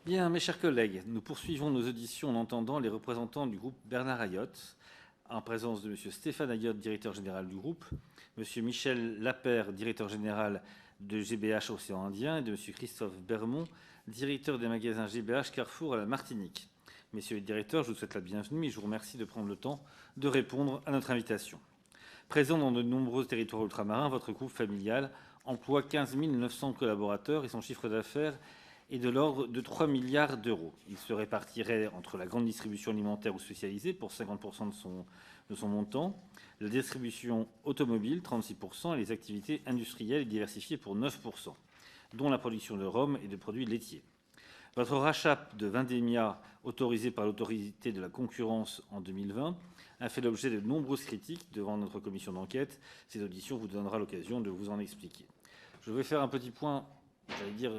Bien, mes chers collègues, nous poursuivons nos auditions en entendant les représentants du groupe Bernard Ayotte, en présence de M. Stéphane Ayotte, directeur général du groupe, M. Michel Lapère, directeur général de GBH Océan Indien, et de M. Christophe Bermond, directeur des magasins GBH Carrefour à la Martinique. Messieurs les directeurs, je vous souhaite la bienvenue et je vous remercie de prendre le temps de répondre à notre invitation. Présent dans de nombreux territoires ultramarins, votre groupe familial emploie 15 900 collaborateurs et son chiffre d'affaires est de l'ordre de 3 milliards d'euros. Il se répartirait entre la grande distribution alimentaire ou spécialisée pour 50% de son montant, la distribution automobile 36% et les activités industrielles et diversifiées pour 9%, dont la production de rhum et de produits laitiers. Votre rachat de Vendémia, autorisé par l'autorité de la concurrence en 2020, a fait l'objet de nombreuses critiques devant notre commission d'enquête. Cette audition vous donnera l'occasion de vous en expliquer. Je vais faire un petit point, j'allais dire,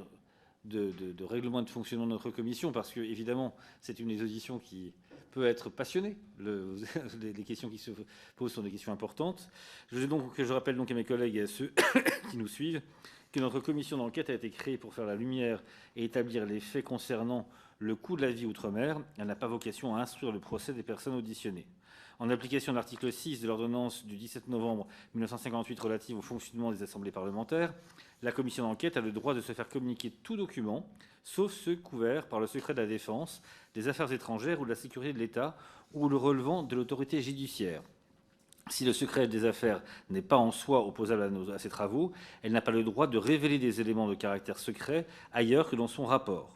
de règlement de fonctionnement de notre commission, parce que, évidemment, c'est une des auditions qui peut être passionnée. Les questions qui se posent sont des questions importantes. Je rappelle donc à mes collègues et à ceux qui nous suivent que notre commission d'enquête a été créée pour faire la lumière et établir les faits concernant le coût de la vie outre-mer. Elle n'a pas vocation à instruire le procès des personnes auditionnées. En application de l'article 6 de l'ordonnance du 17 novembre 1958 relative au fonctionnement des assemblées parlementaires, la commission d'enquête a le droit de se faire communiquer tout document, sauf ceux couverts par le secret de la défense, des affaires étrangères ou de la sécurité de l'État, ou le relevant de l'autorité judiciaire. Si le secret des affaires n'est pas en soi opposable à ces travaux, elle n'a pas le droit de révéler des éléments de caractère secret ailleurs que dans son rapport.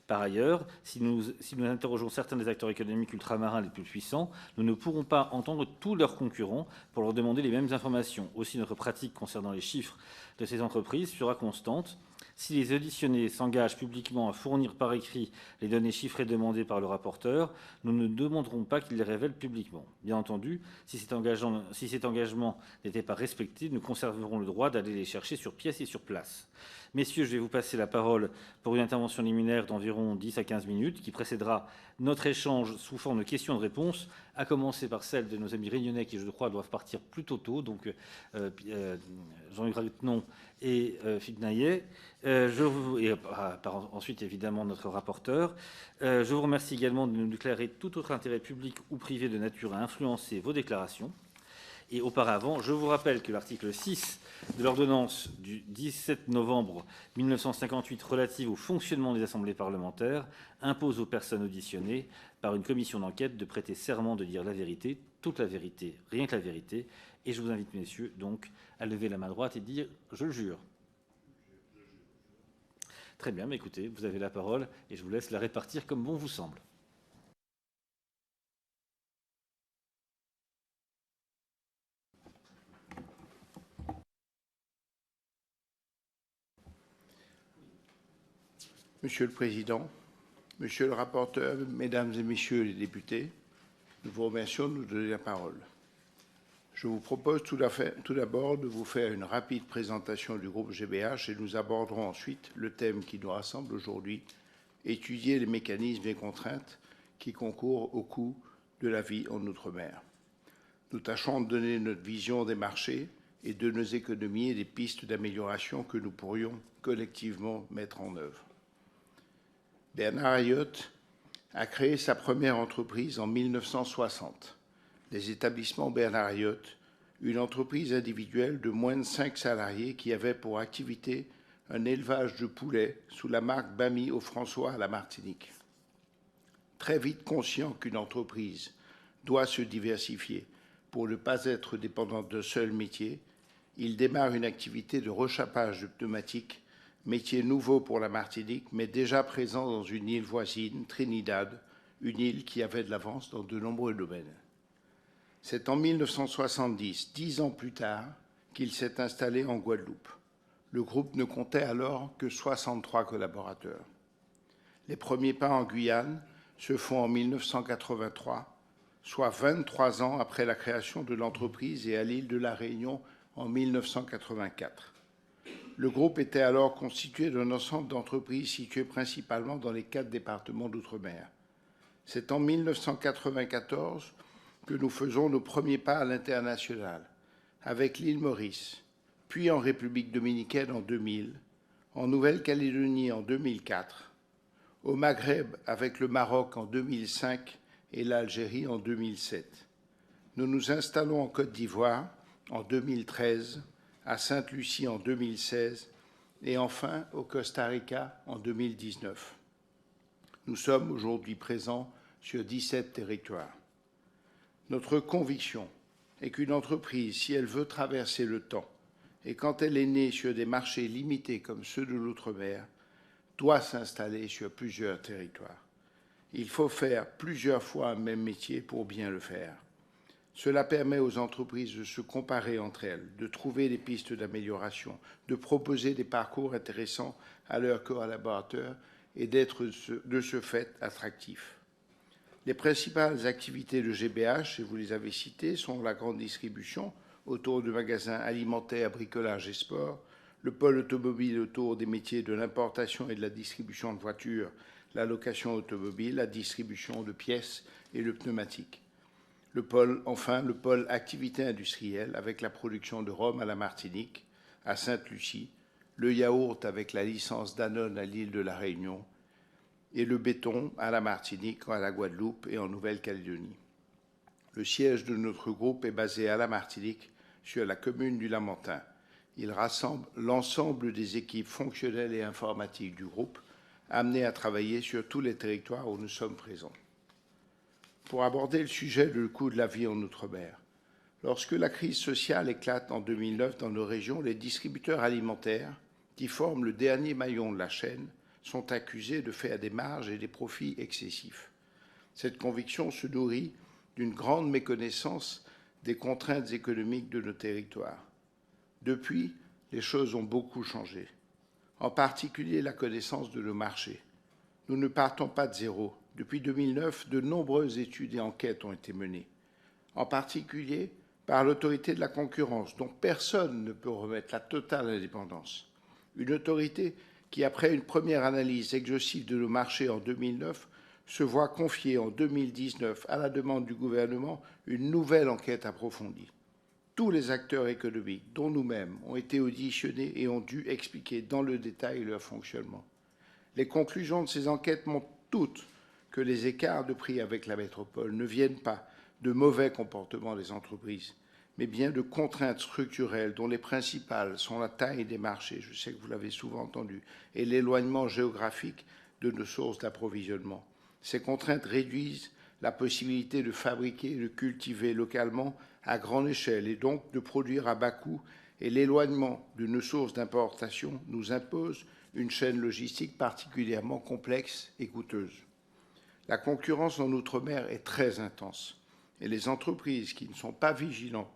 Par ailleurs, si nous interrogeons certains des acteurs économiques ultramarins les plus puissants, nous ne pourrons pas entendre tous leurs concurrents pour leur demander les mêmes informations. Aussi, notre pratique concernant les chiffres de ces entreprises sera constante. Si les auditionnés s'engagent publiquement à fournir par écrit les données chiffrées demandées par le rapporteur, nous ne demanderons pas qu'il les révèle publiquement. Bien entendu, si cet engagement n'était pas respecté, nous conserverons le droit d'aller les chercher sur pièce et sur place. Messieurs, je vais vous passer la parole pour une intervention liminaire d'environ 10 à 15 minutes qui précédera notre échange sous forme de questions-réponses, à commencer par celle de nos amis réunionnais qui, je crois, doivent partir plutôt tôt, donc Jean-Hugues Rattenon et Philippe Naillet. Ensuite, évidemment, notre rapporteur. Je vous remercie également de nous déclarer tout autre intérêt public ou privé de nature à influencer vos déclarations. Et auparavant, je vous rappelle que l'article 6 de l'ordonnance du 17 novembre 1958 relative au fonctionnement des assemblées parlementaires impose aux personnes auditionnées par une commission d'enquête de prêter serment de dire la vérité, toute la vérité, rien que la vérité. Et je vous invite, messieurs, donc, à lever la main droite et dire « je le jure ». Très bien, mais écoutez, vous avez la parole et je vous laisse la répartir comme bon vous semble. Monsieur le Président, Monsieur le rapporteur, Mesdames et Messieurs les députés, nous vous remercions de nous donner la parole. Je vous propose tout d'abord de vous faire une rapide présentation du groupe GBH et nous aborderons ensuite le thème qui nous rassemble aujourd'hui, étudier les mécanismes et contraintes qui concourent au coût de la vie en Outre-mer. Nous tâcherons de donner notre vision des marchés et de nos économies et des pistes d'amélioration que nous pourrions collectivement mettre en œuvre. Bernard Ayotte a créé sa première entreprise en 1960, les établissements Bernard Ayotte, une entreprise individuelle de moins de 5 salariés qui avait pour activité un élevage de poulets sous la marque Bami au François à la Martinique. Très vite conscient qu'une entreprise doit se diversifier pour ne pas être dépendante d'un seul métier, il démarre une activité de rechappage de pneumatiques, métier nouveau pour la Martinique, mais déjà présent dans une île voisine, Trinidad, une île qui avait de l'avance dans de nombreux domaines. C'est en 1970, 10 ans plus tard, qu'il s'est installé en Guadeloupe. Le groupe ne comptait alors que 63 collaborateurs. Les premiers pas en Guyane se font en 1983, soit 23 ans après la création de l'entreprise, et à l'île de la Réunion en 1984. Le groupe était alors constitué d'un ensemble d'entreprises situées principalement dans les 4 départements d'outre-mer. C'est en 1994 que nous faisons nos premiers pas à l'international, avec l'île Maurice, puis en République dominicaine en 2000, en Nouvelle-Calédonie en 2004, au Maghreb avec le Maroc en 2005 et l'Algérie en 2007. Nous nous installons en Côte d'Ivoire en 2013, à Sainte-Lucie en 2016 et enfin au Costa Rica en 2019. Nous sommes aujourd'hui présents sur 17 territoires. Notre conviction est qu'une entreprise, si elle veut traverser le temps, et quand elle est née sur des marchés limités comme ceux de l'outre-mer, doit s'installer sur plusieurs territoires. Il faut faire plusieurs fois un même métier pour bien le faire. Cela permet aux entreprises de se comparer entre elles, de trouver des pistes d'amélioration, de proposer des parcours intéressants à leurs collaborateurs et d'être de ce fait attractifs. Les principales activités de GBH, et vous les avez citées, sont la grande distribution autour de magasins alimentaires, bricolage et sport, le pôle automobile autour des métiers de l'importation et de la distribution de voitures, la location automobile, la distribution de pièces et le pneumatique. Enfin, le pôle activité industrielle avec la production de rhum à la Martinique, à Sainte-Lucie, le yaourt avec la licence Danone à l'île de la Réunion et le béton à la Martinique, à la Guadeloupe et en Nouvelle-Calédonie. Le siège de notre groupe est basé à la Martinique, sur la commune du Lamentin. Il rassemble l'ensemble des équipes fonctionnelles et informatiques du groupe, amenées à travailler sur tous les territoires où nous sommes présents. Pour aborder le sujet du coût de la vie en Outre-mer, lorsque la crise sociale éclate en 2009 dans nos régions, les distributeurs alimentaires, qui forment le dernier maillon de la chaîne, sont accusés de faire des marges et des profits excessifs. Cette conviction se nourrit d'une grande méconnaissance des contraintes économiques de nos territoires. Depuis, les choses ont beaucoup changé, en particulier la connaissance de nos marchés. Nous ne partons pas de zéro. Depuis 2009, de nombreuses études et enquêtes ont été menées, en particulier par l'autorité de la concurrence, dont personne ne peut remettre la totale indépendance. Une autorité qui, après une première analyse exhaustive de nos marchés en 2009, se voit confier en 2019, à la demande du gouvernement, une nouvelle enquête approfondie. Tous les acteurs économiques, dont nous-mêmes, ont été auditionnés et ont dû expliquer dans le détail leur fonctionnement. Les conclusions de ces enquêtes montrent toutes que les écarts de prix avec la métropole ne viennent pas de mauvais comportements des entreprises, mais bien de contraintes structurelles dont les principales sont la taille des marchés, je sais que vous l'avez souvent entendu, et l'éloignement géographique de nos sources d'approvisionnement. Ces contraintes réduisent la possibilité de fabriquer et de cultiver localement à grande échelle et donc de produire à bas coût, et l'éloignement de nos sources d'importation nous impose une chaîne logistique particulièrement complexe et coûteuse. La concurrence en Outre-mer est très intense et les entreprises qui ne sont pas vigilantes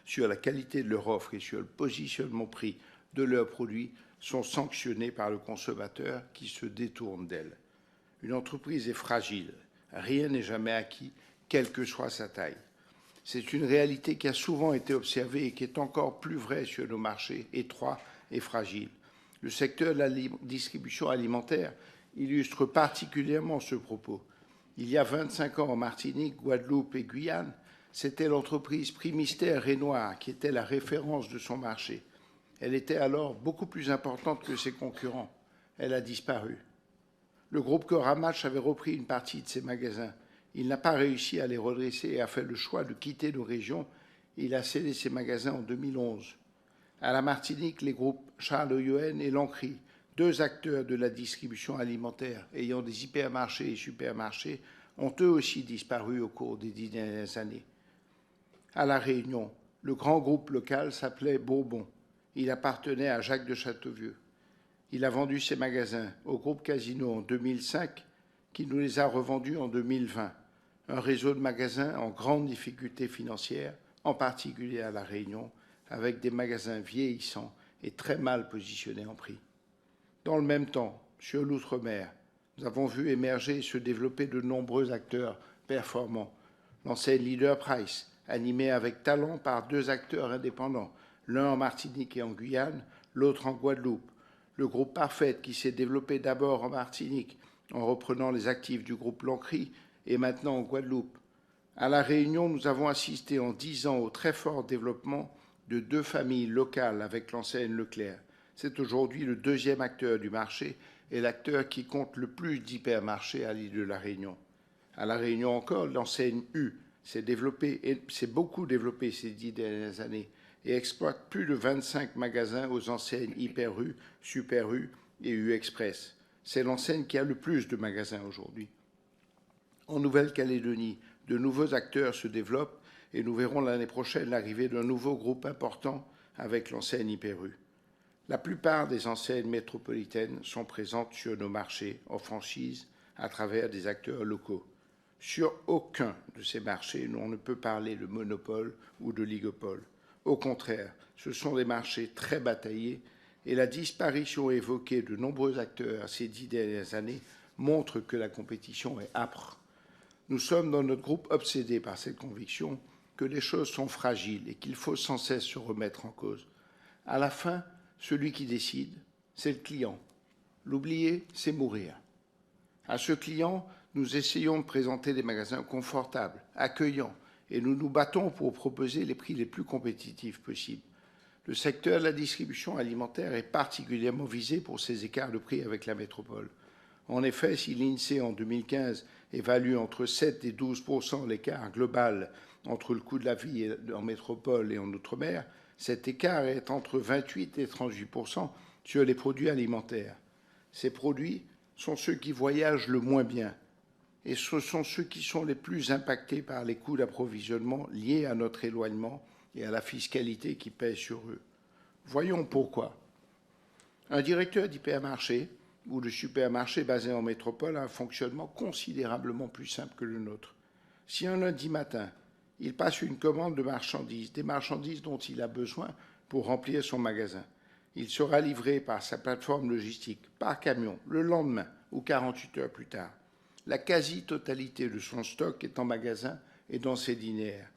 sur la qualité de leur offre et sur le positionnement prix de leurs produits sont sanctionnées par le consommateur qui se détourne d'elles. Une entreprise est fragile, rien n'est jamais acquis, quelle que soit sa taille. C'est une réalité qui a souvent été observée et qui est encore plus vraie sur nos marchés étroits et fragiles. Le secteur de la distribution alimentaire illustre particulièrement ce propos. Il y a 25 ans, en Martinique, Guadeloupe et Guyane, c'était l'entreprise Primistère Renoir qui était la référence de son marché. Elle était alors beaucoup plus importante que ses concurrents. Elle a disparu. Le groupe Coramatch avait repris une partie de ses magasins. Il n'a pas réussi à les redresser et a fait le choix de quitter nos régions. Il a cédé ses magasins en 2011. À la Martinique, les groupes Charles Oyoen et Lancry, deux acteurs de la distribution alimentaire ayant des hypermarchés et supermarchés, ont eux aussi disparu au cours des 10 dernières années. À La Réunion, le grand groupe local s'appelait Bourbon. Il appartenait à Jacques de Châteauvieux. Il a vendu ses magasins au groupe Casino en 2005, qui nous les a revendus en 2020. Un réseau de magasins en grande difficulté financière, en particulier à La Réunion, avec des magasins vieillissants et très mal positionnés en prix. Dans le même temps, sur l'outre-mer, nous avons vu émerger et se développer de nombreux acteurs performants. L'enseigne Leader Price, animée avec talent par deux acteurs indépendants, l'un en Martinique et en Guyane, l'autre en Guadeloupe. Le groupe Parfait, qui s'est développé d'abord en Martinique, en reprenant les actifs du groupe Lancry, et maintenant en Guadeloupe. À La Réunion, nous avons assisté en 10 ans au très fort développement de deux familles locales avec l'enseigne Leclerc. C'est aujourd'hui le deuxième acteur du marché, est l'acteur qui compte le plus d'hypermarchés à l'île de la Réunion. À la Réunion encore, l'enseigne U s'est beaucoup développée ces 10 dernières années et exploite plus de 25 magasins aux enseignes Hyper U, Super U et U Express. C'est l'enseigne qui a le plus de magasins aujourd'hui. En Nouvelle-Calédonie, de nouveaux acteurs se développent et nous verrons l'année prochaine l'arrivée d'un nouveau groupe important avec l'enseigne Hyper U. La plupart des enseignes métropolitaines sont présentes sur nos marchés en franchise à travers des acteurs locaux. Sur aucun de ces marchés, on ne peut parler de monopole ou de ligopole. Au contraire, ce sont des marchés très bataillés et la disparition évoquée de nombreux acteurs ces 10 dernières années montre que la compétition est âpre. Nous sommes dans notre groupe obsédés par cette conviction que les choses sont fragiles et qu'il faut sans cesse se remettre en cause. À la fin, celui qui décide, c'est le client. L'oublier, c'est mourir. À ce client, nous essayons de présenter des magasins confortables, accueillants, et nous nous battons pour proposer les prix les plus compétitifs possibles. Le secteur de la distribution alimentaire est particulièrement visé pour ses écarts de prix avec la métropole. En effet, si l'INSEE en 2015 évalue entre 7 et 12% l'écart global entre le coût de la vie en métropole et en outre-mer, cet écart est entre 28 et 38% sur les produits alimentaires. Ces produits sont ceux qui voyagent le moins bien et ce sont ceux qui sont les plus impactés par les coûts d'approvisionnement liés à notre éloignement et à la fiscalité qui pèse sur eux. Voyons pourquoi. Un directeur d'hypermarché ou de supermarché basé en métropole a un fonctionnement considérablement plus simple que le nôtre. Si un lundi matin, il passe une commande de marchandises, des marchandises dont il a besoin pour remplir son magasin, il sera livré par sa plateforme logistique, par camion, le lendemain ou 48 heures plus tard. La quasi-totalité de son stock est en magasin et dans ses linéaires.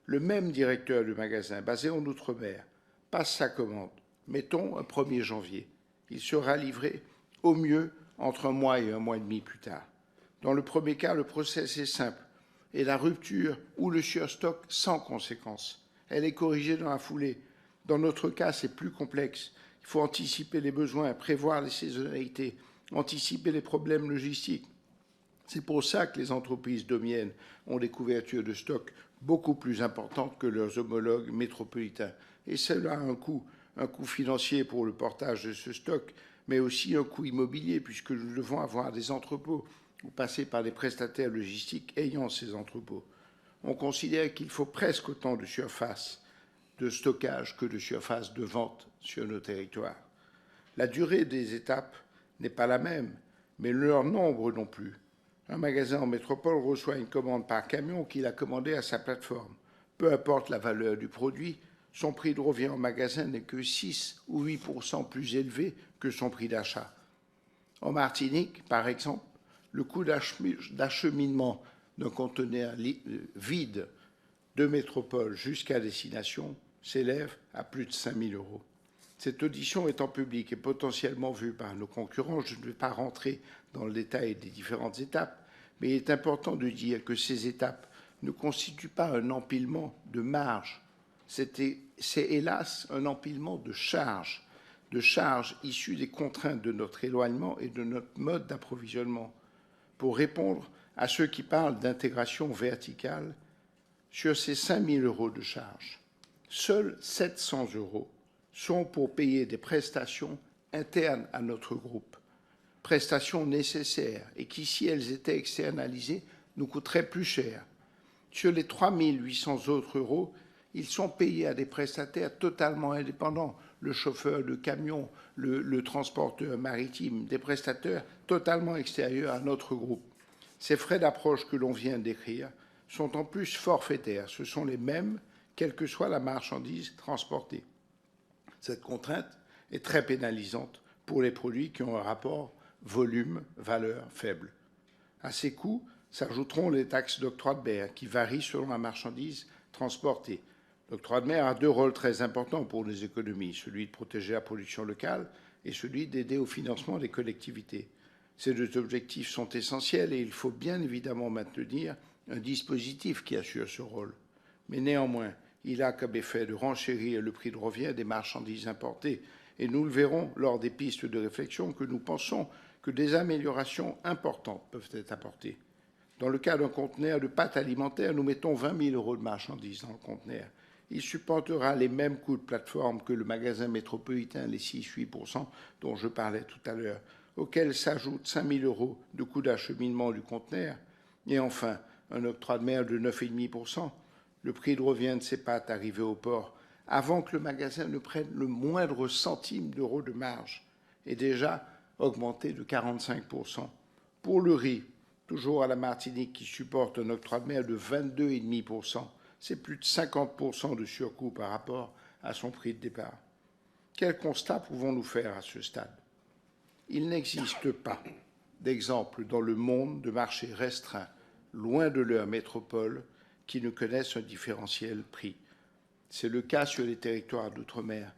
Le même directeur du magasin, basé en Outre-mer, passe sa commande, mettons un 1er janvier. Il sera livré au mieux entre un mois et un mois et demi plus tard. Dans le premier cas, le process est simple et la rupture ou le surstock sans conséquence. Elle est corrigée dans la foulée. Dans notre cas, c'est plus complexe. Il faut anticiper les besoins, prévoir les saisonnalités, anticiper les problèmes logistiques. C'est pour ça que les entreprises domiennes ont des couvertures de stock beaucoup plus importantes que leurs homologues métropolitains. Et cela a un coût financier pour le portage de ce stock, mais aussi un coût immobilier, puisque nous devons avoir des entrepôts ou passer par les prestataires logistiques ayant ces entrepôts. On considère qu'il faut presque autant de surface de stockage que de surface de vente sur nos territoires. La durée des étapes n'est pas la même, mais leur nombre non plus. Un magasin en métropole reçoit une commande par camion qu'il a commandé à sa plateforme. Peu importe la valeur du produit, son prix de revient en magasin n'est que 6 ou 8% plus élevé que son prix d'achat. En Martinique, par exemple, le coût d'acheminement d'un conteneur vide de métropole jusqu'à destination s'élève à plus de 5 000 €. Cette audition étant publique et potentiellement vue par nos concurrents, je ne vais pas rentrer dans le détail des différentes étapes, mais il est important de dire que ces étapes ne constituent pas un empilement de marge. C'est hélas un empilement de charges issues des contraintes de notre éloignement et de notre mode d'approvisionnement. Pour répondre à ceux qui parlent d'intégration verticale, sur ces 5 000 € de charges, seuls 700 € sont pour payer des prestations internes à notre groupe, prestations nécessaires et qui, si elles étaient externalisées, nous coûteraient plus cher. Sur les 3 800 autres €, ils sont payés à des prestataires totalement indépendants, le chauffeur de camion, le transporteur maritime, des prestataires totalement extérieurs à notre groupe. Ces frais d'approche que l'on vient d'écrire sont en plus forfaitaires. Ce sont les mêmes, quelle que soit la marchandise transportée. Cette contrainte est très pénalisante pour les produits qui ont un rapport volume-valeur faible. À ces coûts s'ajouteront les taxes d'octroi de mer qui varient selon la marchandise transportée. L'octroi de mer a deux rôles très importants pour les économies, celui de protéger la production locale et celui d'aider au financement des collectivités. Ces deux objectifs sont essentiels et il faut bien évidemment maintenir un dispositif qui assure ce rôle. Mais néanmoins, il a comme effet de renchérir le prix de revient des marchandises importées Et nous le verrons lors des pistes de réflexion que nous pensons que des améliorations importantes peuvent être apportées. Dans le cas d'un conteneur de pâtes alimentaires, nous mettons 20 000 € de marchandises dans le conteneur. Il supportera les mêmes coûts de plateforme que le magasin métropolitain, les 6-8% dont je parlais tout à l'heure, auxquels s'ajoutent 5 000 € de coûts d'acheminement du conteneur. Et enfin, un octroi de mer de 9,5%. Le prix de revient de ces pâtes arrivées au port avant que le magasin ne prenne le moindre centime d'euro de marge est déjà augmenté de 45%. Pour le riz, toujours à la Martinique, qui supporte un octroi de mer de 22,5%, c'est plus de 50% de surcoût par rapport à son prix de départ. Quel constat pouvons-nous faire à ce stade? Il n'existe pas d'exemple dans le monde de marchés restreints, loin de leur métropole, qui ne connaissent un différentiel prix. C'est le cas sur les territoires d'outre-mer,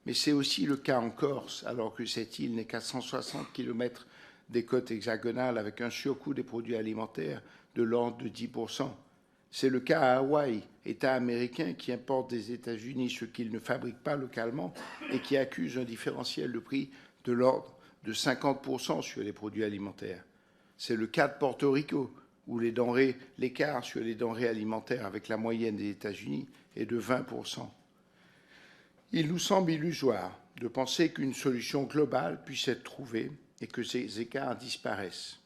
mais c'est aussi le cas en Corse, alors que cette île n'est qu'à 160 km des côtes hexagonales, avec un surcoût des produits alimentaires de l'ordre de 10%. C'est le cas à Hawaï, État américain qui importe des États-Unis ce qu'il ne fabrique pas localement et qui accuse un différentiel de prix de l'ordre de 50% sur les produits alimentaires. C'est le cas de Porto Rico, où l'écart sur les denrées alimentaires avec la moyenne des États-Unis est de 20%. Il nous semble illusoire de penser qu'une solution globale puisse être trouvée et que ces écarts disparaissent.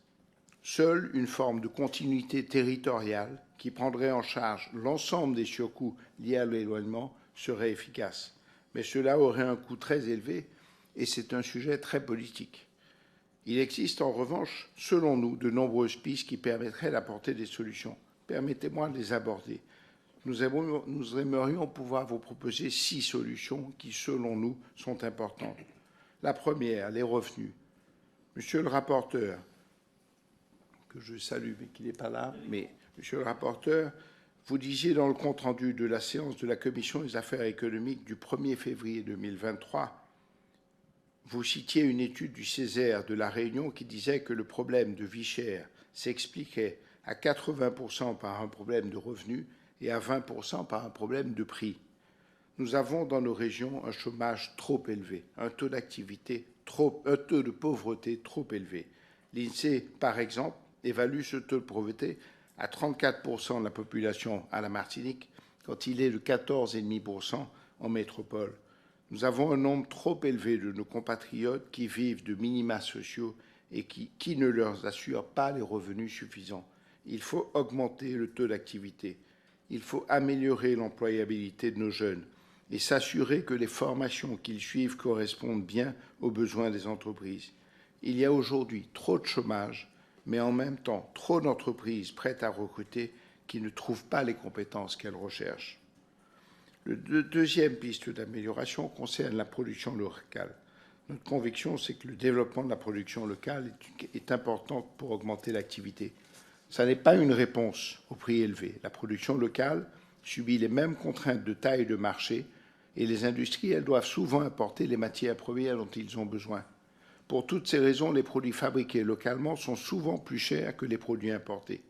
Seule une forme de continuité territoriale qui prendrait en charge l'ensemble des surcoûts liés à l'éloignement serait efficace. Mais cela aurait un coût très élevé et c'est un sujet très politique. Il existe en revanche, selon nous, de nombreuses pistes qui permettraient d'apporter des solutions. Permettez-moi de les aborder. Nous aimerions pouvoir vous proposer 6 solutions qui, selon nous, sont importantes. La première, les revenus. Monsieur le rapporteur, que je salue mais qui n'est pas là, mais monsieur le rapporteur, vous disiez dans le compte-rendu de la séance de la Commission des affaires économiques du 1er février 2023, vous citiez une étude du Césaire de La Réunion qui disait que le problème de vie chère s'expliquait à 80% par un problème de revenus et à 20% par un problème de prix. Nous avons dans nos régions un chômage trop élevé, un taux d'activité un taux de pauvreté trop élevé. L'INSEE, par exemple, évalue ce taux de pauvreté à 34% de la population à la Martinique, quand il est de 14,5% en métropole. Nous avons un nombre trop élevé de nos compatriotes qui vivent de minima sociaux et qui ne leur assurent pas les revenus suffisants. Il faut augmenter le taux d'activité. Il faut améliorer l'employabilité de nos jeunes et s'assurer que les formations qu'ils suivent correspondent bien aux besoins des entreprises. Il y a aujourd'hui trop de chômage, mais en même temps trop d'entreprises prêtes à recruter qui ne trouvent pas les compétences qu'elles recherchent. La deuxième piste d'amélioration concerne la production locale. Notre conviction, c'est que le développement de la production locale est important pour augmenter l'activité. Ce n'est pas une réponse au prix élevé. La production locale subit les mêmes contraintes de taille et de marché et les industriels doivent souvent importer les matières premières dont ils ont besoin. Pour toutes ces raisons, les produits fabriqués localement sont souvent plus chers que les produits importés.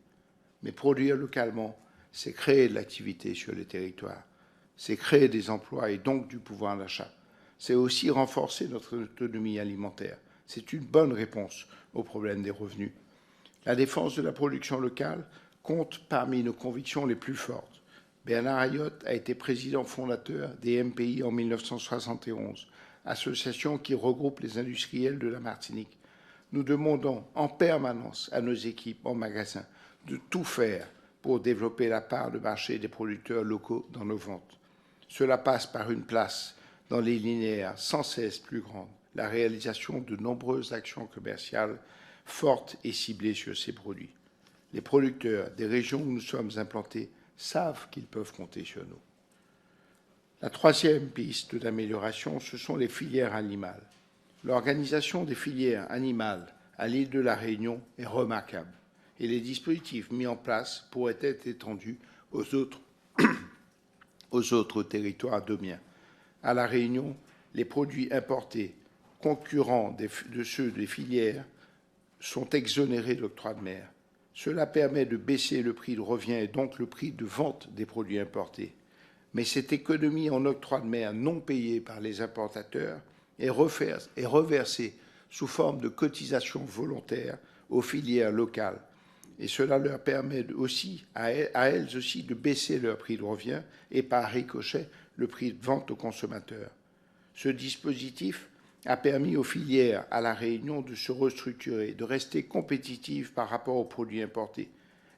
Mais produire localement, c'est créer de l'activité sur les territoires. C'est créer des emplois et donc du pouvoir d'achat. C'est aussi renforcer notre autonomie alimentaire. C'est une bonne réponse au problème des revenus. La défense de la production locale compte parmi nos convictions les plus fortes. Bernard Ayotte a été président fondateur des MPI en 1971, association qui regroupe les industriels de la Martinique. Nous demandons en permanence à nos équipes en magasin de tout faire pour développer la part de marché des producteurs locaux dans nos ventes. Cela passe par une place dans les linéaires sans cesse plus grande, la réalisation de nombreuses actions commerciales fortes et ciblées sur ces produits. Les producteurs des régions où nous sommes implantés savent qu'ils peuvent compter sur nous. La troisième piste d'amélioration, ce sont les filières animales. L'organisation des filières animales à l'île de la Réunion est remarquable et les dispositifs mis en place pourraient être étendus aux autres territoires domiens. À la Réunion, les produits importés concurrents de ceux des filières sont exonérés d'octroi de mer. Cela permet de baisser le prix de revient et donc le prix de vente des produits importés. Mais cette économie en octroi de mer non payée par les importateurs est reversée sous forme de cotisations volontaires aux filières locales. Et cela leur permet aussi, à elles aussi, de baisser leur prix de revient et par ricochet le prix de vente aux consommateurs. Ce dispositif a permis aux filières à La Réunion de se restructurer, de rester compétitives par rapport aux produits importés.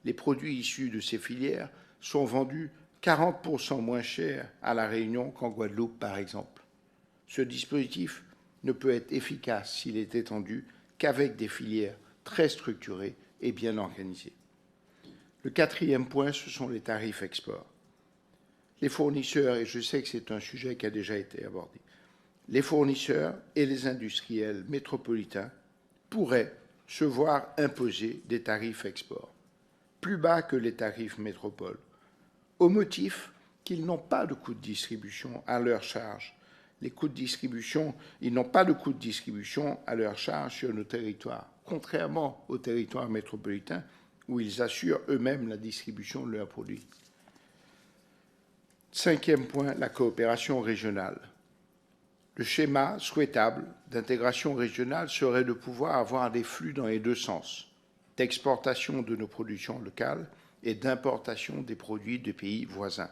Les produits issus de ces filières sont vendus 40% moins cher à La Réunion qu'en Guadeloupe, par exemple. Ce dispositif ne peut être efficace s'il est étendu qu'avec des filières très structurées et bien organisées. Le quatrième point, ce sont les tarifs export. Les fournisseurs, et je sais que c'est un sujet qui a déjà été abordé, les fournisseurs et les industriels métropolitains pourraient se voir imposer des tarifs export plus bas que les tarifs métropole, au motif qu'ils n'ont pas de coût de distribution à leur charge. Les coûts de distribution, ils n'ont pas de coût de distribution à leur charge sur nos territoires, contrairement aux territoires métropolitains où ils assurent eux-mêmes la distribution de leurs produits. Cinquième point, la coopération régionale. Le schéma souhaitable d'intégration régionale serait de pouvoir avoir des flux dans les deux sens, d'exportation de nos productions locales et d'importation des produits de pays voisins.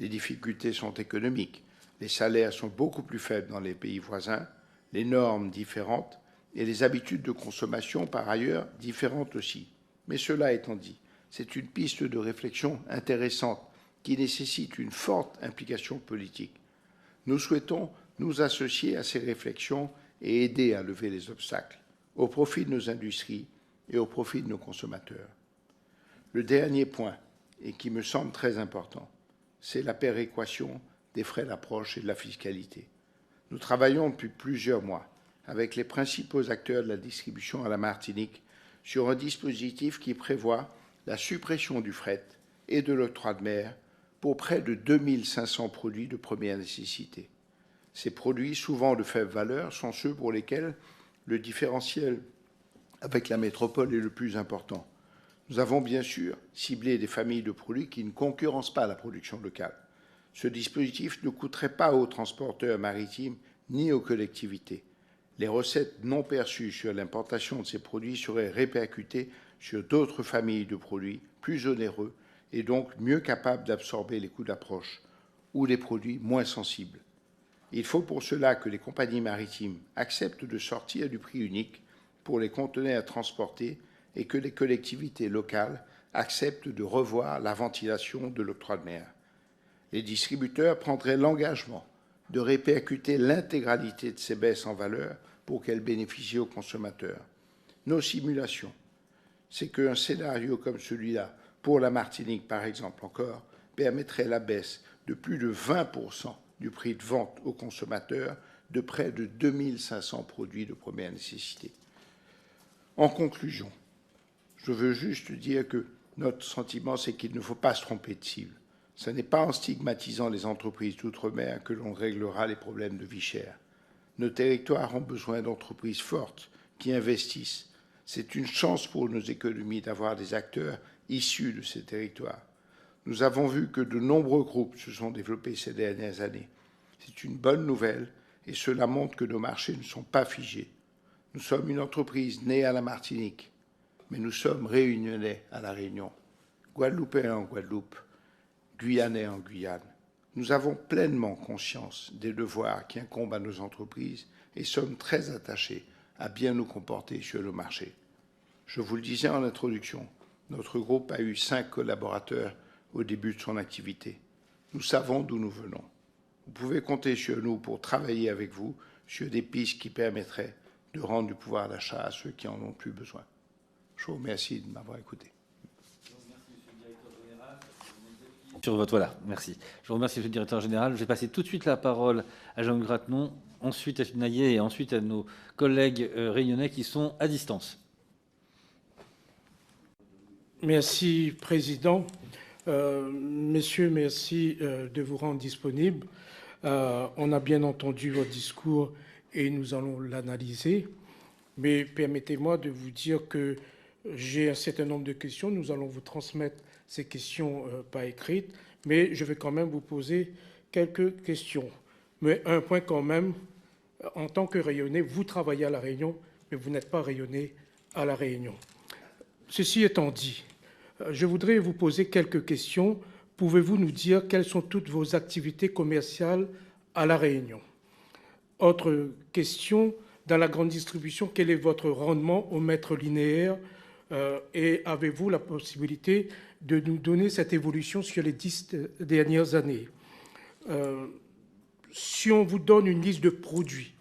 Les difficultés sont économiques. Les salaires sont beaucoup plus faibles dans les pays voisins, les normes différentes et les habitudes de consommation, par ailleurs, différentes aussi. Mais cela étant dit, c'est une piste de réflexion intéressante qui nécessite une forte implication politique. Nous souhaitons nous associer à ces réflexions et aider à lever les obstacles, au profit de nos industries et au profit de nos consommateurs. Le dernier point, et qui me semble très important, c'est la péréquation des frais d'approche et de la fiscalité. Nous travaillons depuis plusieurs mois avec les principaux acteurs de la distribution à la Martinique sur un dispositif qui prévoit la suppression du fret et de l'octroi de mer pour près de 2500 produits de première nécessité. Ces produits, souvent de faible valeur, sont ceux pour lesquels le différentiel avec la métropole est le plus important. Nous avons bien sûr ciblé des familles de produits qui ne concurrencent pas la production locale. Ce dispositif ne coûterait pas aux transporteurs maritimes ni aux collectivités. Les recettes non perçues sur l'importation de ces produits seraient répercutées sur d'autres familles de produits plus onéreux et donc mieux capables d'absorber les coûts d'approche ou les produits moins sensibles. Il faut pour cela que les compagnies maritimes acceptent de sortir du prix unique pour les conteneurs transportés et que les collectivités locales acceptent de revoir la ventilation de l'octroi de mer. Les distributeurs prendraient l'engagement de répercuter l'intégralité de ces baisses en valeur pour qu'elles bénéficient aux consommateurs. Nos simulations, c'est qu'un scénario comme celui-là, pour la Martinique par exemple encore, permettrait la baisse de plus de 20% du prix de vente aux consommateurs de près de 2500 produits de première nécessité. En conclusion, je veux juste dire que notre sentiment, c'est qu'il ne faut pas se tromper de cible. Ce n'est pas en stigmatisant les entreprises d'outre-mer que l'on réglera les problèmes de vie chère. Nos territoires ont besoin d'entreprises fortes qui investissent. C'est une chance pour nos économies d'avoir des acteurs issus de ces territoires. Nous avons vu que de nombreux groupes se sont développés ces dernières années. C'est une bonne nouvelle et cela montre que nos marchés ne sont pas figés. Nous sommes une entreprise née à la Martinique, mais nous sommes réunionnais à La Réunion, guadeloupéens en Guadeloupe, guyanais en Guyane. Nous avons pleinement conscience des devoirs qui incombent à nos entreprises et sommes très attachés à bien nous comporter sur le marché. Je vous le disais en introduction, notre groupe a eu 5 collaborateurs au début de son activité. Nous savons d'où nous venons. Vous pouvez compter sur nous pour travailler avec vous sur des pistes qui permettraient de rendre du pouvoir d'achat à ceux qui en ont plus besoin. Je vous remercie de m'avoir écouté. Sur votre voilà, merci. Je vous remercie, Monsieur le Directeur Général. Je vais passer tout de suite la parole à Jean Grattenon, ensuite à Philippe Naillet et ensuite à nos collègues réunionnais qui sont à distance. Merci, Président. Messieurs, merci de vous rendre disponibles. On a bien entendu votre discours et nous allons l'analyser. Mais permettez-moi de vous dire que j'ai un certain nombre de questions. Nous allons vous transmettre ces questions par écrite, mais je vais quand même vous poser quelques questions. Mais un point quand même, En tant que rayonnais, vous travaillez à La Réunion, mais vous n'êtes pas rayonné à La Réunion. Ceci étant dit, je voudrais vous poser quelques questions. Pouvez-vous nous dire quelles sont toutes vos activités commerciales à La Réunion? Autre question, dans la grande distribution, quel est votre rendement au mètre linéaire et avez-vous la possibilité de nous donner cette évolution sur les 10 dernières années? Si on vous donne une liste de produits,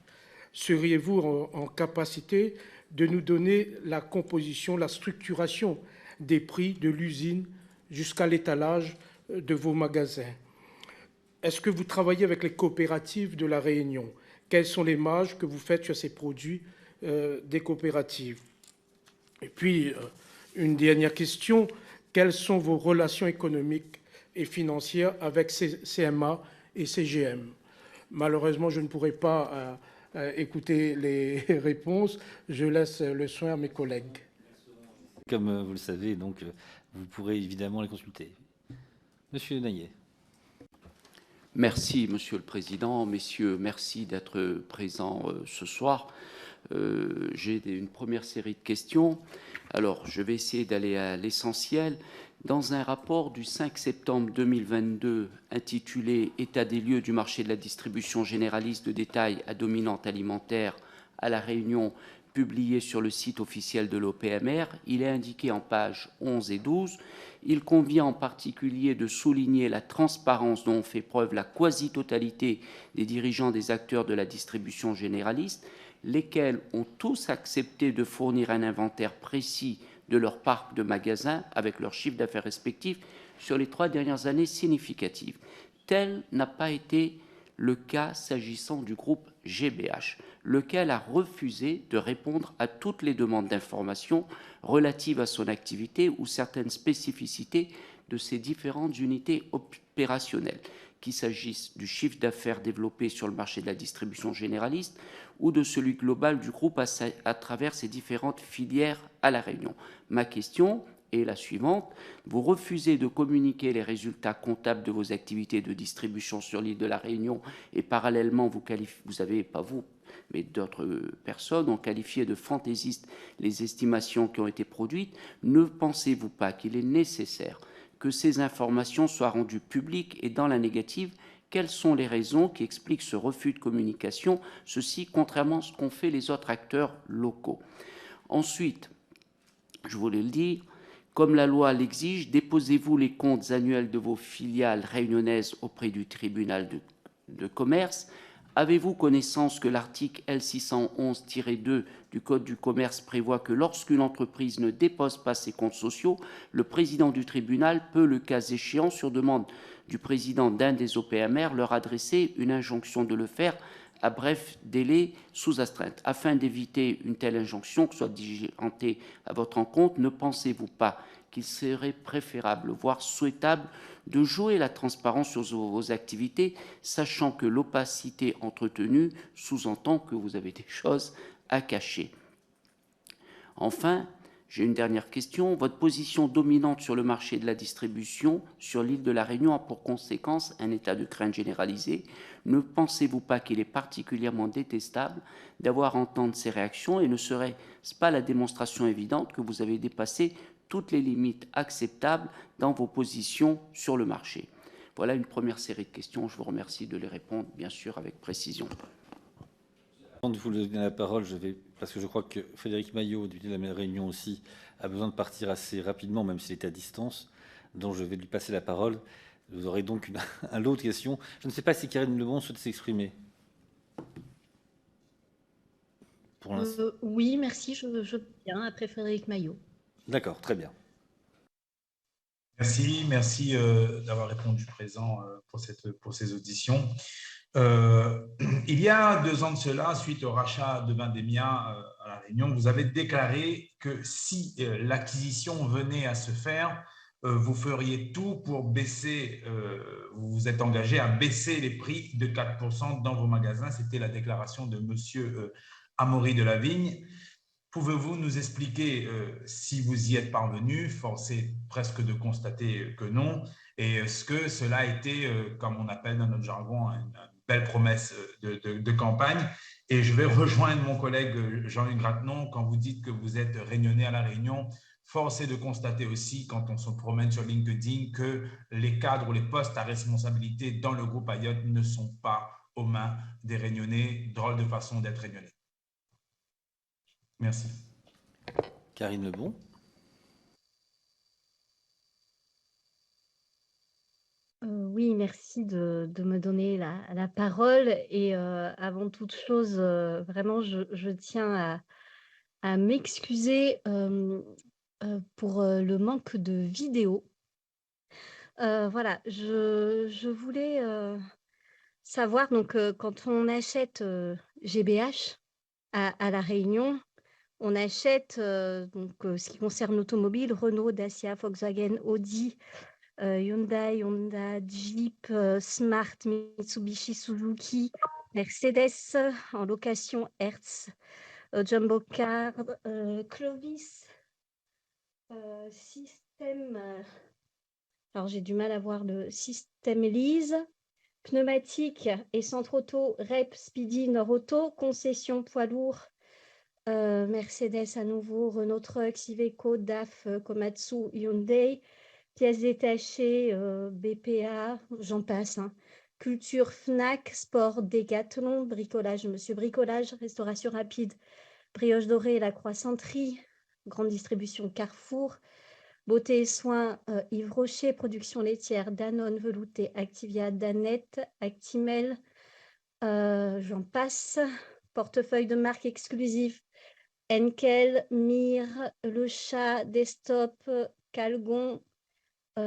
seriez-vous en capacité de nous donner la composition, la structuration des prix de l'usine jusqu'à l'étalage de vos magasins? Est-ce que vous travaillez avec les coopératives de La Réunion? Quelles sont les marges que vous faites sur ces produits des coopératives? Et puis, une dernière question, quelles sont vos relations économiques et financières avec CMA et CGM? Malheureusement, je ne pourrai pas écouter les réponses. Je laisse le soin à mes collègues. Comme vous le savez, donc, vous pourrez évidemment les consulter. Monsieur Naillet. Merci, Monsieur le Président. Messieurs, merci d'être présents ce soir. J'ai une première série de questions. Alors, je vais essayer d'aller à l'essentiel. Dans un rapport du 5 septembre 2022 intitulé « État des lieux du marché de la distribution généraliste de détail à dominante alimentaire à La Réunion », publié sur le site officiel de l'OPMR, il est indiqué en pages 11 et 12 « Il convient en particulier de souligner la transparence dont ont fait preuve la quasi-totalité des dirigeants des acteurs de la distribution généraliste, lesquels ont tous accepté de fournir un inventaire précis de leur parc de magasins avec leurs chiffres d'affaires respectifs sur les 3 dernières années significatives. Tel n'a pas été le cas s'agissant du groupe GBH, lequel a refusé de répondre à toutes les demandes d'information relatives à son activité ou certaines spécificités de ses différentes unités opérationnelles, qu'il s'agisse du chiffre d'affaires développé sur le marché de la distribution généraliste ou de celui global du groupe à travers ses différentes filières à La Réunion. Ma question est la suivante. Vous refusez de communiquer les résultats comptables de vos activités de distribution sur l'île de La Réunion et parallèlement, vous avez, pas vous, mais d'autres personnes ont qualifié de fantaisistes les estimations qui ont été produites. Ne pensez-vous pas qu'il est nécessaire que ces informations soient rendues publiques et dans la négative? Quelles sont les raisons qui expliquent ce refus de communication, ceci contrairement à ce qu'ont fait les autres acteurs locaux? Ensuite, je voulais le dire, comme la loi l'exige, déposez-vous les comptes annuels de vos filiales réunionnaises auprès du tribunal de commerce. Avez-vous connaissance que l'article L611-2 du Code du commerce prévoit que lorsqu'une entreprise ne dépose pas ses comptes sociaux, le président du tribunal peut, le cas échéant, sur demande du président d'un des OPMR, leur adresser une injonction de le faire à bref délai sous astreinte. Afin d'éviter une telle injonction que soit diligentée à votre encontre, ne pensez-vous pas qu'il serait préférable, voire souhaitable, de jouer la transparence sur vos activités, sachant que l'opacité entretenue sous-entend que vous avez des choses à cacher? Enfin, j'ai une dernière question. Votre position dominante sur le marché de la distribution sur l'île de La Réunion a pour conséquence un état de crainte généralisé. Ne pensez-vous pas qu'il est particulièrement détestable d'avoir à entendre ces réactions et ne serait-ce pas la démonstration évidente que vous avez dépassé toutes les limites acceptables dans vos positions sur le marché? Voilà une première série de questions. Je vous remercie de les répondre, bien sûr, avec précision. Avant de vous donner la parole, parce que je crois que Frédéric Maillot, du de la Réunion aussi, a besoin de partir assez rapidement, même s'il est à distance, donc je vais lui passer la parole. Vous aurez donc un lot de questions. Je ne sais pas si Karine Lebon souhaite s'exprimer. Oui, merci, je viens après Frédéric Maillot. D'accord, très bien. Merci d'avoir répondu présent pour ces auditions. Il y a 2 ans de cela, suite au rachat de Vendémia à La Réunion, vous avez déclaré que si l'acquisition venait à se faire, vous feriez tout pour baisser, vous vous êtes engagé à baisser les prix de 4% dans vos magasins. C'était la déclaration de M. Amaury de la Vigne. Pouvez-vous nous expliquer si vous y êtes parvenu? Force est presque de constater que non. Et est-ce que cela a été, comme on appelle dans notre jargon, une belle promesse de campagne? Et je vais rejoindre mon collègue Jean-Luc Grattenon quand vous dites que vous êtes réunionnais à La Réunion. Force est de constater aussi, quand on se promène sur LinkedIn, que les cadres ou les postes à responsabilité dans le groupe Ayotte ne sont pas aux mains des Réunionnais. Drôle de façon d'être Réunionnais. Merci. Karine Lebon. Oui, merci de me donner la parole. Et avant toute chose, vraiment, je tiens à m'excuser pour le manque de vidéos. Voilà, je voulais savoir, donc, quand on achète GBH à La Réunion, on achète, donc, ce qui concerne l'automobile, Renault, Dacia, Volkswagen, Audi, Hyundai, Honda, Jeep, Smart, Mitsubishi, Suzuki, Mercedes, en location Hertz, Jumbo Car, Clovis, Système, alors j'ai du mal à voir le Système Elise, Pneumatique et Centre Auto, Rep, Speedy, Nord Auto, concession poids lourd, Mercedes à nouveau, Renault Trucks, Iveco, DAF, Komatsu, Hyundai, pièces détachées, BPA, j'en passe, hein. Culture, Fnac, sport, Décathlon, bricolage, Monsieur Bricolage, restauration rapide, Brioche Dorée, La Croissanterie, grande distribution Carrefour, beauté et soins, Yves Rocher, production laitière, Danone, Velouté, Activia, Danette, Actimel, j'en passe, portefeuille de marque exclusive, Henkel, Mire, Le Chat, Desktop, Calgon,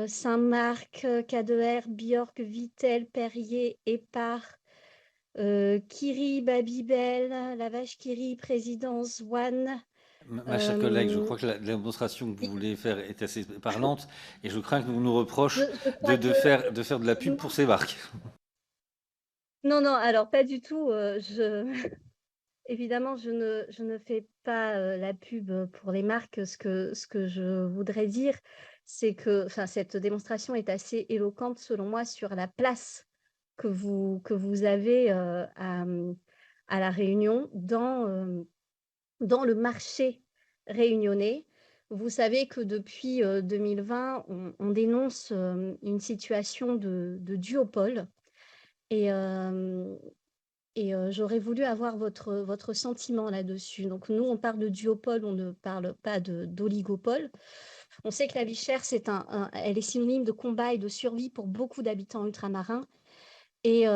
Saint-Marc, K2R, Bjork, Vittel, Perrier, Épar, Kiri, Babybel, La Vache Kiri, Présidence, One. Ma chère collègue, je crois que la démonstration que vous voulez faire est assez parlante et je crains que nous nous reproche de faire de la pub pour ces marques. Non, alors pas du tout. Évidemment, je ne fais pas la pub pour les marques. Ce que je voudrais dire, c'est que cette démonstration est assez éloquente, selon moi, sur la place que vous avez à La Réunion dans le marché réunionnais. Vous savez que depuis 2020, on dénonce une situation de duopole. Et j'aurais voulu avoir votre sentiment là-dessus. Donc, nous, on parle de duopole, on ne parle pas d'oligopole. On sait que la vie chère, elle est synonyme de combat et de survie pour beaucoup d'habitants ultramarins. Et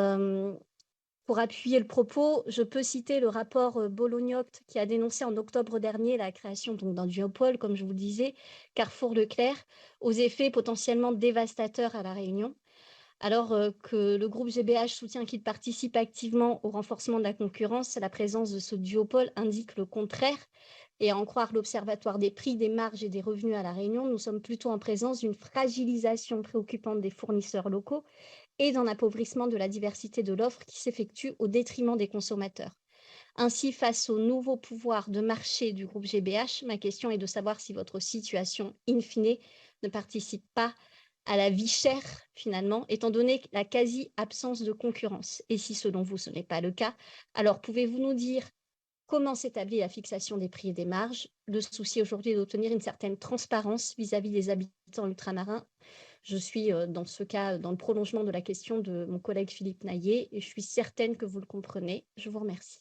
pour appuyer le propos, je peux citer le rapport Bolognoct qui a dénoncé en octobre dernier la création d'un duopole, comme je vous le disais, Carrefour-Leclerc, aux effets potentiellement dévastateurs à La Réunion. Alors que le groupe GBH soutient qu'il participe activement au renforcement de la concurrence, la présence de ce duopole indique le contraire. Et à en croire l'Observatoire des prix, des marges et des revenus à La Réunion, nous sommes plutôt en présence d'une fragilisation préoccupante des fournisseurs locaux et d'un appauvrissement de la diversité de l'offre qui s'effectue au détriment des consommateurs. Ainsi, face au nouveau pouvoir de marché du groupe GBH, ma question est de savoir si votre situation, in fine, ne participe pas à la vie chère, finalement, étant donné la quasi-absence de concurrence. Et si, selon vous, ce n'est pas le cas, alors pouvez-vous nous dire comment s'établit la fixation des prix et des marges? Le souci aujourd'hui est d'obtenir une certaine transparence vis-à-vis des habitants ultramarins. Je suis, dans ce cas, dans le prolongement de la question de mon collègue Philippe Naillet, et je suis certaine que vous le comprenez. Je vous remercie.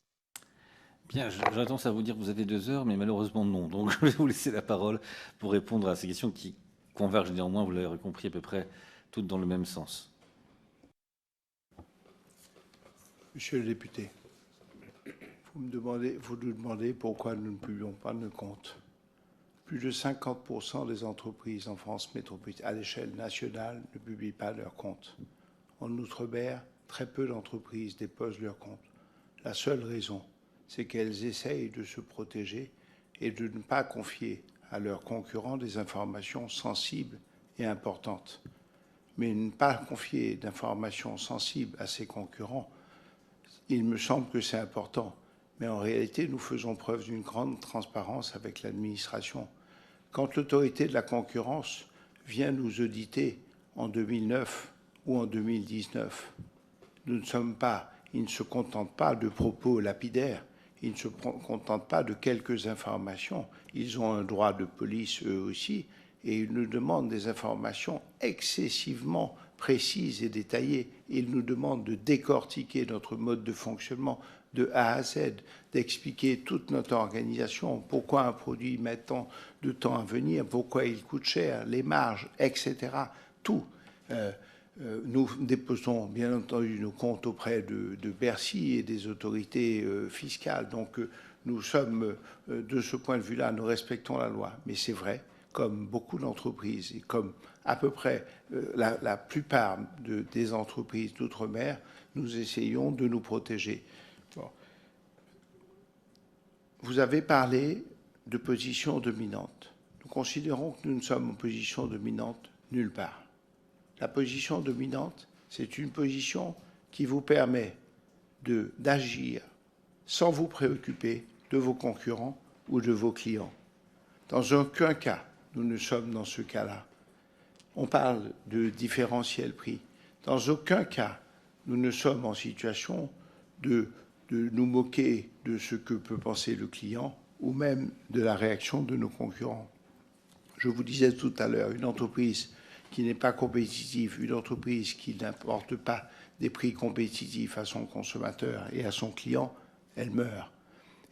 Bien, j'aurais tendance à vous dire que vous avez 2 heures, mais malheureusement non. Donc je vais vous laisser la parole pour répondre à ces questions qui convergent néanmoins, vous l'avez compris, à peu près toutes dans le même sens. Monsieur le député, vous nous demandez pourquoi nous ne publions pas nos comptes. Plus de 50% des entreprises en France métropolitaine, à l'échelle nationale, ne publient pas leurs comptes. En Outre-mer, très peu d'entreprises déposent leurs comptes. La seule raison, c'est qu'elles essayent de se protéger et de ne pas confier à leurs concurrents des informations sensibles et importantes. Mais ne pas confier d'informations sensibles à ses concurrents, il me semble que c'est important. Mais en réalité, nous faisons preuve d'une grande transparence avec l'administration. Quand l'autorité de la concurrence vient nous auditer en 2009 ou en 2019, nous ne sommes pas ils ne se contentent pas de propos lapidaires, ils ne se contentent pas de quelques informations. Ils ont un droit de police, eux aussi, et ils nous demandent des informations excessivement précises et détaillées. Ils nous demandent de décortiquer notre mode de fonctionnement de A à Z, d'expliquer toute notre organisation, pourquoi un produit met tant de temps à venir, pourquoi il coûte cher, les marges, etc. Tout. Nous déposons bien entendu nos comptes auprès de Bercy et des autorités fiscales. Donc nous sommes, de ce point de vue-là, nous respectons la loi. Mais c'est vrai, comme beaucoup d'entreprises et comme à peu près la plupart des entreprises d'outre-mer, nous essayons de nous protéger. Bon. Vous avez parlé de position dominante. Nous considérons que nous ne sommes en position dominante nulle part. La position dominante, c'est une position qui vous permet d'agir sans vous préoccuper de vos concurrents ou de vos clients. Dans aucun cas, nous ne sommes dans ce cas-là. On parle de différentiel prix. Dans aucun cas, nous ne sommes en situation de nous moquer de ce que peut penser le client ou même de la réaction de nos concurrents. Je vous disais tout à l'heure, une entreprise qui n'est pas compétitive, une entreprise qui n'apporte pas des prix compétitifs à son consommateur et à son client, elle meurt.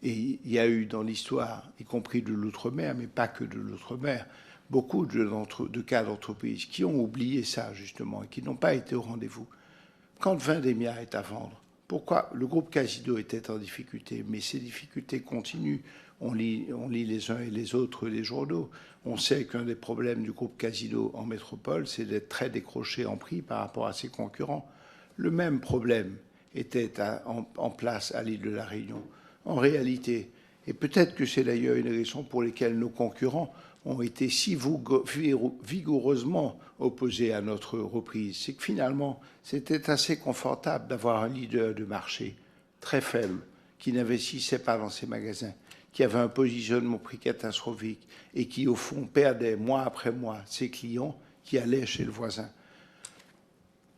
Et il y a eu dans l'histoire, y compris de l'outre-mer, mais pas que de l'outre-mer, beaucoup de cas d'entreprises qui ont oublié ça, justement, et qui n'ont pas été au rendez-vous. Quand Vendémia est à vendre, pourquoi le groupe Casino était en difficulté? Mais ces difficultés continuent. On lit les uns et les autres les journaux. On sait qu'un des problèmes du groupe Casino en métropole, c'est d'être très décroché en prix par rapport à ses concurrents. Le même problème était en place à l'île de la Réunion. En réalité, et peut-être que c'est d'ailleurs une raison pour laquelle nos concurrents ont été si vigoureusement opposés à notre reprise, c'est que finalement, c'était assez confortable d'avoir un leader de marché très faible, qui n'investissait pas dans ses magasins, qui avait un positionnement prix catastrophique et qui, au fond, perdait mois après mois ses clients qui allaient chez le voisin.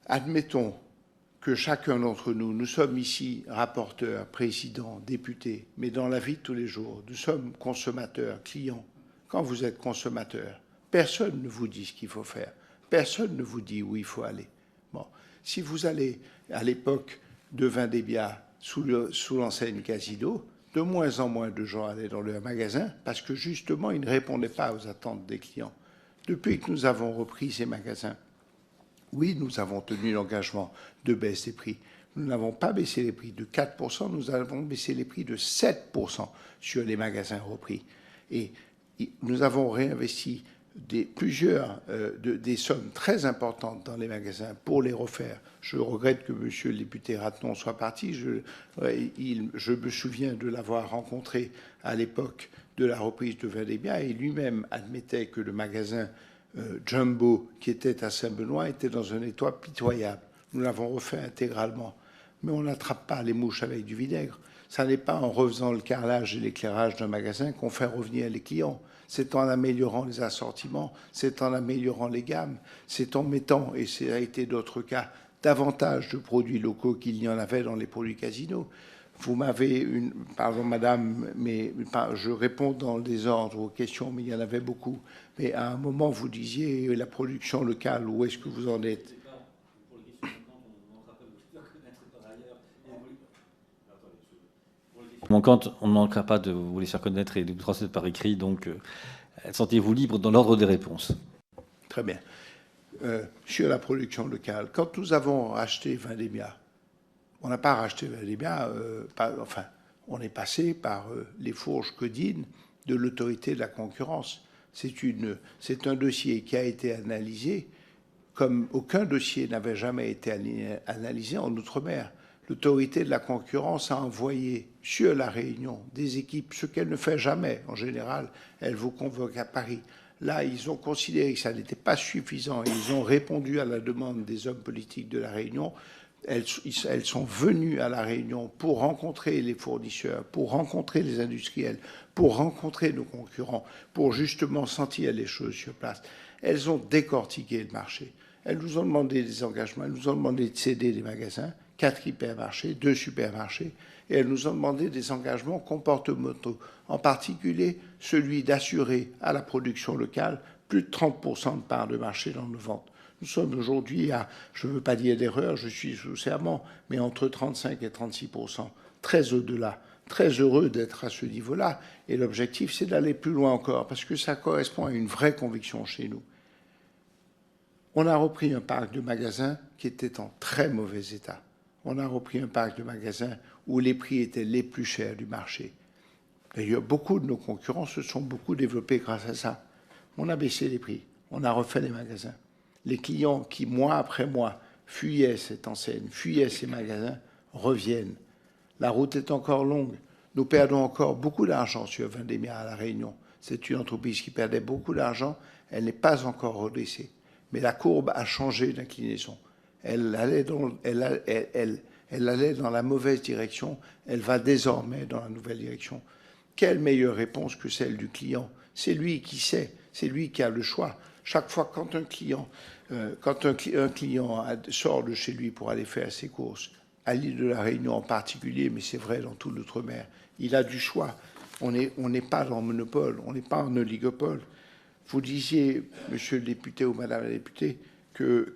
Admettons que chacun d'entre nous, nous sommes ici rapporteurs, présidents, députés, mais dans la vie de tous les jours, nous sommes consommateurs, clients. Quand vous êtes consommateur, personne ne vous dit ce qu'il faut faire. Personne ne vous dit où il faut aller. Bon. Si vous allez à l'époque de Vendémia sous l'enseigne Casino, de moins en moins de gens allaient dans leur magasin parce que justement, ils ne répondaient pas aux attentes des clients. Depuis que nous avons repris ces magasins, oui, nous avons tenu l'engagement de baisse des prix. Nous n'avons pas baissé les prix de 4%, nous avons baissé les prix de 7% sur les magasins repris. Et nous avons réinvesti des sommes très importantes dans les magasins pour les refaire. Je regrette que monsieur le député Ratenon soit parti. Je me souviens de l'avoir rencontré à l'époque de la reprise de Vendémia et lui-même admettait que le magasin Jumbo, qui était à Saint-Benoît, était dans un état pitoyable. Nous l'avons refait intégralement. Mais on n'attrape pas les mouches avec du vinaigre. Ça n'est pas en refaisant le carrelage et l'éclairage d'un magasin qu'on fait revenir les clients. C'est en améliorant les assortiments, c'est en améliorant les gammes, c'est en mettant, et ça a été d'autres cas, davantage de produits locaux qu'il n'y en avait dans les produits Casino. Vous m'avez pardon madame, mais je réponds dans le désordre aux questions, mais il y en avait beaucoup. Mais à un moment, vous disiez la production locale, où est-ce que vous en êtes? Manquante, on ne manquera pas de vous les faire connaître et de vous transmettre par écrit, donc sentez-vous libre dans l'ordre des réponses. Très bien. Sur la production locale, quand nous avons racheté Vendémia, on n'a pas racheté Vendémia, enfin, on est passé par les fourches codines de l'autorité de la concurrence. C'est un dossier qui a été analysé comme aucun dossier n'avait jamais été analysé en Outre-mer. L'autorité de la concurrence a envoyé sur la Réunion des équipes, ce qu'elle ne fait jamais. En général, elle vous convoque à Paris. Là, ils ont considéré que ça n'était pas suffisant. Ils ont répondu à la demande des hommes politiques de la Réunion. Elles sont venues à la Réunion pour rencontrer les fournisseurs, pour rencontrer les industriels, pour rencontrer nos concurrents, pour justement sentir les choses sur place. Elles ont décortiqué le marché. Elles nous ont demandé des engagements, elles nous ont demandé de céder des magasins 4 hypermarchés, 2 supermarchés, et elles nous ont demandé des engagements comportementaux, en particulier celui d'assurer à la production locale plus de 30% de part de marché dans nos ventes. Nous sommes aujourd'hui à, je ne veux pas dire d'erreur, je suis sous serment, mais entre 35 et 36%, très au-delà. Très heureux d'être à ce niveau-là, et l'objectif, c'est d'aller plus loin encore, parce que ça correspond à une vraie conviction chez nous. On a repris un parc de magasins qui était en très mauvais état. On a repris un parc de magasins où les prix étaient les plus chers du marché. D'ailleurs, beaucoup de nos concurrents se sont beaucoup développés grâce à ça. On a baissé les prix, on a refait les magasins. Les clients qui, mois après mois, fuyaient cette enseigne, fuyaient ces magasins, reviennent. La route est encore longue. Nous perdons encore beaucoup d'argent sur Vendémia à La Réunion. C'est une entreprise qui perdait beaucoup d'argent. Elle n'est pas encore redressée. Mais la courbe a changé d'inclinaison. Elle allait dans la mauvaise direction. Elle va désormais dans la nouvelle direction. Quelle meilleure réponse que celle du client? C'est lui qui sait. C'est lui qui a le choix. Chaque fois, quand un client sort de chez lui pour aller faire ses courses, à l'île de la Réunion en particulier, mais c'est vrai dans tout l'outre-mer, il a du choix. On n'est pas dans le monopole, on n'est pas en oligopole. Vous disiez, monsieur le député ou madame la députée, que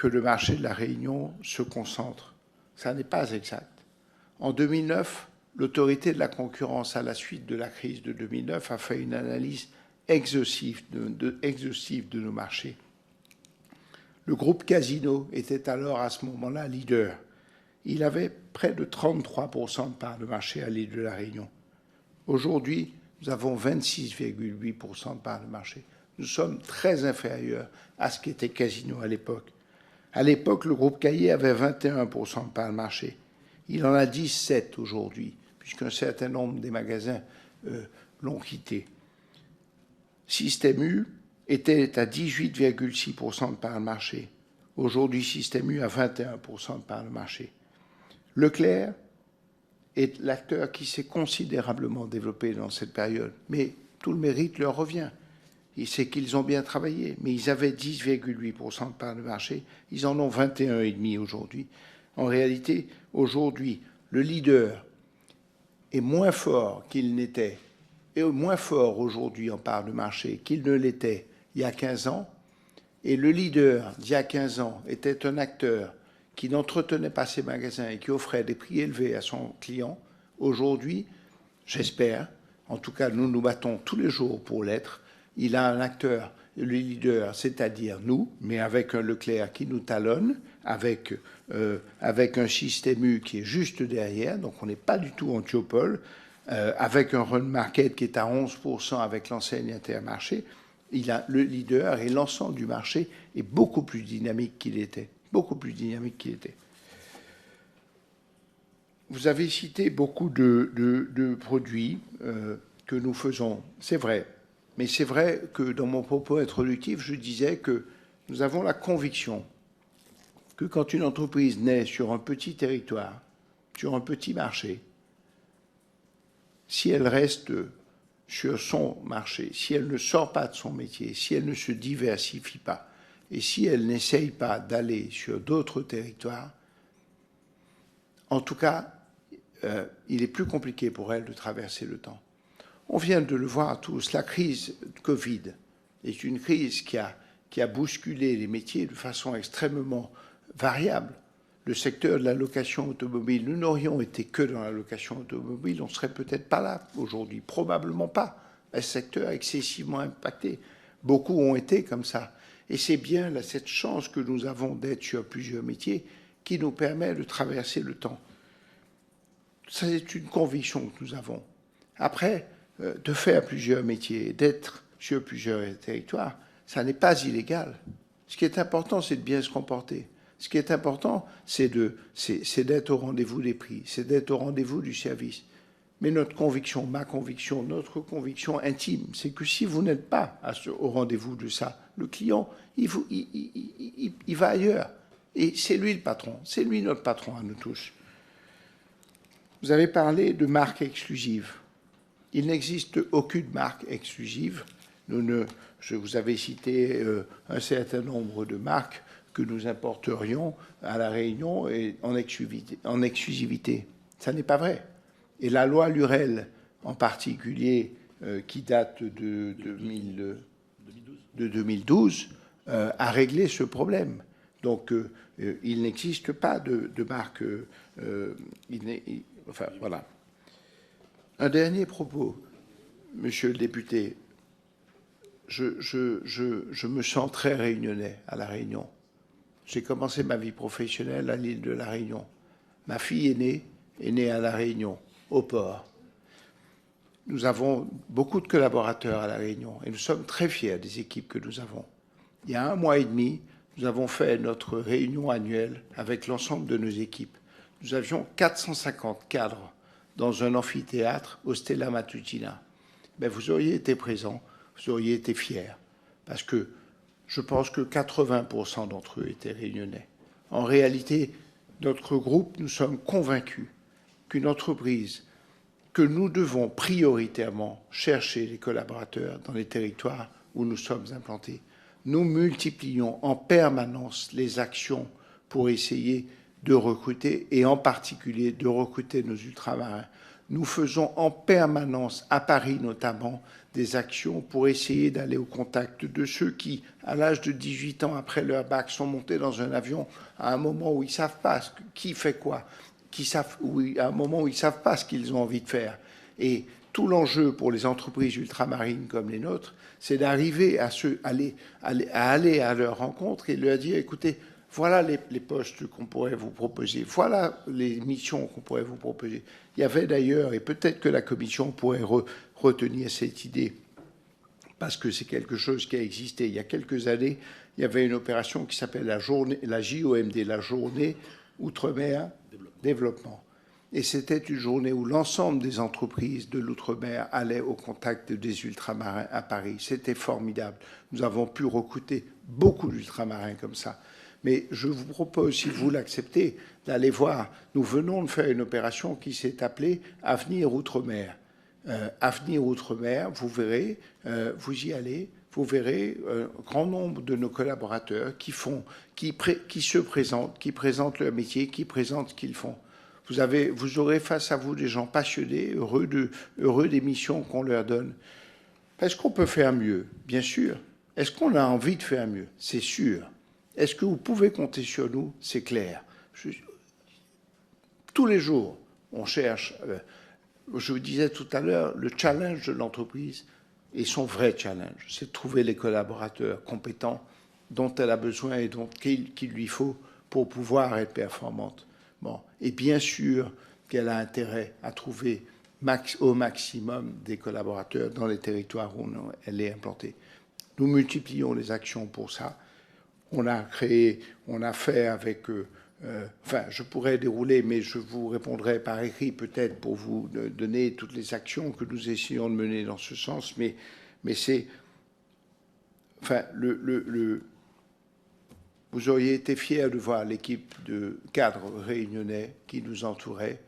le marché de la Réunion se concentre. Ça n'est pas exact. En 2009, l'autorité de la concurrence, à la suite de la crise de 2009, a fait une analyse exhaustive de nos marchés. Le groupe Casino était alors à ce moment-là leader. Il avait près de 33% de part de marché à l'île de la Réunion. Aujourd'hui, nous avons 26,8% de part de marché. Nous sommes très inférieurs à ce qu'était Casino à l'époque. À l'époque, le groupe Caillé avait 21% de part de marché. Il en a 17 aujourd'hui, puisqu'un certain nombre des magasins l'ont quitté. Système U était à 18,6% de part de marché. Aujourd'hui, Système U a 21% de part de marché. Leclerc est l'acteur qui s'est considérablement développé dans cette période, mais tout le mérite leur revient. C'est qu'ils ont bien travaillé, mais ils avaient 10,8% de part de marché, ils en ont 21,5% aujourd'hui. En réalité, aujourd'hui, le leader est moins fort qu'il n'était, et moins fort aujourd'hui en part de marché qu'il ne l'était il y a 15 ans, et le leader d'il y a 15 ans était un acteur qui n'entretenait pas ses magasins et qui offrait des prix élevés à son client. Aujourd'hui, j'espère, en tout cas nous nous battons tous les jours pour l'être, il a un acteur, le leader, c'est-à-dire nous, mais avec un Leclerc qui nous talonne, avec un Système U qui est juste derrière, donc on n'est pas du tout en duopole, avec un Run Market qui est à 11% avec l'enseigne Intermarché. Le leader et l'ensemble du marché est beaucoup plus dynamique qu'il était. Beaucoup plus dynamique qu'il était. Vous avez cité beaucoup de produits que nous faisons. C'est vrai. Mais c'est vrai que dans mon propos introductif, je disais que nous avons la conviction que quand une entreprise naît sur un petit territoire, sur un petit marché, si elle reste sur son marché, si elle ne sort pas de son métier, si elle ne se diversifie pas, et si elle n'essaye pas d'aller sur d'autres territoires, en tout cas, il est plus compliqué pour elle de traverser le temps. On vient de le voir tous, la crise Covid est une crise qui a bousculé les métiers de façon extrêmement variable. Le secteur de la location automobile, nous n'aurions été que dans la location automobile, on ne serait peut-être pas là aujourd'hui, probablement pas. Un secteur excessivement impacté. Beaucoup ont été comme ça. Et c'est bien là, cette chance que nous avons d'être sur plusieurs métiers qui nous permet de traverser le temps. C'est une conviction que nous avons. Après, de faire plusieurs métiers, d'être sur plusieurs territoires, ça n'est pas illégal. Ce qui est important, c'est de bien se comporter. Ce qui est important, c'est d'être au rendez-vous des prix, c'est d'être au rendez-vous du service. Mais notre conviction, ma conviction, notre conviction intime, c'est que si vous n'êtes pas au rendez-vous de ça, le client, il va ailleurs. Et c'est lui le patron, c'est lui notre patron à nous tous. Vous avez parlé de marque exclusive. Il n'existe aucune marque exclusive. Je vous avais cité un certain nombre de marques que nous importerions à La Réunion et en exclusivité. Ça n'est pas vrai. Et la loi Lurel, en particulier, qui date de 2012, a réglé ce problème. Donc, il n'existe pas de marque. Enfin, voilà. Un dernier propos, monsieur le député. Je me sens très réunionnais à La Réunion. J'ai commencé ma vie professionnelle à l'île de La Réunion. Ma fille est née à La Réunion, au port. Nous avons beaucoup de collaborateurs à La Réunion et nous sommes très fiers des équipes que nous avons. Il y a 1 mois et demi, nous avons fait notre réunion annuelle avec l'ensemble de nos équipes. Nous avions 450 cadres dans un amphithéâtre au Stella Matutina. Mais vous auriez été présents, vous auriez été fiers, parce que je pense que 80% d'entre eux étaient réunionnais. En réalité, notre groupe, nous sommes convaincus qu'une entreprise, que nous devons prioritairement chercher les collaborateurs dans les territoires où nous sommes implantés. Nous multiplions en permanence les actions pour essayer de recruter, et en particulier de recruter nos ultramarins. Nous faisons en permanence, à Paris notamment, des actions pour essayer d'aller au contact de ceux qui, à l'âge de 18 ans après leur bac, sont montés dans un avion à un moment où ils ne savent pas qui fait quoi, à un moment où ils ne savent pas ce qu'ils ont envie de faire. Et tout l'enjeu pour les entreprises ultramarines comme les nôtres, c'est d'arriver à aller à leur rencontre et leur dire, écoutez, voilà les postes qu'on pourrait vous proposer, voilà les missions qu'on pourrait vous proposer. Il y avait d'ailleurs, et peut-être que la Commission pourrait retenir cette idée, parce que c'est quelque chose qui a existé il y a quelques années, il y avait une opération qui s'appelle la JOMD, la Journée Outre-mer Développement. Et c'était une journée où l'ensemble des entreprises de l'outre-mer allaient au contact des ultramarins à Paris. C'était formidable. Nous avons pu recruter beaucoup d'ultramarins comme ça. Mais je vous propose, si vous l'acceptez, d'aller voir. Nous venons de faire une opération qui s'est appelée Avenir Outre-mer. Avenir Outre-mer, vous verrez, vous y allez, vous verrez un grand nombre de nos collaborateurs qui se présentent, qui présentent leur métier, qui présentent ce qu'ils font. Vous aurez face à vous des gens passionnés, heureux des missions qu'on leur donne. Est-ce qu'on peut faire mieux? Bien sûr. Est-ce qu'on a envie de faire mieux? C'est sûr. Est-ce que vous pouvez compter sur nous? C'est clair. Tous les jours, on cherche, je vous disais tout à l'heure, le challenge de l'entreprise et son vrai challenge, c'est de trouver les collaborateurs compétents dont elle a besoin et qu'il lui faut pour pouvoir être performante. Bon. Et bien sûr qu'elle a intérêt à trouver au maximum des collaborateurs dans les territoires où elle est implantée. Nous multiplions les actions pour ça. On a fait avec... enfin, je pourrais dérouler, mais je vous répondrai par écrit peut-être pour vous donner toutes les actions que nous essayons de mener dans ce sens. Mais c'est... Enfin, vous auriez été fiers de voir l'équipe de cadres réunionnais qui nous entourait.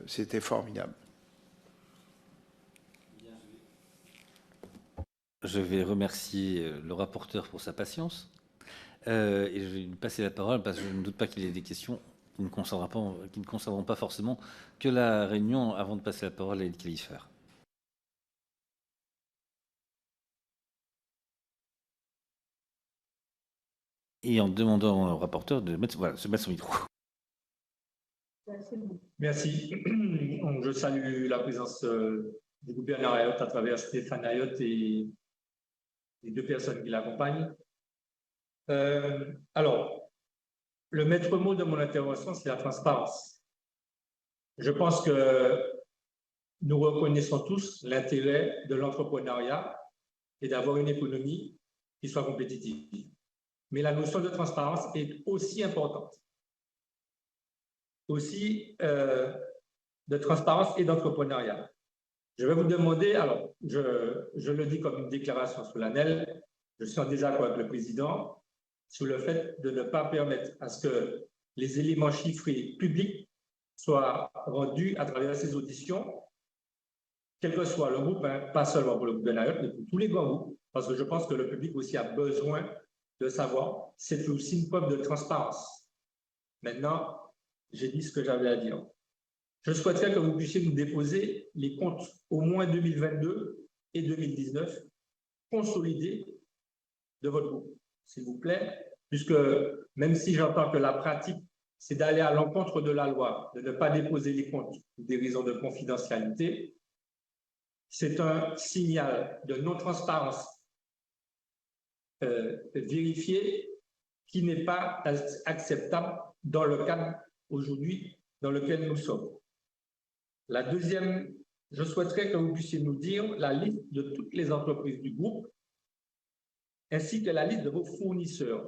C'était formidable. Je vais remercier le rapporteur pour sa patience. Et je vais lui passer la parole parce que je ne doute pas qu'il y ait des questions qui ne concerneront pas forcément que la réunion avant de passer la parole à Ed Kalifer. Et en demandant au rapporteur de se mettre son micro. Merci. Je salue la présence du gouverneur Ayotte à travers Stéphane Ayotte et les 2 personnes qui l'accompagnent. Alors, le maître mot de mon intervention, c'est la transparence. Je pense que nous reconnaissons tous l'intérêt de l'entrepreneuriat et d'avoir une économie qui soit compétitive. Mais la notion de transparence est aussi importante. Aussi de transparence et d'entrepreneuriat. Je vais vous demander, alors, je le dis comme une déclaration solennelle, je suis en désaccord avec le président sur le fait de ne pas permettre à ce que les éléments chiffrés publics soient rendus à travers ces auditions, quel que soit le groupe, hein, pas seulement pour le gouvernement, mais pour tous les grands groupes, parce que je pense que le public aussi a besoin de savoir, c'est aussi une preuve de transparence. Maintenant, j'ai dit ce que j'avais à dire. Je souhaiterais que vous puissiez nous déposer les comptes au moins 2022 et 2019 consolidés de votre groupe, s'il vous plaît, puisque même si j'entends que la pratique, c'est d'aller à l'encontre de la loi, de ne pas déposer les comptes pour des raisons de confidentialité, c'est un signal de non-transparence vérifié qui n'est pas acceptable dans le cadre aujourd'hui dans lequel nous sommes. La deuxième, je souhaiterais que vous puissiez nous dire la liste de toutes les entreprises du groupe ainsi que la liste de vos fournisseurs.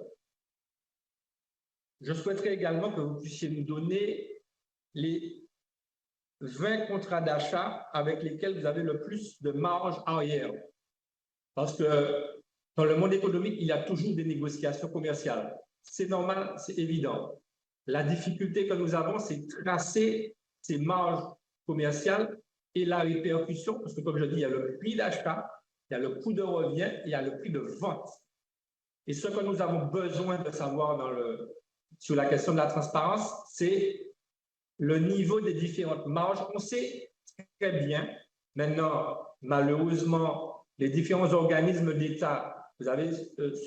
Je souhaiterais également que vous puissiez nous donner les 20 contrats d'achat avec lesquels vous avez le plus de marge arrière. Parce que dans le monde économique, il y a toujours des négociations commerciales. C'est normal, c'est évident. La difficulté que nous avons, c'est tracer ces marges commerciales et la répercussion, parce que comme je dis, il y a le prix d'achat, il y a le coût de revient et il y a le prix de vente. Et ce que nous avons besoin de savoir sur la question de la transparence, c'est le niveau des différentes marges. On sait très bien, maintenant, malheureusement, les différents organismes d'État, vous avez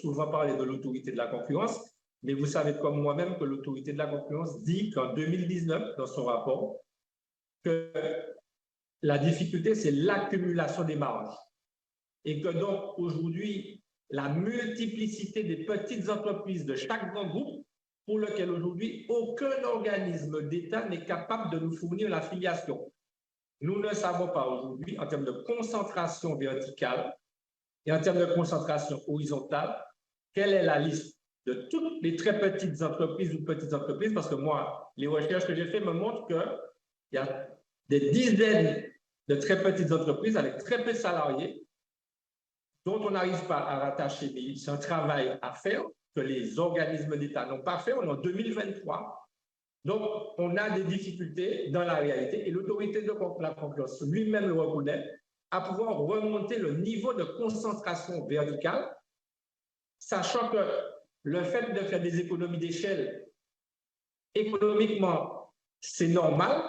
souvent parlé de l'autorité de la concurrence, mais vous savez comme moi-même que l'autorité de la concurrence dit qu'en 2019, dans son rapport, que la difficulté, c'est l'accumulation des marges. Et que donc, aujourd'hui, la multiplicité des petites entreprises de chaque grand groupe, pour lequel aujourd'hui, aucun organisme d'État n'est capable de nous fournir l'affiliation. Nous ne savons pas aujourd'hui, en termes de concentration verticale et en termes de concentration horizontale, quelle est la liste de toutes les très petites entreprises ou petites entreprises, parce que moi, les recherches que j'ai faites me montrent qu'il y a des dizaines de très petites entreprises avec très peu de salariés dont on n'arrive pas à rattacher, mais c'est un travail à faire que les organismes d'État n'ont pas fait. On est en 2023. Donc, on a des difficultés dans la réalité et l'autorité de la concurrence lui-même le reconnaît à pouvoir remonter le niveau de concentration verticale, sachant que le fait de faire des économies d'échelle, économiquement, c'est normal.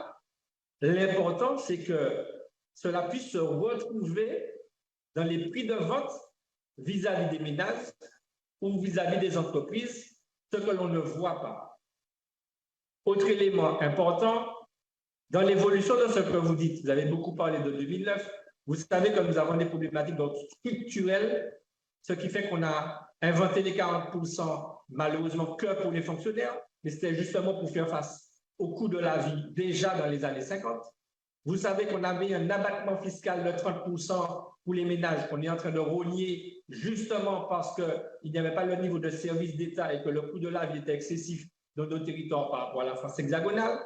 L'important, c'est que cela puisse se retrouver dans les prix de vente vis-à-vis des ménages ou vis-à-vis des entreprises, ce que l'on ne voit pas. Autre élément important, dans l'évolution de ce que vous dites, vous avez beaucoup parlé de 2009, vous savez que nous avons des problématiques structurelles, ce qui fait qu'on a inventé les 40%, malheureusement que pour les fonctionnaires, mais c'était justement pour faire face au coût de la vie déjà dans les années 50. Vous savez qu'on avait un abattement fiscal de 30% pour les ménages qu'on est en train de rogner justement parce qu'il n'y avait pas le niveau de service d'État et que le coût de la vie était excessif dans nos territoires par rapport à la France hexagonale.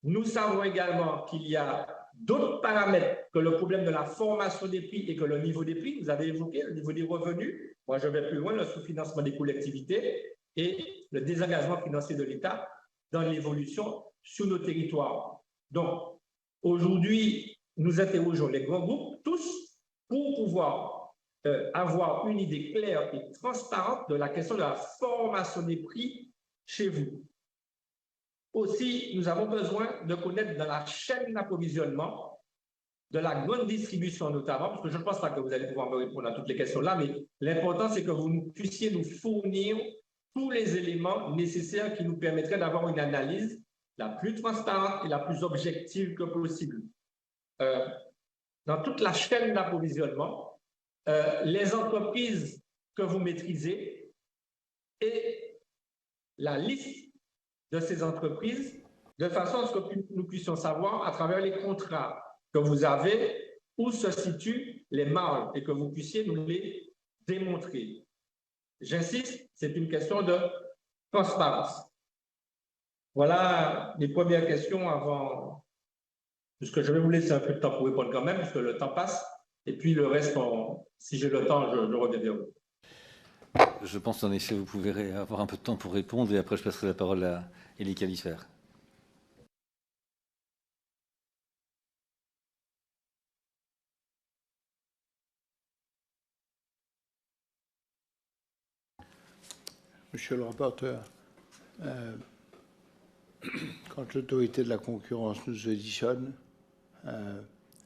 Nous savons également qu'il y a d'autres paramètres que le problème de la formation des prix et que le niveau des prix. Vous avez évoqué le niveau des revenus. Moi, je vais plus loin, le sous-financement des collectivités et le désengagement financier de l'État dans l'évolution sur nos territoires. Donc, aujourd'hui, nous interrogeons les grands groupes, tous, pour pouvoir avoir une idée claire et transparente de la question de la formation des prix chez vous. Aussi, nous avons besoin de connaître dans la chaîne d'approvisionnement, de la grande distribution notamment, parce que je ne pense pas que vous allez pouvoir me répondre à toutes les questions là, mais l'important, c'est que vous puissiez nous fournir tous les éléments nécessaires qui nous permettraient d'avoir une analyse la plus transparente et la plus objective que possible. Dans toute la chaîne d'approvisionnement, les entreprises que vous maîtrisez et la liste de ces entreprises, de façon à ce que nous puissions savoir à travers les contrats que vous avez où se situent les marges et que vous puissiez nous les démontrer. J'insiste, c'est une question de transparence. Voilà les premières questions avant, puisque je vais vous laisser un peu de temps pour répondre quand même, puisque le temps passe, et puis le reste, si j'ai le temps, je reviens vers vous. Je pense en effet vous pouvez avoir un peu de temps pour répondre et après je passerai la parole à Élie Califfer. Monsieur le rapporteur, quand l'autorité de la concurrence nous auditionne,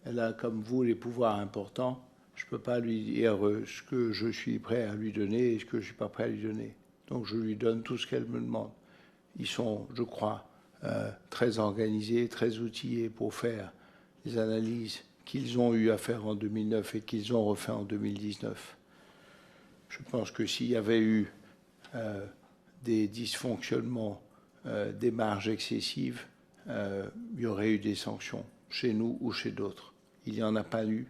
elle a, comme vous, les pouvoirs importants. Je ne peux pas lui dire ce que je suis prêt à lui donner et ce que je ne suis pas prêt à lui donner. Donc je lui donne tout ce qu'elle me demande. Ils sont, je crois, très organisés, très outillés pour faire les analyses qu'ils ont eu à faire en 2009 et qu'ils ont refait en 2019. Je pense que s'il y avait eu des dysfonctionnements, des marges excessives, il y aurait eu des sanctions chez nous ou chez d'autres. Il n'y en a pas eu.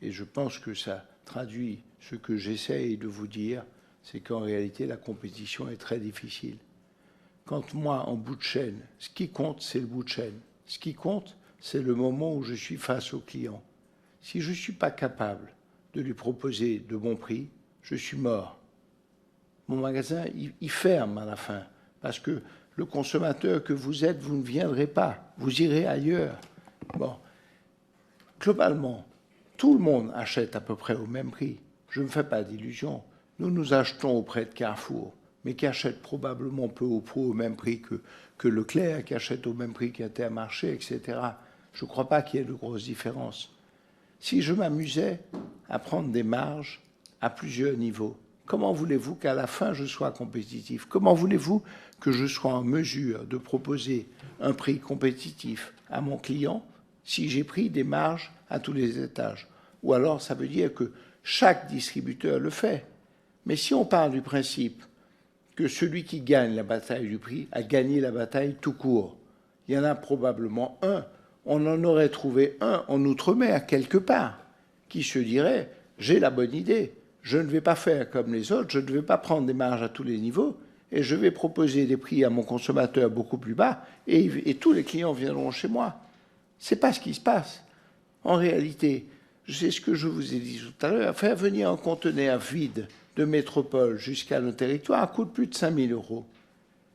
Et je pense que ça traduit ce que j'essaye de vous dire, c'est qu'en réalité, la compétition est très difficile. Quand moi, en bout de chaîne, ce qui compte, c'est le bout de chaîne. Ce qui compte, c'est le moment où je suis face au client. Si je ne suis pas capable de lui proposer de bons prix, je suis mort. Mon magasin, il ferme à la fin, parce que le consommateur que vous êtes, vous ne viendrez pas, vous irez ailleurs. Bon, globalement, tout le monde achète à peu près au même prix. Je ne me fais pas d'illusions. Nous achetons auprès de Carrefour, mais qui achètent probablement peu ou prou au même prix que Leclerc, qui achète au même prix qu'Intermarché, etc. Je ne crois pas qu'il y ait de grosses différences. Si je m'amusais à prendre des marges à plusieurs niveaux, comment voulez-vous qu'à la fin je sois compétitif? Comment voulez-vous que je sois en mesure de proposer un prix compétitif à mon client si j'ai pris des marges à tous les étages? Ou alors ça veut dire que chaque distributeur le fait. Mais si on parle du principe que celui qui gagne la bataille du prix a gagné la bataille tout court, il y en a probablement un, on en aurait trouvé un en Outre-mer quelque part, qui se dirait « j'ai la bonne idée, je ne vais pas faire comme les autres, je ne vais pas prendre des marges à tous les niveaux, et je vais proposer des prix à mon consommateur beaucoup plus bas, et tous les clients viendront chez moi ». Ce n'est pas ce qui se passe. En réalité, c'est ce que je vous ai dit tout à l'heure, faire venir un conteneur vide de métropole jusqu'à nos territoires coûte plus de 5 000 €.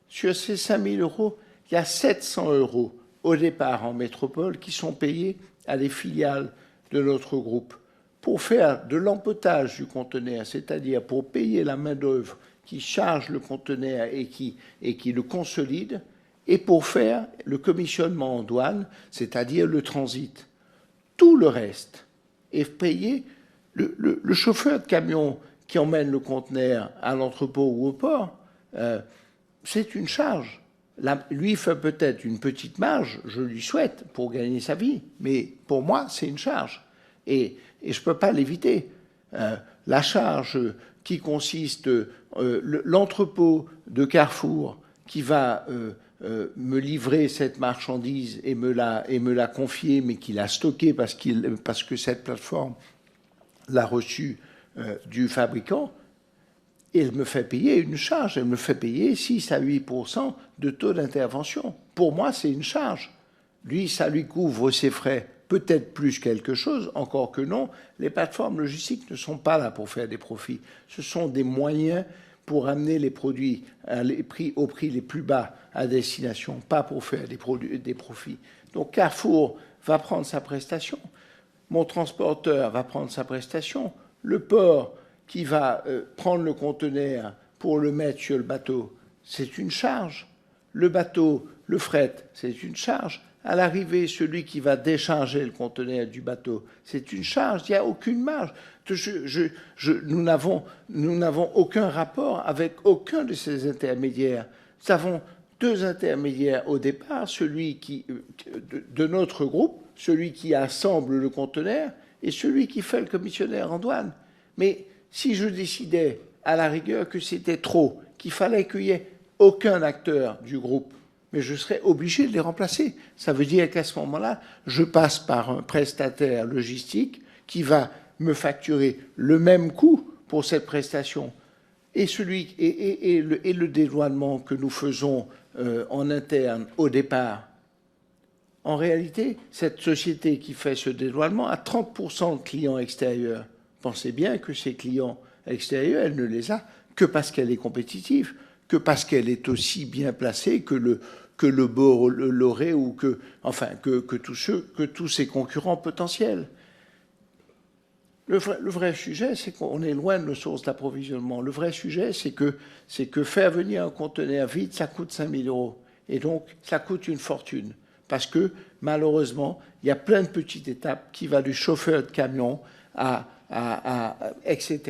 Sur ces 5 000 €, il y a 700 € au départ en métropole qui sont payés à des filiales de notre groupe pour faire de l'empotage du conteneur, c'est-à-dire pour payer la main-d'œuvre qui charge le conteneur et qui le consolide, et pour faire le commissionnement en douane, c'est-à-dire le transit. Tout le reste est payé. Le chauffeur de camion qui emmène le conteneur à l'entrepôt ou au port, c'est une charge. Lui fait peut-être une petite marge, je lui souhaite, pour gagner sa vie, mais pour moi, c'est une charge. Et je ne peux pas l'éviter. La charge qui consiste, l'entrepôt de Carrefour qui va me livrer cette marchandise et me la confier, mais qu'il a stockée parce que cette plateforme l'a reçue du fabricant, elle me fait payer une charge, elle me fait payer 6 à 8% de taux d'intervention. Pour moi, c'est une charge. Lui, ça lui couvre ses frais, peut-être plus quelque chose, encore que non. Les plateformes logistiques ne sont pas là pour faire des profits. Ce sont des moyens pour amener les produits au prix les plus bas à destination, pas pour faire des profits. Donc Carrefour va prendre sa prestation, mon transporteur va prendre sa prestation, le port qui va prendre le conteneur pour le mettre sur le bateau, c'est une charge. Le bateau, le fret, c'est une charge. À l'arrivée, celui qui va décharger le conteneur du bateau, c'est une charge. Il n'y a aucune marge. Nous n'avons aucun rapport avec aucun de ces intermédiaires. Nous avons deux intermédiaires au départ, celui de notre groupe, celui qui assemble le conteneur et celui qui fait le commissionnaire en douane. Mais si je décidais à la rigueur que c'était trop, qu'il fallait qu'il n'y ait aucun acteur du groupe, mais je serais obligé de les remplacer. Ça veut dire qu'à ce moment-là, je passe par un prestataire logistique qui va me facturer le même coût pour cette prestation. Et le dédouanement que nous faisons en interne au départ, en réalité, cette société qui fait ce dédouanement a 30% de clients extérieurs. Pensez bien que ces clients extérieurs, elle ne les a que parce qu'elle est compétitive, que parce qu'elle est aussi bien placée que le Bolloré ou que tous ses concurrents potentiels. Le vrai sujet, c'est qu'on est loin de nos sources d'approvisionnement. Le vrai sujet, c'est que faire venir un conteneur vide, ça coûte 5 000 euros. Et donc, ça coûte une fortune. Parce que, malheureusement, il y a plein de petites étapes qui vont du chauffeur de camion etc.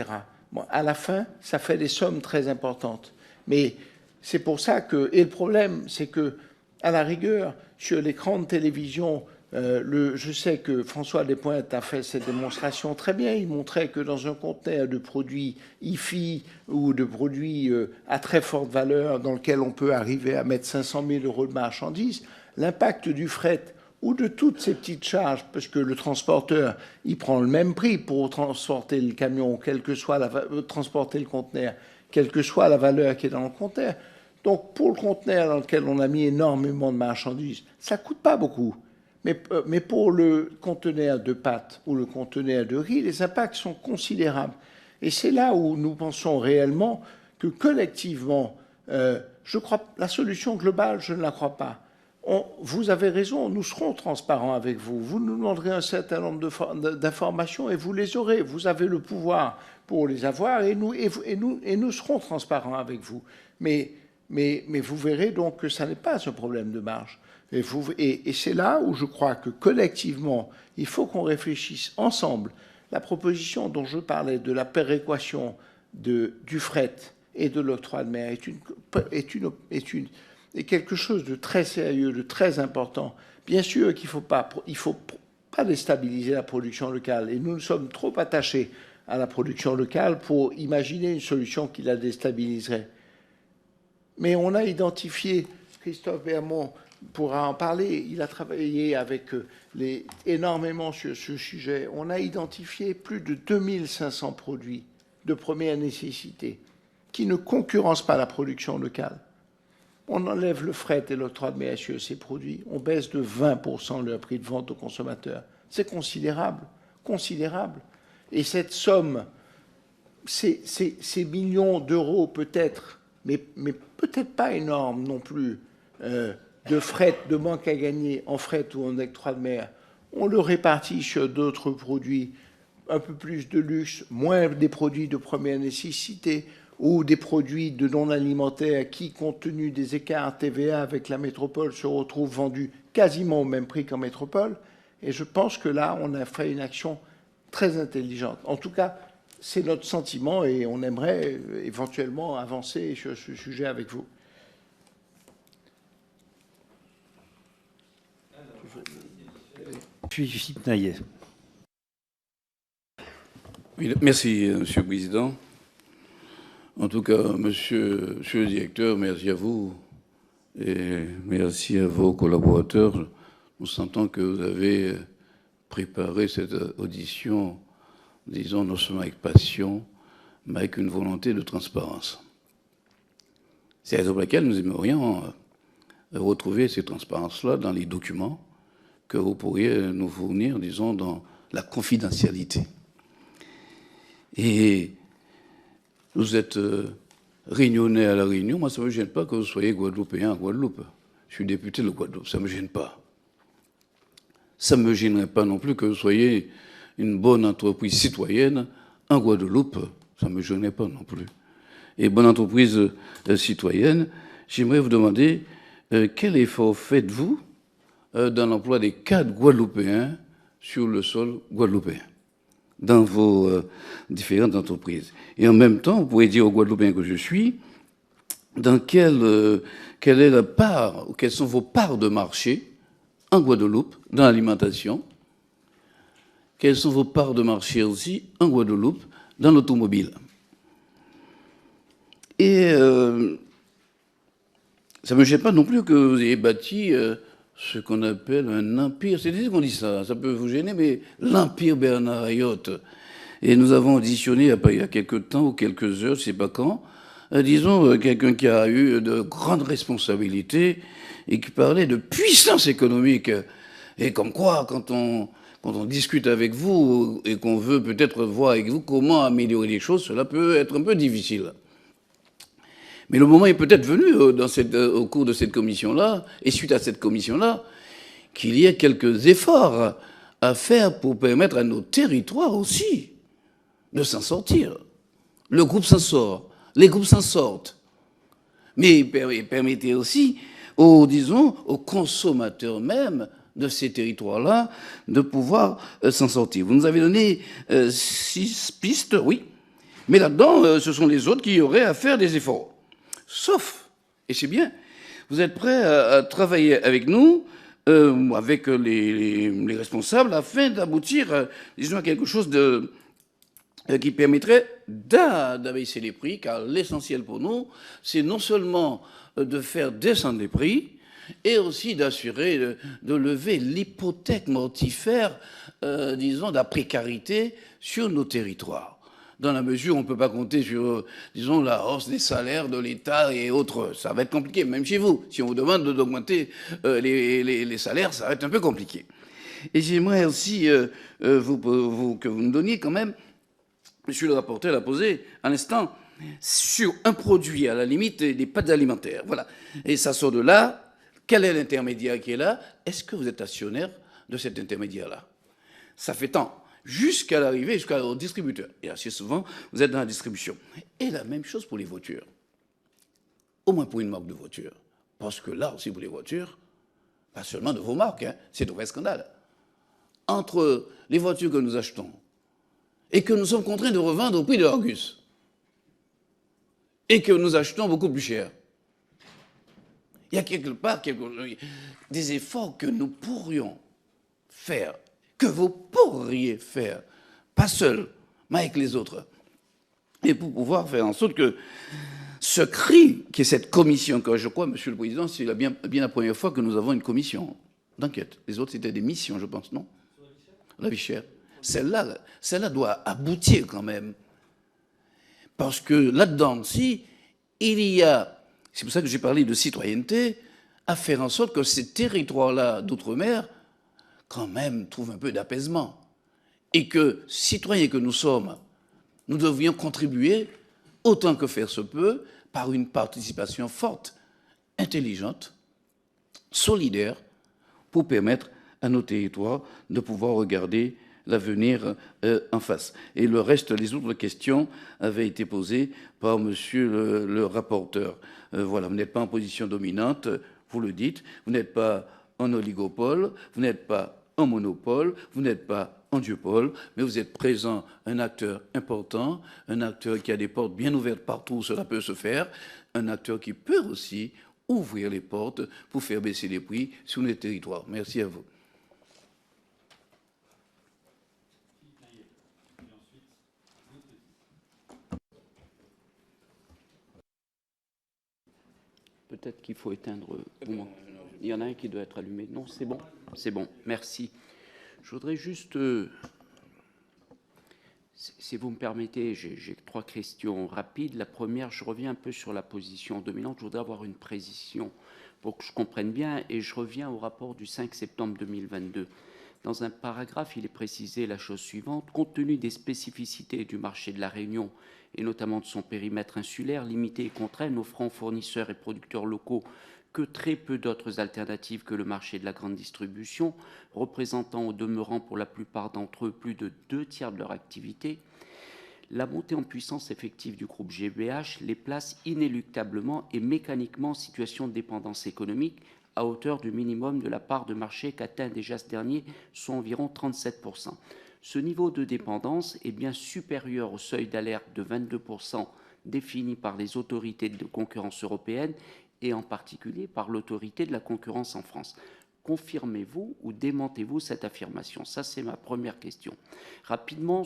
Bon, à la fin, ça fait des sommes très importantes. Mais c'est pour ça que... Et le problème, c'est que, à la rigueur, sur l'écran de télévision... je sais que François Despointes a fait cette démonstration très bien. Il montrait que dans un conteneur de produits IFI ou de produits à très forte valeur dans lequel on peut arriver à mettre 500 000 euros de marchandises, l'impact du fret ou de toutes ces petites charges, parce que le transporteur, il prend le même prix pour transporter le camion, quelle que soit transporter le conteneur, quelle que soit la valeur qui est dans le conteneur. Donc, pour le conteneur dans lequel on a mis énormément de marchandises, ça ne coûte pas beaucoup. Mais pour le conteneur de pâtes ou le conteneur de riz, les impacts sont considérables. Et c'est là où nous pensons réellement que collectivement, je crois, la solution globale, je ne la crois pas. Vous avez raison, nous serons transparents avec vous. Vous nous demanderez un certain nombre d'informations et vous les aurez. Vous avez le pouvoir pour les avoir et nous serons transparents avec vous. Mais vous verrez donc que ça n'est pas un problème de marge. Et c'est là où je crois que collectivement, il faut qu'on réfléchisse ensemble. La proposition dont je parlais de la péréquation du fret et de l'octroi de mer est quelque chose de très sérieux, de très important. Bien sûr qu'il ne faut pas déstabiliser la production locale. Et nous sommes trop attachés à la production locale pour imaginer une solution qui la déstabiliserait. Mais on a identifié, Christophe Bermond pourra en parler, il a travaillé avec énormément sur ce sujet. On a identifié plus de 2500 produits de première nécessité qui ne concurrencent pas la production locale. On enlève le fret et l'octroi de mer sur ces produits, on baisse de 20% leur prix de vente aux consommateurs. C'est considérable, considérable. Et cette somme, ces millions d'euros peut-être, mais peut-être pas énormes non plus, de fret, de manque à gagner en fret ou en octroi de mer, on le répartit sur d'autres produits, un peu plus de luxe, moins des produits de première nécessité ou des produits de non alimentaires qui, compte tenu des écarts TVA avec la métropole, se retrouvent vendus quasiment au même prix qu'en métropole. Et je pense que là, on a fait une action très intelligente. En tout cas, c'est notre sentiment et on aimerait éventuellement avancer sur ce sujet avec vous. Puis Philippe Naillet. Oui, merci, Monsieur le Président. En tout cas, Monsieur le Directeur, merci à vous et merci à vos collaborateurs. Nous sentons que vous avez préparé cette audition, disons, non seulement avec passion, mais avec une volonté de transparence. C'est la raison pour laquelle nous aimerions retrouver ces transparences-là dans les documents que vous pourriez nous fournir, disons, dans la confidentialité. Et vous êtes réunionnais à La Réunion. Moi, ça ne me gêne pas que vous soyez guadeloupéen à Guadeloupe. Je suis député de Guadeloupe, ça ne me gêne pas. Ça ne me gênerait pas non plus que vous soyez une bonne entreprise citoyenne en Guadeloupe. Ça ne me gênerait pas non plus. Et bonne entreprise citoyenne, j'aimerais vous demander quel effort faites-vous dans l'emploi des cadres guadeloupéens sur le sol guadeloupéen, dans vos différentes entreprises. Et en même temps, vous pouvez dire aux Guadeloupéens que je suis, dans quelle est la part, quelles sont vos parts de marché en Guadeloupe, dans l'alimentation, quelles sont vos parts de marché aussi en Guadeloupe, dans l'automobile. Et ça ne me gêne pas non plus que vous ayez bâti ce qu'on appelle un empire. C'est dit qu'on dit ça, ça peut vous gêner, mais l'empire Bernard Ayotte. Et nous avons auditionné il y a quelques temps ou quelques heures, je ne sais pas quand, disons, quelqu'un qui a eu de grandes responsabilités et qui parlait de puissance économique. Et comme quoi, quand on discute avec vous et qu'on veut peut-être voir avec vous comment améliorer les choses, cela peut être un peu difficile. Mais le moment est peut-être venu au cours de cette commission-là, et suite à cette commission-là, qu'il y ait quelques efforts à faire pour permettre à nos territoires aussi de s'en sortir. Le groupe s'en sort, les groupes s'en sortent. Mais permettez aussi aux consommateurs même de ces territoires-là de pouvoir s'en sortir. Vous nous avez donné 6 pistes, oui, mais là-dedans, ce sont les autres qui auraient à faire des efforts. Sauf, et c'est bien, vous êtes prêts à travailler avec nous, avec les responsables, afin d'aboutir, disons, à quelque chose qui permettrait d'abaisser les prix, car l'essentiel pour nous, c'est non seulement de faire descendre les prix, et aussi d'assurer, de lever l'hypothèque mortifère, disons, de la précarité sur nos territoires. Dans la mesure où on ne peut pas compter sur, disons, la hausse des salaires de l'État et autres. Ça va être compliqué, même chez vous. Si on vous demande d'augmenter les salaires, ça va être un peu compliqué. Et j'aimerais aussi que vous me donniez quand même, monsieur le rapporteur l'a posé à l'instant, sur un produit, à la limite, des pâtes alimentaires. Voilà. Et ça sort de là. Quel est l'intermédiaire qui est là? Est-ce que vous êtes actionnaire de cet intermédiaire-là? Ça fait tant, jusqu'à l'arrivée, jusqu'au distributeur. Et assez souvent, vous êtes dans la distribution. Et la même chose pour les voitures. Au moins pour une marque de voiture. Parce que là aussi, pour les voitures, pas seulement de vos marques, hein, c'est un vrai scandale. Entre les voitures que nous achetons et que nous sommes contraints de revendre au prix de l'Argus, et que nous achetons beaucoup plus cher, il y a quelque part des efforts que nous pourrions faire, que vous pourriez faire, pas seul, mais avec les autres, et pour pouvoir faire en sorte que ce cri, qui est cette commission, que je crois, Monsieur le Président, c'est bien la première fois que nous avons une commission d'enquête. Les autres, c'était des missions, je pense, non? La vie chère. Celle-là doit aboutir quand même. Parce que là-dedans, si il y a, c'est pour ça que j'ai parlé de citoyenneté, à faire en sorte que ces territoires-là d'outre-mer, quand même, trouvent un peu d'apaisement. Et que, citoyens que nous sommes, nous devions contribuer, autant que faire se peut, par une participation forte, intelligente, solidaire, pour permettre à nos territoires de pouvoir regarder l'avenir en face. Et le reste, les autres questions avaient été posées par monsieur le rapporteur. Voilà, vous n'êtes pas en position dominante, vous le dites, vous n'êtes pas en oligopole, vous n'êtes pas en monopole, vous n'êtes pas en duopole, mais vous êtes présent, un acteur important, un acteur qui a des portes bien ouvertes partout où cela peut se faire, un acteur qui peut aussi ouvrir les portes pour faire baisser les prix sur les territoires. Merci à vous. Peut-être qu'il faut éteindre. Il y en a un qui doit être allumé. Non, c'est bon. C'est bon. Merci. Je voudrais juste, si vous me permettez, j'ai 3 questions rapides. La première, je reviens un peu sur la position dominante. Je voudrais avoir une précision pour que je comprenne bien. Et je reviens au rapport du 5 septembre 2022. Dans un paragraphe, il est précisé la chose suivante. Compte tenu des spécificités du marché de la Réunion, et notamment de son périmètre insulaire, limité et contraint, n'offrant aux fournisseurs et producteurs locaux que très peu d'autres alternatives que le marché de la grande distribution, représentant au demeurant pour la plupart d'entre eux plus de 2/3 de leur activité, la montée en puissance effective du groupe GBH les place inéluctablement et mécaniquement en situation de dépendance économique à hauteur du minimum de la part de marché qu'atteint déjà ce dernier, soit environ 37%. Ce niveau de dépendance est bien supérieur au seuil d'alerte de 22% défini par les autorités de concurrence européennes et en particulier par l'autorité de la concurrence en France. Confirmez-vous ou démentez-vous cette affirmation? Ça, c'est ma première question. Rapidement,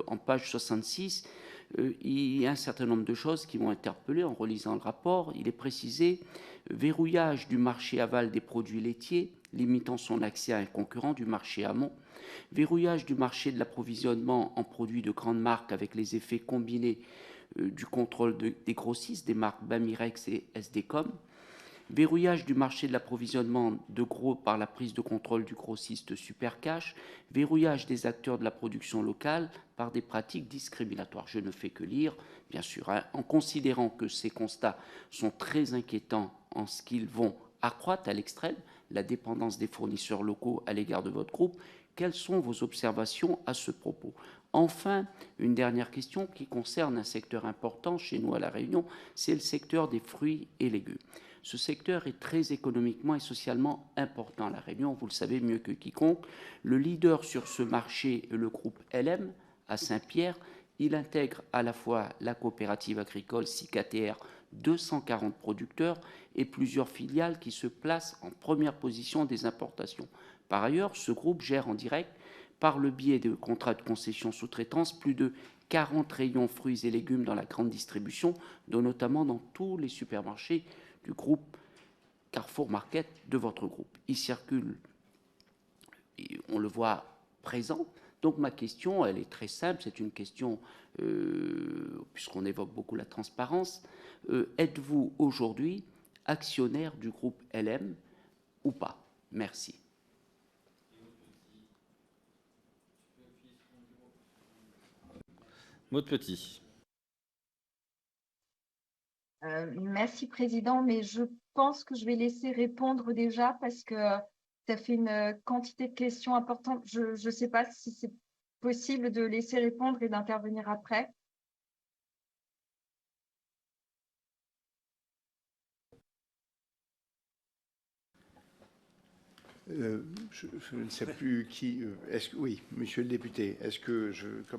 en page 66, il y a un certain nombre de choses qui m'ont interpellé en relisant le rapport. Il est précisé verrouillage du marché aval des produits laitiers, limitant son accès à un concurrent du marché amont, verrouillage du marché de l'approvisionnement en produits de grande marque avec les effets combinés du contrôle des grossistes, des marques Bamirex et SDCom, verrouillage du marché de l'approvisionnement de gros par la prise de contrôle du grossiste Supercash, verrouillage des acteurs de la production locale par des pratiques discriminatoires. Je ne fais que lire, bien sûr, en considérant que ces constats sont très inquiétants en ce qu'ils vont accroître à l'extrême la dépendance des fournisseurs locaux à l'égard de votre groupe. Quelles sont vos observations à ce propos? Enfin, une dernière question qui concerne un secteur important chez nous à La Réunion, c'est le secteur des fruits et légumes. Ce secteur est très économiquement et socialement important à La Réunion, vous le savez mieux que quiconque. Le leader sur ce marché est le groupe LM à Saint-Pierre. Il intègre à la fois la coopérative agricole SICATR, 240 producteurs et plusieurs filiales qui se placent en première position des importations. Par ailleurs, ce groupe gère en direct, par le biais de contrats de concession sous-traitance, plus de 40 rayons fruits et légumes dans la grande distribution, dont notamment dans tous les supermarchés du groupe Carrefour Market de votre groupe. Il circule, on le voit présent. Donc ma question, elle est très simple, c'est une question, puisqu'on évoque beaucoup la transparence. Êtes-vous aujourd'hui actionnaire du groupe LM ou pas? Merci. Maud Petit. Merci, Président, mais je pense que je vais laisser répondre déjà parce que ça fait une quantité de questions importantes. Je ne sais pas si c'est possible de laisser répondre et d'intervenir après. Je ne sais plus qui. Oui, monsieur le député, est-ce que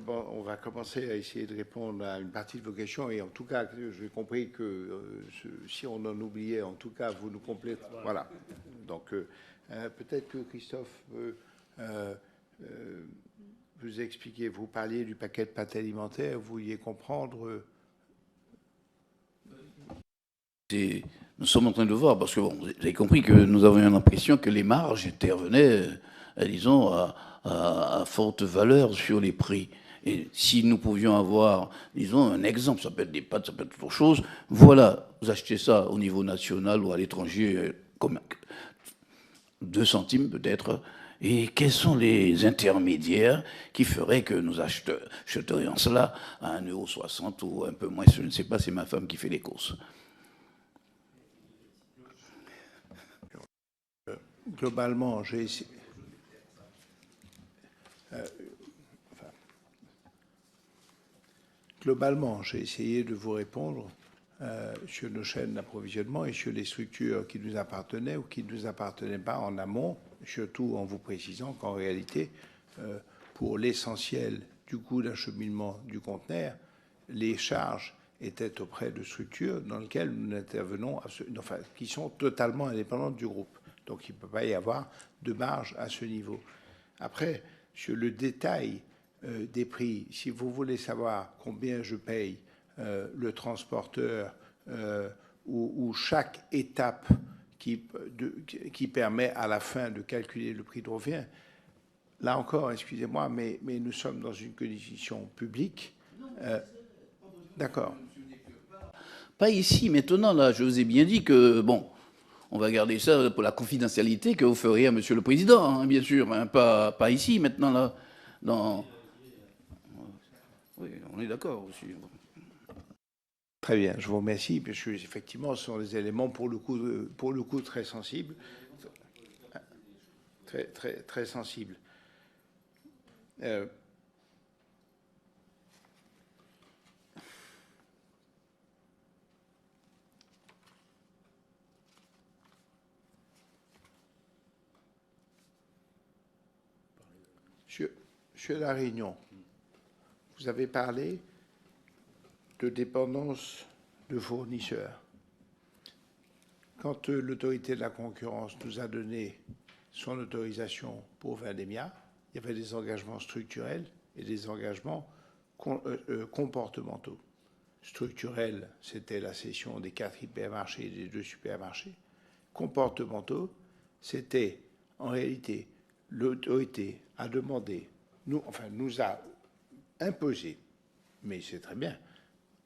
on va commencer à essayer de répondre à une partie de vos questions et en tout cas, j'ai compris que si on en oubliait, en tout cas, vous nous complétez. Voilà. Donc, peut-être que Christophe peut vous expliquer. Vous parliez du paquet de pâtes alimentaires, vous vouliez comprendre. Nous sommes en train de voir, parce que bon, vous avez compris que nous avons l'impression que les marges intervenaient, disons, à forte valeur sur les prix. Et si nous pouvions avoir, disons, un exemple, ça peut être des pâtes, ça peut être autre chose, voilà, vous achetez ça au niveau national ou à l'étranger, comme 2 centimes peut-être, et quels sont les intermédiaires qui feraient que nous acheterions cela à 1,60 € ou un peu moins, je ne sais pas, c'est ma femme qui fait les courses. Globalement, j'ai essayé. Globalement, j'ai essayé de vous répondre sur nos chaînes d'approvisionnement et sur les structures qui nous appartenaient ou qui ne nous appartenaient pas en amont, surtout en vous précisant qu'en réalité, pour l'essentiel du coût d'acheminement du conteneur, les charges étaient auprès de structures dans lesquelles nous intervenons, enfin, qui sont totalement indépendantes du groupe. Donc, il ne peut pas y avoir de marge à ce niveau. Après, sur le détail des prix, si vous voulez savoir combien je paye le transporteur ou chaque étape qui permet à la fin de calculer le prix de revient, là encore, excusez-moi, mais nous sommes dans une condition publique. D'accord. Pas ici, maintenant, là, je vous ai bien dit que, bon, on va garder ça pour la confidentialité que vous feriez à Monsieur le Président, hein, bien sûr, hein, pas ici, maintenant, là. Dans... Oui, on est d'accord aussi. Très bien, je vous remercie, parce que effectivement, ce sont des éléments pour le coup très sensibles. Très sensibles. Sur La Réunion, vous avez parlé de dépendance de fournisseurs. Quand l'autorité de la concurrence nous a donné son autorisation pour Vendémia, il y avait des engagements structurels et des engagements comportementaux. Structurels, c'était la cession des 4 hypermarchés et des 2 supermarchés. Comportementaux, c'était en réalité l'autorité a demandé, nous a imposé, mais c'est très bien,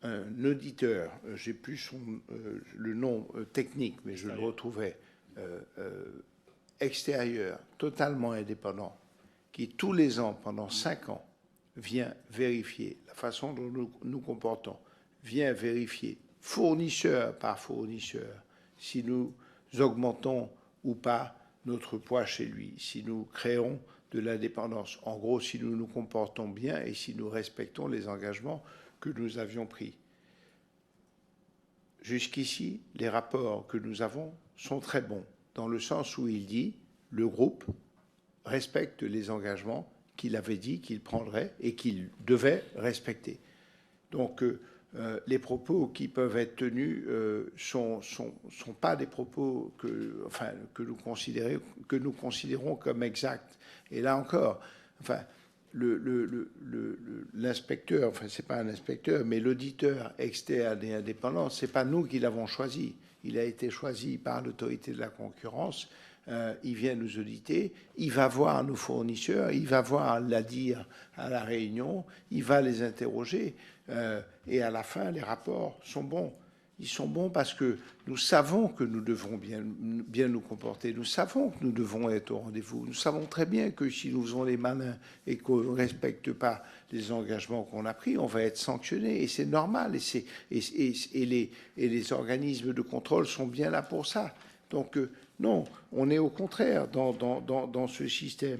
un auditeur, j'ai plus le nom technique, mais je le retrouvais, extérieur, totalement indépendant, qui tous les ans, pendant 5 ans, vient vérifier la façon dont nous nous comportons, vient vérifier fournisseur par fournisseur si nous augmentons ou pas notre poids chez lui, si nous créons de l'indépendance. En gros, si nous nous comportons bien et si nous respectons les engagements que nous avions pris. Jusqu'ici, les rapports que nous avons sont très bons, dans le sens où il dit le groupe respecte les engagements qu'il avait dit qu'il prendrait et qu'il devait respecter. Donc, les propos qui peuvent être tenus sont pas des propos que nous considérons comme exacts. Et là encore, enfin, l'inspecteur, enfin c'est pas un inspecteur, mais l'auditeur externe et indépendant, c'est pas nous qui l'avons choisi. Il a été choisi par l'autorité de la concurrence. Il vient nous auditer, il va voir nos fournisseurs, il va voir l'ADIR à la réunion, il va les interroger, et à la fin, les rapports sont bons. Ils sont bons parce que nous savons que nous devons bien nous comporter, nous savons que nous devons être au rendez-vous, nous savons très bien que si nous faisons les malins et qu'on ne respecte pas les engagements qu'on a pris, on va être sanctionné, et c'est normal, et les organismes de contrôle sont bien là pour ça. Donc, non, on est au contraire dans ce système.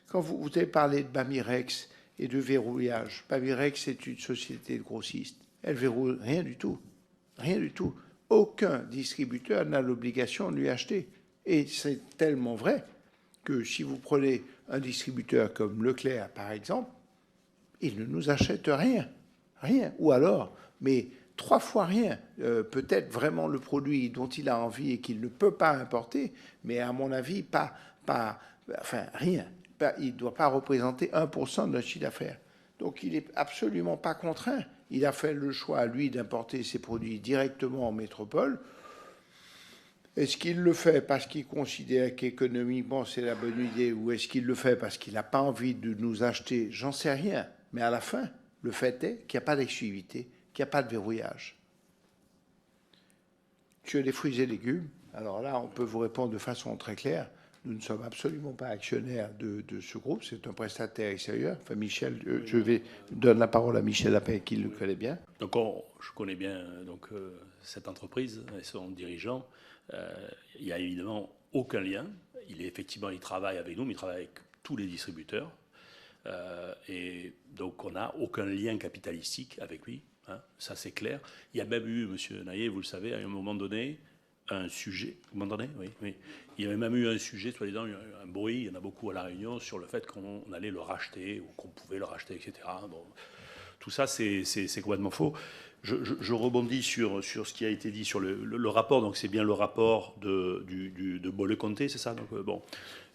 Quand vous avez parlé de Bamirex et de verrouillage, Bamirex est une société de grossistes. Elle verrouille rien du tout. Rien du tout. Aucun distributeur n'a l'obligation de lui acheter. Et c'est tellement vrai que si vous prenez un distributeur comme Leclerc, par exemple, il ne nous achète rien. Rien. Ou alors, mais 3 fois rien. Peut-être vraiment le produit dont il a envie et qu'il ne peut pas importer, mais à mon avis, enfin, rien. Il ne doit pas représenter 1% de notre chiffre d'affaires. Donc, il n'est absolument pas contraint. Il a fait le choix, lui, d'importer ses produits directement en métropole. Est-ce qu'il le fait parce qu'il considère qu'économiquement, c'est la bonne idée, ou est-ce qu'il le fait parce qu'il n'a pas envie de nous acheter? J'en sais rien. Mais à la fin, le fait est qu'il n'y a pas d'exclusivité, qu'il n'y a pas de verrouillage. Sur les fruits et légumes, alors là, on peut vous répondre de façon très claire. Nous ne sommes absolument pas actionnaires de ce groupe. C'est un prestataire extérieur. Enfin, Michel, je donne la parole à Michel Lapin, qui le connaît bien. Donc, je connais bien cette entreprise et son dirigeant. Il n'y a évidemment aucun lien. Il travaille avec nous, mais il travaille avec tous les distributeurs. Et donc, on n'a aucun lien capitalistique avec lui. Hein, ça, c'est clair. Il y a même eu, monsieur Naillet, vous le savez, à un moment donné, un sujet. Vous m'entendez? Oui, oui. Il y avait même eu un sujet, soi-disant, un bruit, il y en a beaucoup à La Réunion, sur le fait qu'on allait le racheter, ou qu'on pouvait le racheter, etc. Bon, tout ça, c'est complètement faux. Je rebondis sur ce qui a été dit sur le rapport. Donc, c'est bien le rapport de Bolle-Conté, c'est ça? Donc, bon,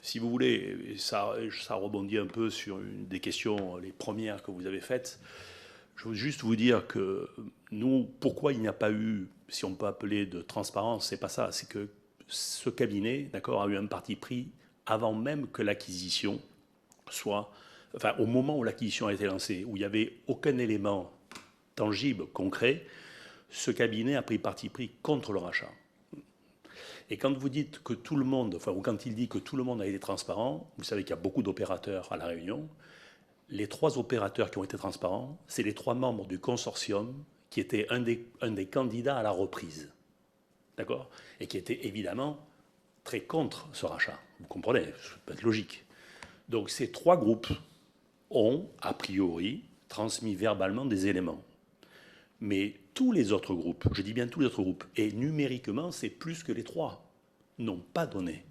si vous voulez, ça rebondit un peu sur une des questions, les premières que vous avez faites. Je veux juste vous dire que nous, pourquoi il n'y a pas eu, si on peut appeler de transparence, c'est pas ça, c'est que ce cabinet, d'accord, a eu un parti pris avant même que l'acquisition soit, enfin, au moment où l'acquisition a été lancée, où il n'y avait aucun élément tangible, concret, ce cabinet a pris parti pris contre le rachat. Et quand vous dites que tout le monde, enfin, ou quand il dit que tout le monde a été transparent, vous savez qu'il y a beaucoup d'opérateurs à La Réunion. Les 3 opérateurs qui ont été transparents, c'est les 3 membres du consortium qui étaient un des candidats à la reprise. D'accord? Et qui étaient évidemment très contre ce rachat. Vous comprenez? Ça peut être logique. Donc ces 3 groupes ont, a priori, transmis verbalement des éléments. Mais tous les autres groupes, je dis bien tous les autres groupes, et numériquement, c'est plus que les 3, n'ont pas donné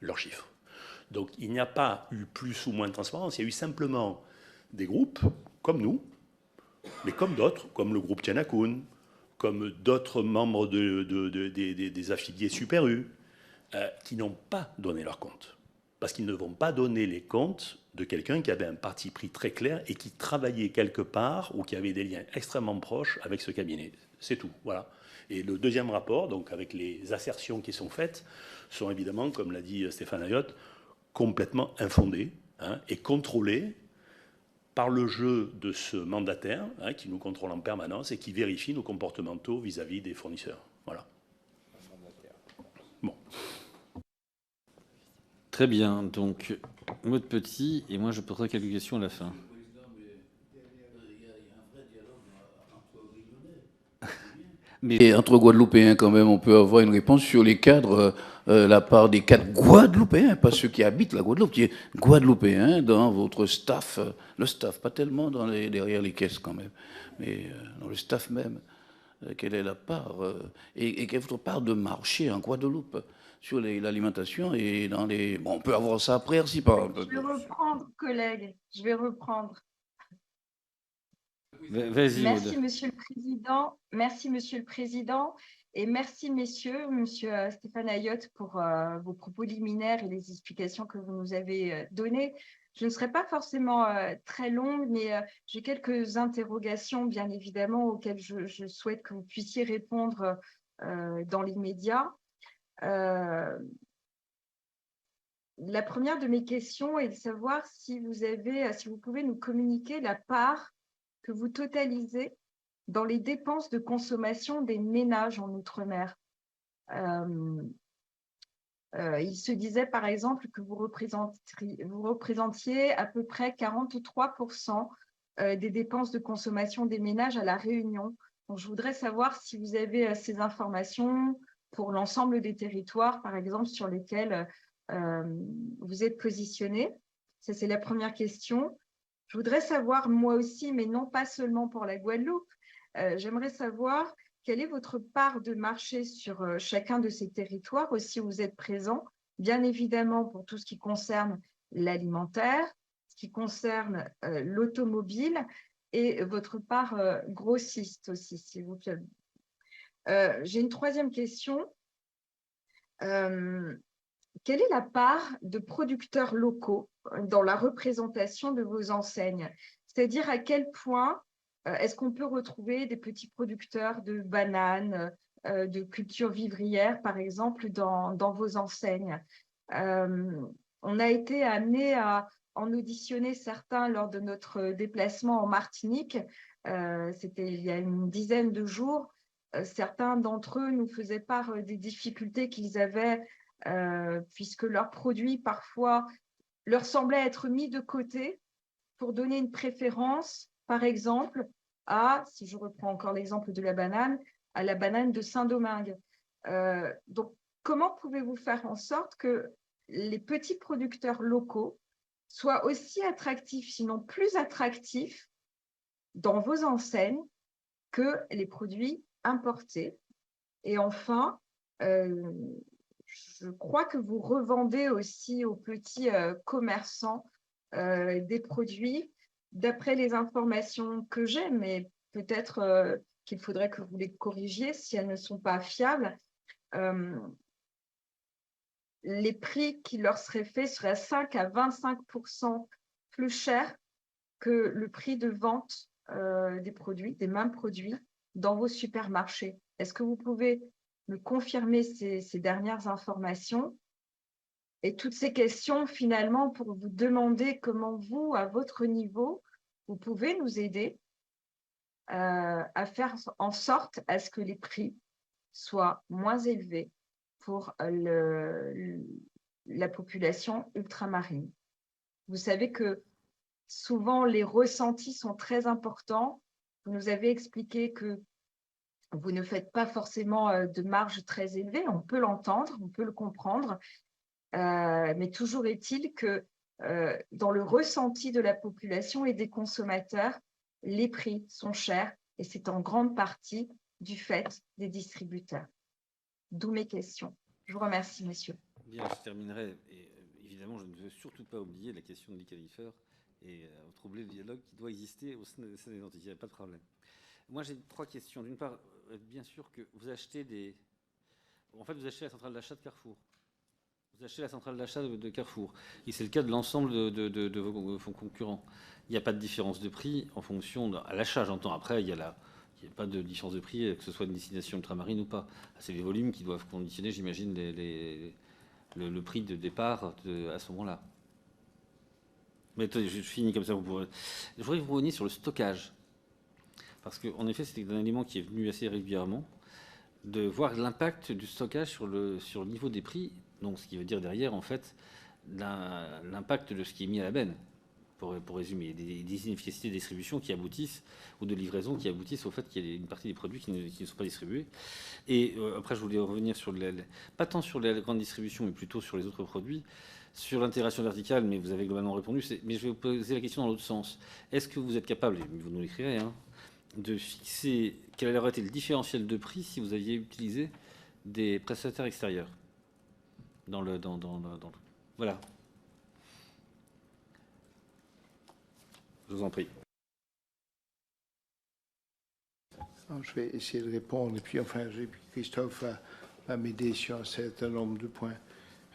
leurs chiffres. Donc il n'y a pas eu plus ou moins de transparence, il y a eu simplement des groupes comme nous, mais comme d'autres, comme le groupe Tianakun, comme d'autres membres des affiliés Super U, qui n'ont pas donné leurs comptes. Parce qu'ils ne vont pas donner les comptes de quelqu'un qui avait un parti pris très clair et qui travaillait quelque part ou qui avait des liens extrêmement proches avec ce cabinet. C'est tout, voilà. Et le deuxième rapport, donc avec les assertions qui sont faites, sont évidemment, comme l'a dit Stéphane Ayotte, complètement infondées, hein, et contrôlées par le jeu de ce mandataire, hein, qui nous contrôle en permanence et qui vérifie nos comportementaux vis-à-vis des fournisseurs. Voilà. Bon. Très bien. Donc, Maud Petit, et moi je poserai quelques questions à la fin. Et entre Guadeloupéens, quand même, on peut avoir une réponse sur les cadres, la part des cadres Guadeloupéens, pas ceux qui habitent la Guadeloupe, qui est Guadeloupéens dans votre staff, le staff, pas tellement derrière les caisses quand même, mais dans le staff même. Quelle est la part et quelle est votre part de marché en Guadeloupe sur l'alimentation et dans les... Bon, on peut avoir ça après, si pas... Je vais reprendre, collègue, je vais reprendre. Vas-y, Merci, Maud. Monsieur le Président. Merci, Monsieur le Président. Et merci, messieurs, Monsieur Stéphane Ayotte, pour vos propos liminaires et les explications que vous nous avez données. Je ne serai pas forcément très longue, mais j'ai quelques interrogations, bien évidemment, auxquelles je souhaite que vous puissiez répondre dans l'immédiat. La première de mes questions est de savoir si vous pouvez nous communiquer la part que vous totalisez dans les dépenses de consommation des ménages en Outre-mer. Il se disait, par exemple, que vous représentiez à peu près 43% des dépenses de consommation des ménages à La Réunion. Donc, je voudrais savoir si vous avez ces informations pour l'ensemble des territoires, par exemple, sur lesquels vous êtes positionné. Ça, c'est la première question. Je voudrais savoir, moi aussi, mais non pas seulement pour la Guadeloupe, j'aimerais savoir quelle est votre part de marché sur chacun de ces territoires, aussi où vous êtes présent, bien évidemment pour tout ce qui concerne l'alimentaire, ce qui concerne l'automobile et votre part grossiste aussi, s'il vous plaît. J'ai une troisième question. Quelle est la part de producteurs locaux dans la représentation de vos enseignes? C'est-à-dire à quel point est-ce qu'on peut retrouver des petits producteurs de bananes, de cultures vivrières, par exemple, dans vos enseignes? On a été amené à en auditionner certains lors de notre déplacement en Martinique. C'était il y a une dizaine de jours. Certains d'entre eux nous faisaient part des difficultés qu'ils avaient puisque leurs produits, parfois, leur semblaient être mis de côté pour donner une préférence, par exemple, si je reprends encore l'exemple de la banane, à la banane de Saint-Domingue. Donc, comment pouvez-vous faire en sorte que les petits producteurs locaux soient aussi attractifs, sinon plus attractifs, dans vos enseignes que les produits importés? Et enfin, je crois que vous revendez aussi aux petits commerçants des produits. D'après les informations que j'ai, mais peut-être qu'il faudrait que vous les corrigiez si elles ne sont pas fiables, les prix qui leur seraient faits seraient 5 à 25% plus chers que le prix de vente des produits, des mêmes produits, dans vos supermarchés. Est-ce que vous pouvez me confirmer ces dernières informations? Et toutes ces questions, finalement, pour vous demander comment vous, à votre niveau, vous pouvez nous aider à faire en sorte à ce que les prix soient moins élevés pour la population ultramarine. Vous savez que souvent, les ressentis sont très importants. Vous nous avez expliqué que vous ne faites pas forcément de marge très élevée. On peut l'entendre, on peut le comprendre. Mais toujours est-il que dans le ressenti de la population et des consommateurs, les prix sont chers et c'est en grande partie du fait des distributeurs. D'où mes questions. Je vous remercie, monsieur. Bien, je terminerai. Et, évidemment, je ne veux surtout pas oublier la question de l'e-qualifieur et troubler le dialogue qui doit exister au sein des entités. Il n'y a pas de problème. Moi, j'ai 3 questions. D'une part, bien sûr que vous achetez des... En fait, vous achetez la centrale d'achat de Carrefour. Vous achetez la centrale d'achat de Carrefour. Et c'est le cas de l'ensemble de vos concurrents. Il n'y a pas de différence de prix en fonction à l'achat, j'entends. Après, il n'y a pas de différence de prix, que ce soit une destination ultramarine ou pas. C'est les volumes qui doivent conditionner, j'imagine, le prix de départ à ce moment-là. Mais attendez, je finis comme ça. Je voudrais vous revenir sur le stockage. Parce qu'en effet, c'était un élément qui est venu assez régulièrement, de voir l'impact du stockage sur le niveau des prix. Donc, ce qui veut dire derrière, en fait, l'impact de ce qui est mis à la benne, pour résumer, des inefficacités de distribution qui aboutissent, ou de livraison qui aboutissent au fait qu'il y a une partie des produits qui ne sont pas distribués. Et après, je voulais revenir sur, pas tant sur la grande distribution, mais plutôt sur les autres produits, sur l'intégration verticale, mais vous avez globalement répondu. Mais je vais vous poser la question dans l'autre sens. Est-ce que vous êtes capable, et vous nous l'écrirez, de fixer quel aurait été le différentiel de prix si vous aviez utilisé des prestataires extérieurs Voilà. Je vous en prie. Je vais essayer de répondre. Et puis, enfin, Christophe va m'aider sur un certain nombre de points.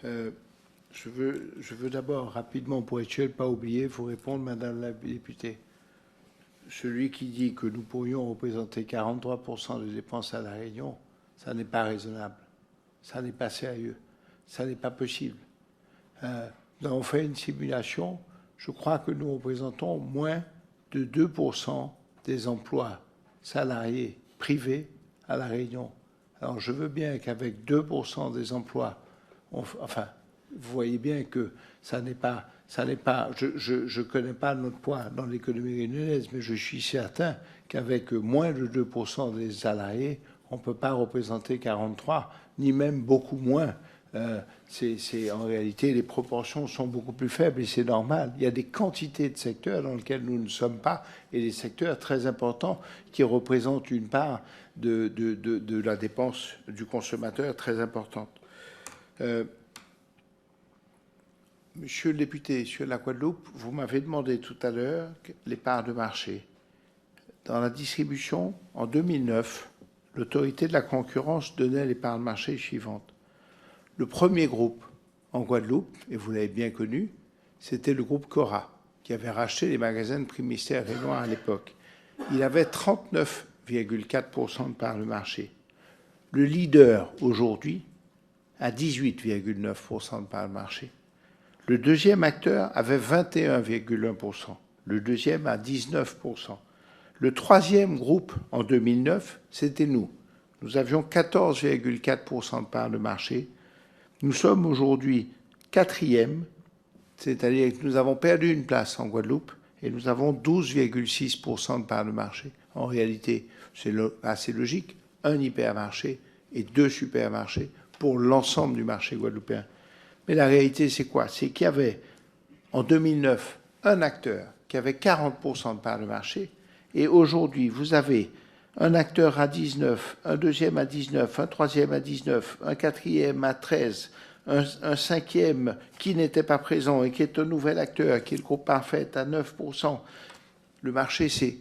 Je veux d'abord, rapidement, pour être sûr de ne pas oublier, vous répondre, Madame la députée. Celui qui dit que nous pourrions représenter 43% des dépenses à La Réunion, ça n'est pas raisonnable. Ça n'est pas sérieux. Ça n'est pas possible. Nous avons fait une simulation. Je crois que nous représentons moins de 2% des emplois salariés privés à La Réunion. Alors, je veux bien qu'avec 2% des emplois, enfin, vous voyez bien que ça n'est pas, je connais pas notre poids dans l'économie réunionnaise, mais je suis certain qu'avec moins de 2% des salariés, on ne peut pas représenter 43, ni même beaucoup moins. En réalité, les proportions sont beaucoup plus faibles et c'est normal. Il y a des quantités de secteurs dans lesquels nous ne sommes pas et des secteurs très importants qui représentent une part de la dépense du consommateur très importante. Monsieur le député, sur la Guadeloupe, vous m'avez demandé tout à l'heure les parts de marché. Dans la distribution, en 2009, l'autorité de la concurrence donnait les parts de marché suivantes. Le premier groupe en Guadeloupe, et vous l'avez bien connu, c'était le groupe Cora, qui avait racheté les magasins de Prix Mystère et Noir à l'époque. Il avait 39,4% de part de marché. Le leader, aujourd'hui, a 18,9% de part de marché. Le deuxième acteur avait 21,1%. Le deuxième a 19%. Le troisième groupe, en 2009, c'était nous. Nous avions 14,4% de part de marché. Nous sommes aujourd'hui quatrième, c'est-à-dire que nous avons perdu une place en Guadeloupe et nous avons 12,6% de part de marché. En réalité, c'est assez logique, un hypermarché et 2 supermarchés pour l'ensemble du marché guadeloupéen. Mais la réalité, c'est quoi? C'est qu'il y avait, en 2009, un acteur qui avait 40% de part de marché et aujourd'hui, vous avez un acteur à 19, un deuxième à 19, un troisième à 19, un quatrième à 13, un cinquième qui n'était pas présent et qui est un nouvel acteur, qui est le groupe Parfait à 9%. Le marché s'est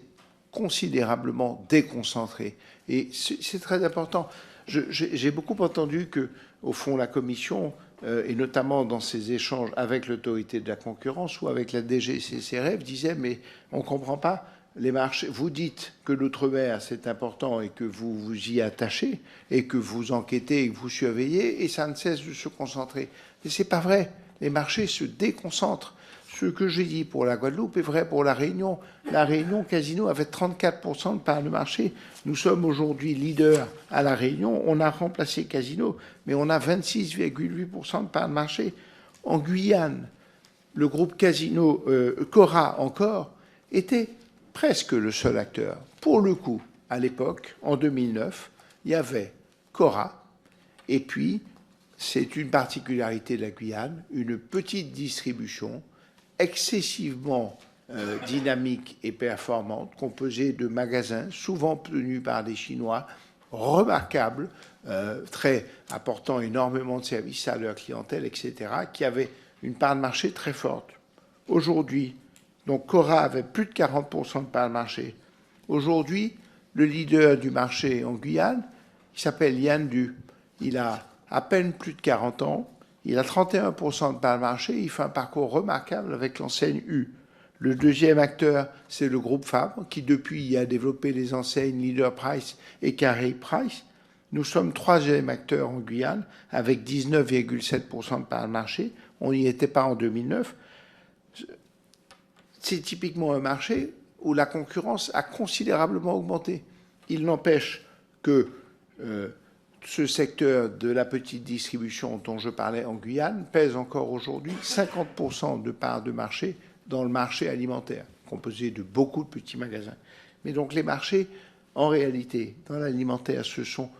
considérablement déconcentré. Et c'est très important. J'ai beaucoup entendu que, au fond, la Commission, et notamment dans ses échanges avec l'autorité de la concurrence ou avec la DGCCRF, disait « mais on ne comprend pas ». Les marchés, vous dites que l'outre-mer, c'est important et que vous vous y attachez et que vous enquêtez et que vous surveillez et ça ne cesse de se concentrer. Mais ce n'est pas vrai. Les marchés se déconcentrent. Ce que j'ai dit pour la Guadeloupe est vrai pour la Réunion. La Réunion, Casino avait 34% de part de marché. Nous sommes aujourd'hui leaders à la Réunion. On a remplacé Casino, mais on a 26,8% de part de marché. En Guyane, le groupe Casino, Cora encore, était presque le seul acteur. Pour le coup, à l'époque, en 2009, il y avait Cora, et puis, c'est une particularité de la Guyane, une petite distribution excessivement dynamique et performante, composée de magasins, souvent tenus par des Chinois, remarquables, très apportant énormément de services à leur clientèle, etc., qui avaient une part de marché très forte. Aujourd'hui, donc Cora avait plus de 40% de part de marché. Aujourd'hui, le leader du marché en Guyane, il s'appelle Yann Du. Il a à peine plus de 40 ans. Il a 31% de part de marché. Il fait un parcours remarquable avec l'enseigne U. Le deuxième acteur, c'est le groupe Fabre, qui depuis a développé les enseignes Leader Price et Carré Price. Nous sommes troisième acteur en Guyane avec 19,7% de part de marché. On n'y était pas en 2009. C'est typiquement un marché où la concurrence a considérablement augmenté. Il n'empêche que ce secteur de la petite distribution dont je parlais en Guyane pèse encore aujourd'hui 50% de part de marché dans le marché alimentaire, composé de beaucoup de petits magasins. Mais donc les marchés, en réalité, dans l'alimentaire, se sont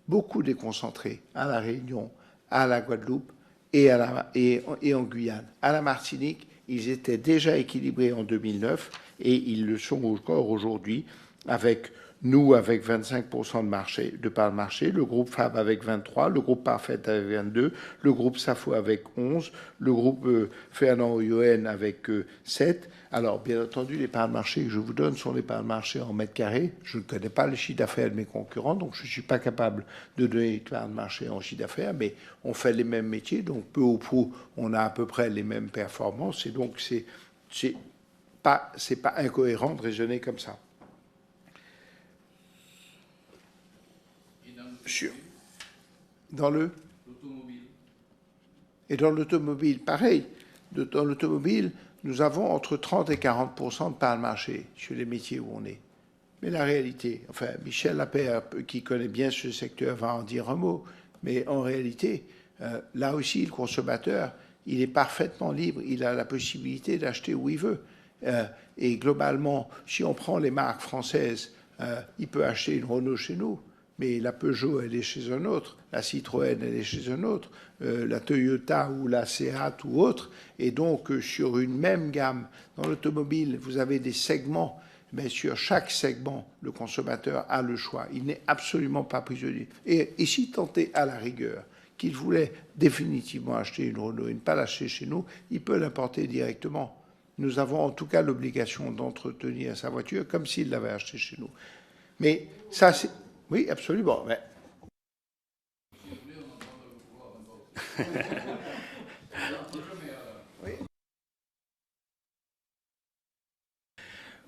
beaucoup déconcentrés à La Réunion, à la Guadeloupe et en Guyane. À la Martinique, ils étaient déjà équilibrés en 2009 et ils le sont encore aujourd'hui, avec nous avec 25% de part de marché, le groupe FAB avec 23, le groupe Parfait avec 22, le groupe Safo avec 11, le groupe Fernand Oyoen avec 7. Alors, bien entendu, les parts de marché que je vous donne sont les parts de marché en mètres carrés. Je ne connais pas le chiffre d'affaires de mes concurrents, donc je ne suis pas capable de donner les parts de marché en chiffre d'affaires, mais on fait les mêmes métiers, donc peu ou prou, on a à peu près les mêmes performances, et donc c'est pas incohérent de raisonner comme ça. Dans l'automobile. Et dans l'automobile, pareil. Dans l'automobile, nous avons entre 30 et 40% de part de marché sur les métiers où on est. Mais la réalité, enfin, Michel Lapère, qui connaît bien ce secteur, va en dire un mot. Mais en réalité, là aussi, le consommateur, il est parfaitement libre. Il a la possibilité d'acheter où il veut. Et globalement, si on prend les marques françaises, il peut acheter une Renault chez nous. Mais la Peugeot, elle est chez un autre, la Citroën, elle est chez un autre, la Toyota ou la Seat ou autre. Et donc, sur une même gamme, dans l'automobile, vous avez des segments, mais sur chaque segment, le consommateur a le choix. Il n'est absolument pas prisonnier. Et si tant est à la rigueur qu'il voulait définitivement acheter une Renault et ne pas l'acheter chez nous, il peut l'importer directement. Nous avons en tout cas l'obligation d'entretenir sa voiture comme s'il l'avait acheté chez nous. Mais ça, c'est... Oui, absolument. Mais...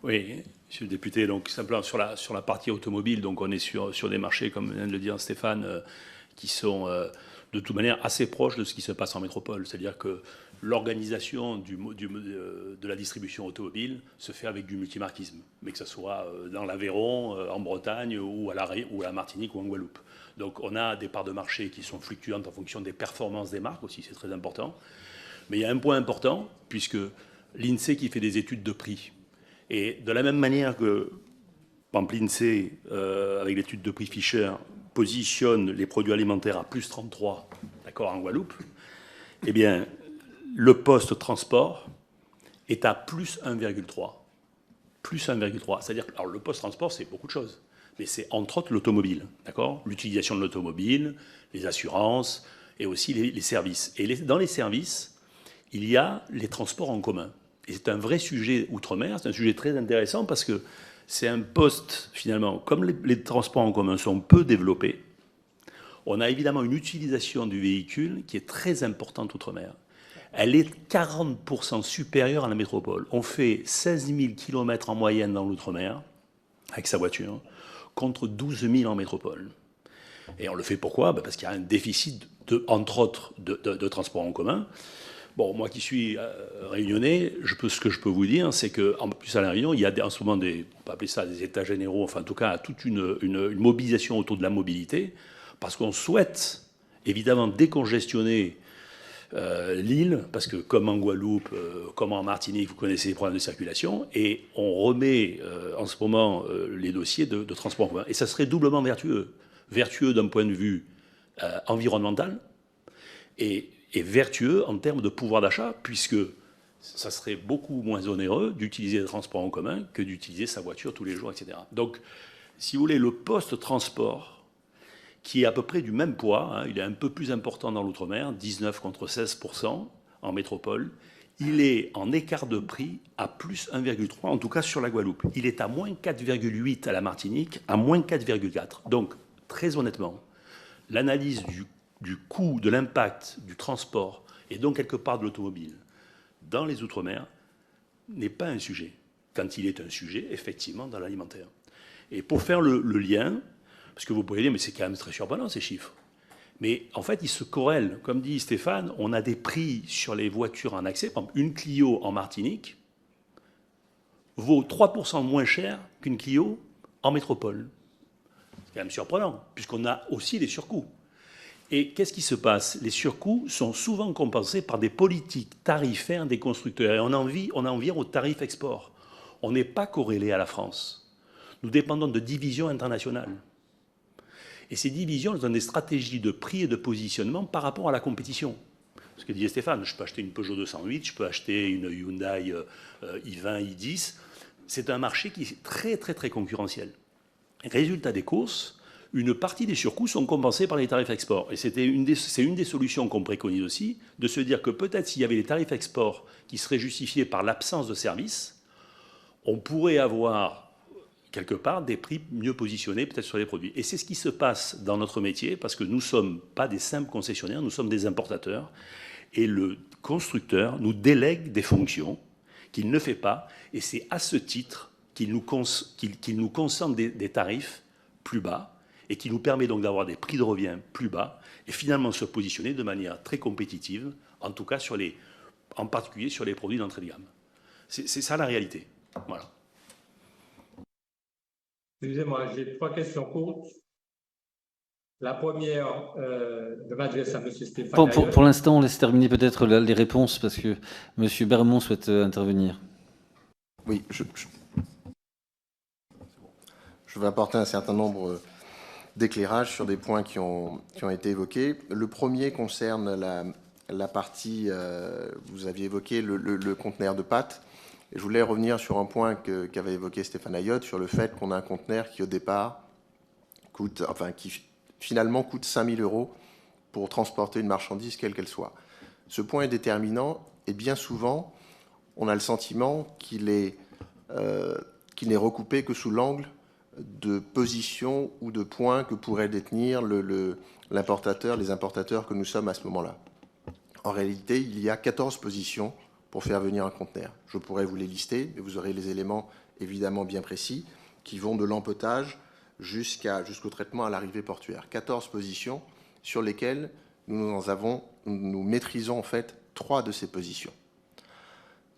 Oui, monsieur le député, donc simplement sur la partie automobile, donc on est sur des marchés, comme vient de le dire Stéphane, qui sont de toute manière assez proches de ce qui se passe en métropole. C'est-à-dire que l'organisation de la distribution automobile se fait avec du multimarquisme, mais que ce soit dans l'Aveyron, en Bretagne, ou à la Martinique ou en Guadeloupe. Donc on a des parts de marché qui sont fluctuantes en fonction des performances des marques aussi, c'est très important. Mais il y a un point important, puisque l'INSEE qui fait des études de prix, et de la même manière que l'INSEE, avec l'étude de prix Fischer, positionne les produits alimentaires à plus 33, d'accord, en Guadeloupe, eh bien, le poste transport est à plus 1,3. Plus 1,3. C'est-à-dire que alors, le poste transport, c'est beaucoup de choses. Mais c'est entre autres l'automobile, d'accord ? L'utilisation de l'automobile, les assurances et aussi les services. Et dans les services, il y a les transports en commun. Et c'est un vrai sujet outre-mer, c'est un sujet très intéressant parce que c'est un poste, finalement, comme les transports en commun sont peu développés, on a évidemment une utilisation du véhicule qui est très importante outre-mer. Elle est 40% supérieure à la métropole. On fait 16 000 km en moyenne dans l'outre-mer, avec sa voiture, contre 12 000 en métropole. Et on le fait pourquoi ? Parce qu'il y a un déficit, entre autres, de transport en commun. Bon, moi qui suis réunionnais, ce que je peux vous dire, c'est qu'en plus à La Réunion, il y a en ce moment on peut appeler ça des états généraux, enfin en tout cas toute une mobilisation autour de la mobilité, parce qu'on souhaite évidemment décongestionner l'île, parce que comme en Guadeloupe, comme en Martinique, vous connaissez les problèmes de circulation, et on remet en ce moment les dossiers de transport en commun. Et ça serait doublement vertueux. Vertueux d'un point de vue environnemental, et vertueux en termes de pouvoir d'achat, puisque ça serait beaucoup moins onéreux d'utiliser les transports en commun que d'utiliser sa voiture tous les jours, etc. Donc, si vous voulez, le poste transport, qui est à peu près du même poids, hein, il est un peu plus important dans l'outre-mer, 19 contre 16% en métropole, il est en écart de prix à plus 1,3, en tout cas sur la Guadeloupe. Il est à moins 4,8 à la Martinique, à moins 4,4. Donc, très honnêtement, l'analyse du coût, de l'impact du transport et donc quelque part de l'automobile dans les Outre-mer n'est pas un sujet, quand il est un sujet, effectivement, dans l'alimentaire. Et pour faire le lien, parce que vous pourriez dire, mais c'est quand même très surprenant ces chiffres, mais en fait, ils se corrèlent. Comme dit Stéphane, on a des prix sur les voitures en accès. Par exemple, une Clio en Martinique vaut 3% moins cher qu'une Clio en métropole. C'est quand même surprenant, puisqu'on a aussi des surcoûts. Et qu'est-ce qui se passe? Les surcoûts sont souvent compensés par des politiques tarifaires des constructeurs. Et on en vient au tarif export. On n'est pas corrélé à la France. Nous dépendons de divisions internationales. Et ces divisions elles ont des stratégies de prix et de positionnement par rapport à la compétition. Ce que disait Stéphane, je peux acheter une Peugeot 208, je peux acheter une Hyundai i20, i10. C'est un marché qui est très, très, très concurrentiel. Résultat des courses, une partie des surcoûts sont compensés par les tarifs export. Et c'est une des solutions qu'on préconise aussi, de se dire que peut-être s'il y avait les tarifs export qui seraient justifiés par l'absence de services, on pourrait avoir quelque part des prix mieux positionnés peut-être sur les produits. Et c'est ce qui se passe dans notre métier, parce que nous ne sommes pas des simples concessionnaires, nous sommes des importateurs. Et le constructeur nous délègue des fonctions qu'il ne fait pas, et c'est à ce titre qu'il nous concentre des tarifs plus bas, et qui nous permet donc d'avoir des prix de revient plus bas, et finalement se positionner de manière très compétitive, en tout cas en particulier sur les produits d'entrée de gamme. C'est ça la réalité. Voilà. Excusez-moi, j'ai 3 questions courtes. La première, je m'adresse à M. Stéphane. Pour l'instant, on laisse terminer peut-être les réponses parce que M. Bermond souhaite intervenir. Oui, je vais apporter un certain nombre d'éclairages sur des points qui ont été évoqués. Le premier concerne la partie, vous aviez évoqué le conteneur de pâtes. Et je voulais revenir sur un point qu'avait évoqué Stéphane Ayotte, sur le fait qu'on a un conteneur qui, au départ, qui finalement coûte 5 000 € pour transporter une marchandise, quelle qu'elle soit. Ce point est déterminant, et bien souvent, on a le sentiment qu'il n'est recoupé que sous l'angle de position ou de points que pourrait détenir l'importateur, les importateurs que nous sommes à ce moment-là. En réalité, il y a 14 positions pour faire venir un conteneur. Je pourrais vous les lister, mais vous aurez les éléments évidemment bien précis qui vont de l'empottage jusqu'au traitement à l'arrivée portuaire. 14 positions sur lesquelles nous maîtrisons en fait 3 de ces positions.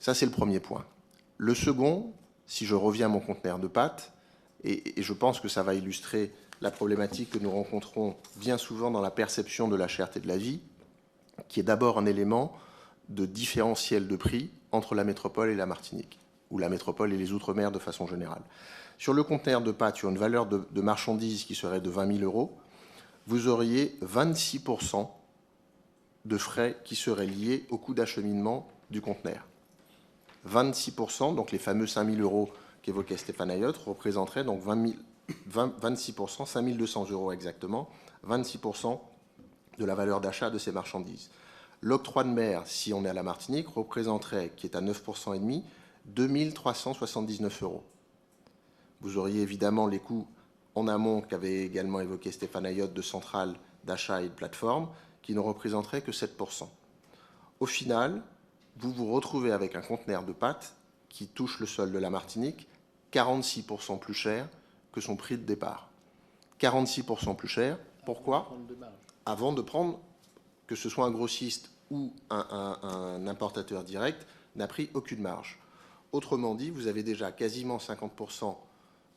Ça, c'est le premier point. Le second, si je reviens à mon conteneur de pâtes, et je pense que ça va illustrer la problématique que nous rencontrons bien souvent dans la perception de la cherté de la vie, qui est d'abord un élément de différentiel de prix entre la métropole et la Martinique, ou la métropole et les Outre-mer de façon générale. Sur le conteneur de pâtes, sur une valeur de marchandise qui serait de 20 000 €, vous auriez 26% de frais qui seraient liés au coût d'acheminement du conteneur. 26%, donc les fameux 5 000 € qu'évoquait Stéphane Ayotte, représenteraient donc 26%, 5 200 € exactement, 26% de la valeur d'achat de ces marchandises. L'octroi de mer, si on est à la Martinique, représenterait, qui est à 9,5%, 2 379 €. Vous auriez évidemment les coûts en amont qu'avait également évoqué Stéphane Ayotte de centrales d'achat et de plateformes, qui ne représenteraient que 7%. Au final, vous vous retrouvez avec un conteneur de pâtes qui touche le sol de la Martinique 46% plus cher que son prix de départ. 46% plus cher, pourquoi? Avant de prendre, que ce soit un grossiste ou un importateur direct, n'a pris aucune marge. Autrement dit, vous avez déjà quasiment 50%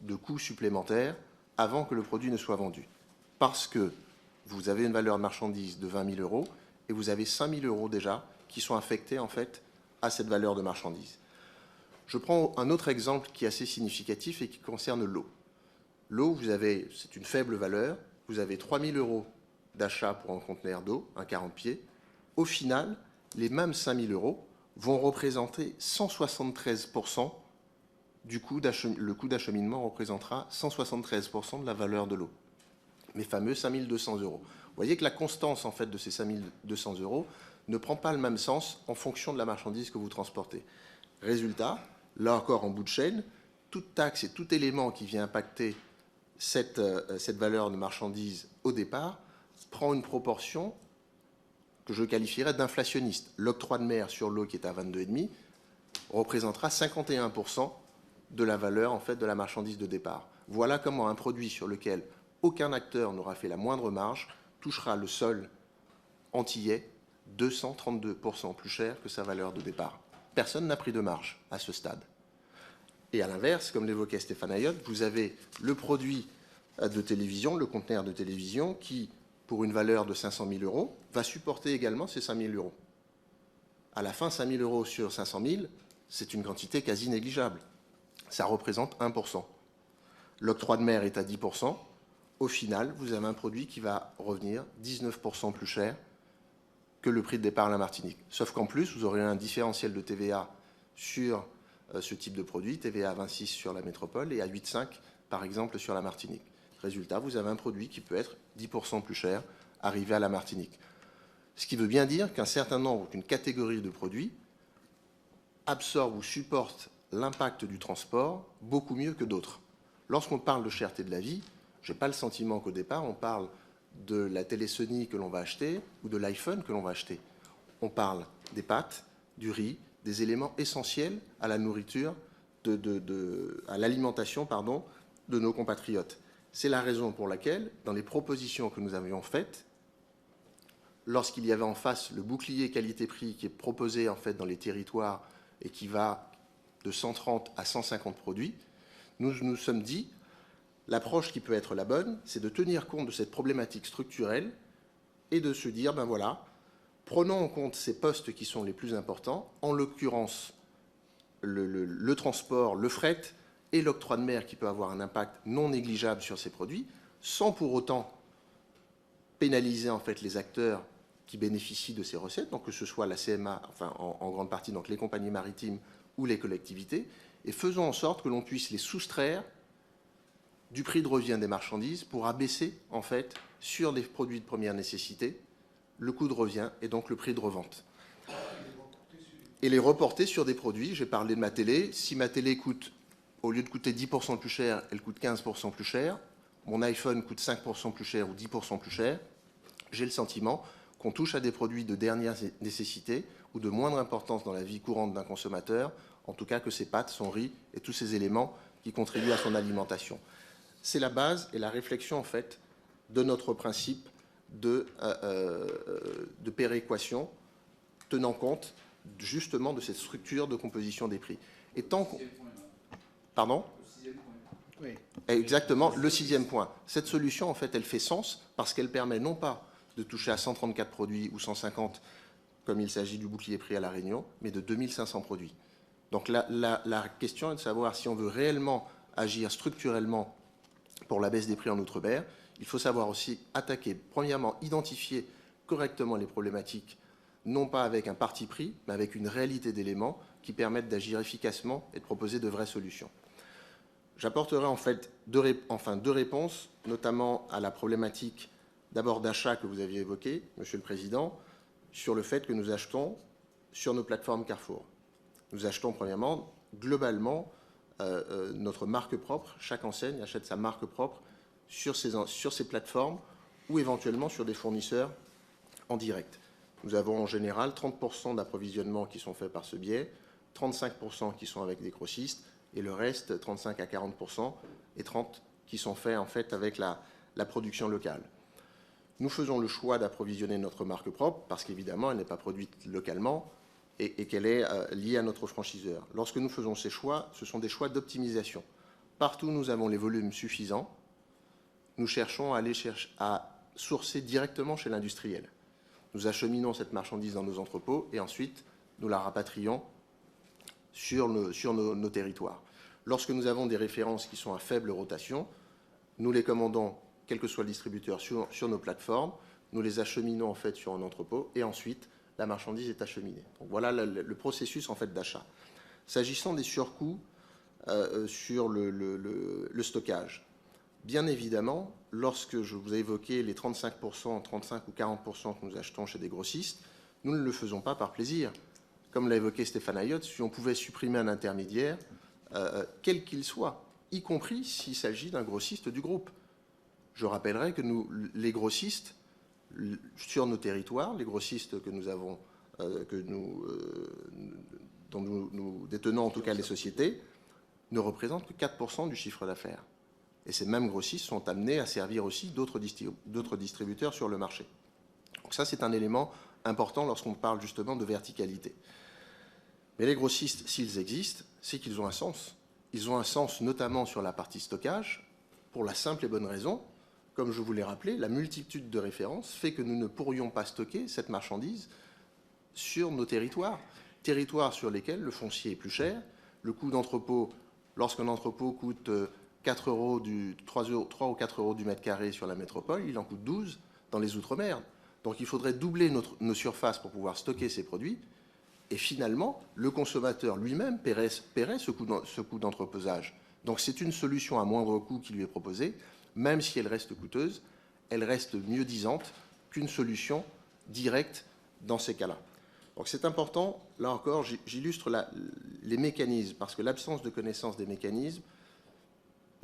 de coûts supplémentaires avant que le produit ne soit vendu. Parce que vous avez une valeur de marchandise de 20 000 € et vous avez 5 000 € déjà qui sont affectés en fait à cette valeur de marchandise. Je prends un autre exemple qui est assez significatif et qui concerne l'eau. L'eau, c'est une faible valeur, vous avez 3 000 € d'achat pour un conteneur d'eau, un 40 pieds. Au final, les mêmes 5 000 € vont représenter 173% du coût d'acheminement. Le coût d'acheminement représentera 173% de la valeur de l'eau. Mes fameux 5 200 €. Vous voyez que la constance en fait de ces 5 200 € ne prend pas le même sens en fonction de la marchandise que vous transportez. Résultat, là encore en bout de chaîne, toute taxe et tout élément qui vient impacter cette valeur de marchandise au départ prend une proportion que je qualifierais d'inflationniste. L'octroi de mer sur l'eau qui est à 22,5 représentera 51% de la valeur en fait de la marchandise de départ. Voilà comment un produit sur lequel aucun acteur n'aura fait la moindre marge touchera le sol antillais 232% plus cher que sa valeur de départ. Personne n'a pris de marge à ce stade. Et à l'inverse, comme l'évoquait Stéphane Ayotte, vous avez le produit de télévision, le conteneur de télévision qui, pour une valeur de 500 000 euros va supporter également ces 5 000 euros. À la fin, 5 000 euros sur 500 000, c'est une quantité quasi négligeable. Ça représente 1%. L'octroi de mer est à 10%. Au final, vous avez un produit qui va revenir 19% plus cher que le prix de départ à la Martinique. Sauf qu'en plus, vous aurez un différentiel de TVA sur ce type de produit, TVA à 26 sur la métropole et à 8,5 par exemple sur la Martinique. Résultat, vous avez un produit qui peut être 10% plus cher arrivé à la Martinique. Ce qui veut bien dire qu'un certain nombre, qu'une catégorie de produits absorbe ou supporte l'impact du transport beaucoup mieux que d'autres. Lorsqu'on parle de cherté de la vie, je n'ai pas le sentiment qu'au départ, on parle de la télé Sony que l'on va acheter ou de l'iPhone que l'on va acheter. On parle des pâtes, du riz, des éléments essentiels à la nourriture, à l'alimentation, de nos compatriotes. C'est la raison pour laquelle, dans les propositions que nous avions faites, lorsqu'il y avait en face le bouclier qualité-prix qui est proposé en fait dans les territoires et qui va de 130 à 150 produits, nous nous sommes dit, l'approche qui peut être la bonne, c'est de tenir compte de cette problématique structurelle et de se dire, ben voilà, prenons en compte ces postes qui sont les plus importants, en l'occurrence le transport, le fret et l'octroi de mer qui peut avoir un impact non négligeable sur ces produits, sans pour autant pénaliser en fait les acteurs qui bénéficient de ces recettes, donc que ce soit la CMA, enfin en grande partie donc les compagnies maritimes ou les collectivités, et faisons en sorte que l'on puisse les soustraire du prix de revient des marchandises pour abaisser en fait sur des produits de première nécessité le coût de revient et donc le prix de revente. Et les reporter sur des produits, j'ai parlé de ma télé, si ma télé coûte, au lieu de coûter 10% plus cher, elle coûte 15% plus cher, mon iPhone coûte 5% plus cher ou 10% plus cher, j'ai le sentiment qu'on touche à des produits de dernière nécessité ou de moindre importance dans la vie courante d'un consommateur, en tout cas que ses pâtes, son riz et tous ces éléments qui contribuent à son alimentation. C'est la base et la réflexion en fait de notre principe de péréquation, tenant compte justement de cette structure de composition des prix. Et tant qu'on... Pardon ? Oui. Exactement, le 6e point. Cette solution, en fait, elle fait sens parce qu'elle permet non pas de toucher à 134 produits ou 150, comme il s'agit du bouclier prix à La Réunion, mais de 2500 produits. Donc la question est de savoir si on veut réellement agir structurellement pour la baisse des prix en Outre-mer. Il faut savoir aussi attaquer, premièrement, identifier correctement les problématiques, non pas avec un parti pris, mais avec une réalité d'éléments qui permettent d'agir efficacement et de proposer de vraies solutions. J'apporterai en fait deux réponses, notamment à la problématique d'abord d'achat que vous aviez évoquée, Monsieur le Président, sur le fait que nous achetons sur nos plateformes Carrefour. Nous achetons premièrement, globalement, notre marque propre. Chaque enseigne achète sa marque propre sur ces plateformes ou éventuellement sur des fournisseurs en direct. Nous avons en général 30% d'approvisionnement qui sont faits par ce biais, 35% qui sont avec des grossistes et le reste, 35 à 40% et 30% qui sont faits en fait avec la production locale. Nous faisons le choix d'approvisionner notre marque propre parce qu'évidemment, elle n'est pas produite localement et qu'elle est liée à notre franchiseur. Lorsque nous faisons ces choix, ce sont des choix d'optimisation. Partout où nous avons les volumes suffisants, nous cherchons à sourcer directement chez l'industriel. Nous acheminons cette marchandise dans nos entrepôts et ensuite nous la rapatrions sur nos territoires. Lorsque nous avons des références qui sont à faible rotation, nous les commandons, quel que soit le distributeur, sur nos plateformes, nous les acheminons en fait sur un entrepôt et ensuite la marchandise est acheminée. Donc voilà le processus en fait d'achat. S'agissant des surcoûts sur le stockage, bien évidemment, lorsque je vous ai évoqué les 35%, 35 ou 40% que nous achetons chez des grossistes, nous ne le faisons pas par plaisir. Comme l'a évoqué Stéphane Ayotte, si on pouvait supprimer un intermédiaire, quel qu'il soit, y compris s'il s'agit d'un grossiste du groupe. Je rappellerai que les grossistes, sur nos territoires, les grossistes que nous avons, dont nous détenons en tout cas les sociétés, ne représentent que 4% du chiffre d'affaires. Et ces mêmes grossistes sont amenés à servir aussi d'autres distributeurs sur le marché. Donc ça, c'est un élément important lorsqu'on parle justement de verticalité. Mais les grossistes, s'ils existent, c'est qu'ils ont un sens. Ils ont un sens notamment sur la partie stockage, pour la simple et bonne raison comme je vous l'ai rappelé, la multitude de références fait que nous ne pourrions pas stocker cette marchandise sur nos territoires, territoires sur lesquels le foncier est plus cher, le coût d'entrepôt, lorsqu'un entrepôt coûte 3 ou 4 euros du mètre carré sur la métropole, il en coûte 12 dans les Outre-mer. Donc il faudrait doubler nos surfaces pour pouvoir stocker ces produits. Et finalement, le consommateur lui-même paierait ce coût d'entreposage. Donc c'est une solution à moindre coût qui lui est proposée, même si elle reste coûteuse, elle reste mieux disante qu'une solution directe dans ces cas-là. Donc c'est important, là encore, j'illustre les mécanismes, parce que l'absence de connaissance des mécanismes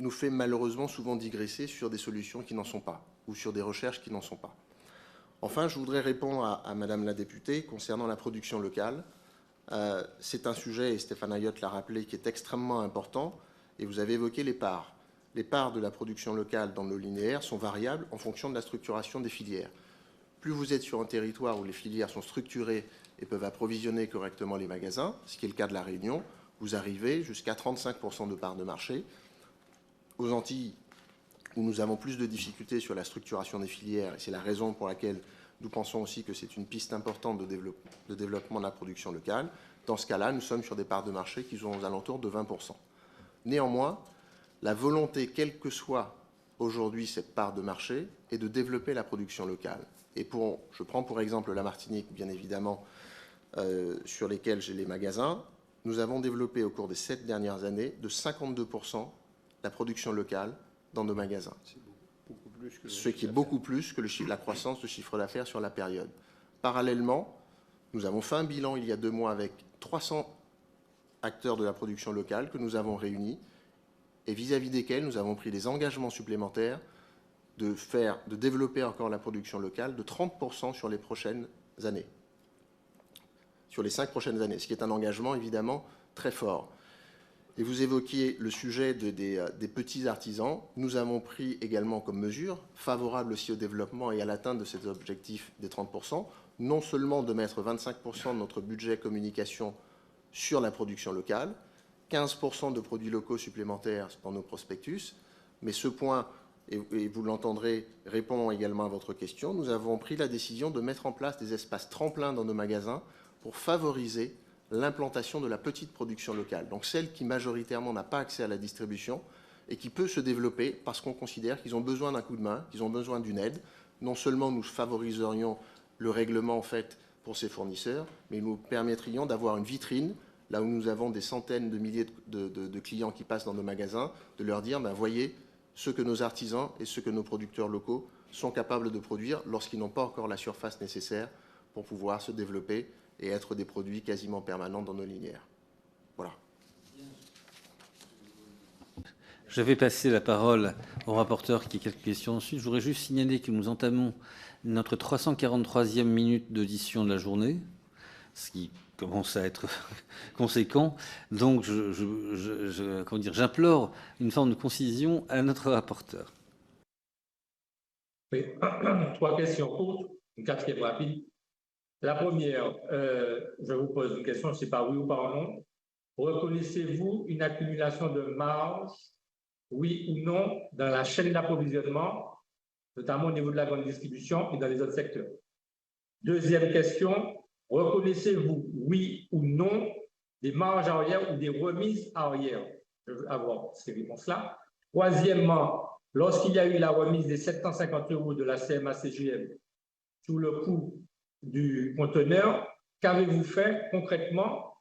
nous fait malheureusement souvent digresser sur des solutions qui n'en sont pas, ou sur des recherches qui n'en sont pas. Enfin, je voudrais répondre à Madame la députée concernant la production locale. C'est un sujet, et Stéphane Ayotte l'a rappelé, qui est extrêmement important, et vous avez évoqué les parts. Les parts de la production locale dans nos linéaires sont variables en fonction de la structuration des filières. Plus vous êtes sur un territoire où les filières sont structurées et peuvent approvisionner correctement les magasins, ce qui est le cas de la Réunion, vous arrivez jusqu'à 35% de parts de marché. Aux Antilles, où nous avons plus de difficultés sur la structuration des filières, et c'est la raison pour laquelle nous pensons aussi que c'est une piste importante de développement de la production locale. Dans ce cas-là, nous sommes sur des parts de marché qui sont aux alentours de 20%. Néanmoins, la volonté, quelle que soit aujourd'hui cette part de marché, est de développer la production locale. Et je prends pour exemple la Martinique, bien évidemment, sur lesquels j'ai les magasins. Nous avons développé au cours des 7 dernières années de 52% la production locale dans nos magasins. Ce qui est beaucoup plus que la croissance de chiffre d'affaires sur la période. Parallèlement, nous avons fait un bilan il y a 2 mois avec 300 acteurs de la production locale que nous avons réunis et vis-à-vis desquels nous avons pris des engagements supplémentaires de développer encore la production locale de 30% sur les prochaines années, sur les 5 prochaines années, ce qui est un engagement évidemment très fort. Et vous évoquiez le sujet des petits artisans. Nous avons pris également comme mesure, favorable aussi au développement et à l'atteinte de cet objectif des 30%, non seulement de mettre 25% de notre budget communication sur la production locale, 15% de produits locaux supplémentaires dans nos prospectus, mais ce point, et vous l'entendrez, répond également à votre question, nous avons pris la décision de mettre en place des espaces tremplins dans nos magasins pour favoriser l'implantation de la petite production locale, donc celle qui majoritairement n'a pas accès à la distribution et qui peut se développer parce qu'on considère qu'ils ont besoin d'un coup de main, qu'ils ont besoin d'une aide. Non seulement nous favoriserions le règlement en fait pour ces fournisseurs, mais nous permettrions d'avoir une vitrine là où nous avons des centaines de milliers de clients qui passent dans nos magasins, de leur dire, voyez ce que nos artisans et ce que nos producteurs locaux sont capables de produire lorsqu'ils n'ont pas encore la surface nécessaire pour pouvoir se développer et être des produits quasiment permanents dans nos linéaires. Voilà. Je vais passer la parole au rapporteur qui a quelques questions ensuite. Je voudrais juste signaler que nous entamons notre 343e minute d'audition de la journée, ce qui commence à être conséquent. Donc, j'implore une forme de concision à notre rapporteur. Oui, 3 questions courtes, une 4e rapide. La première, je vous pose une question, je ne sais pas oui ou pas non. Reconnaissez-vous une accumulation de marge, oui ou non, dans la chaîne d'approvisionnement, notamment au niveau de la grande distribution et dans les autres secteurs? Deuxième question, reconnaissez-vous, oui ou non, des marges arrière ou des remises arrière? Je veux avoir ces réponses-là. Troisièmement, lorsqu'il y a eu la remise des 750 € de la CMA-CGM sous le coût du conteneur, qu'avez-vous fait concrètement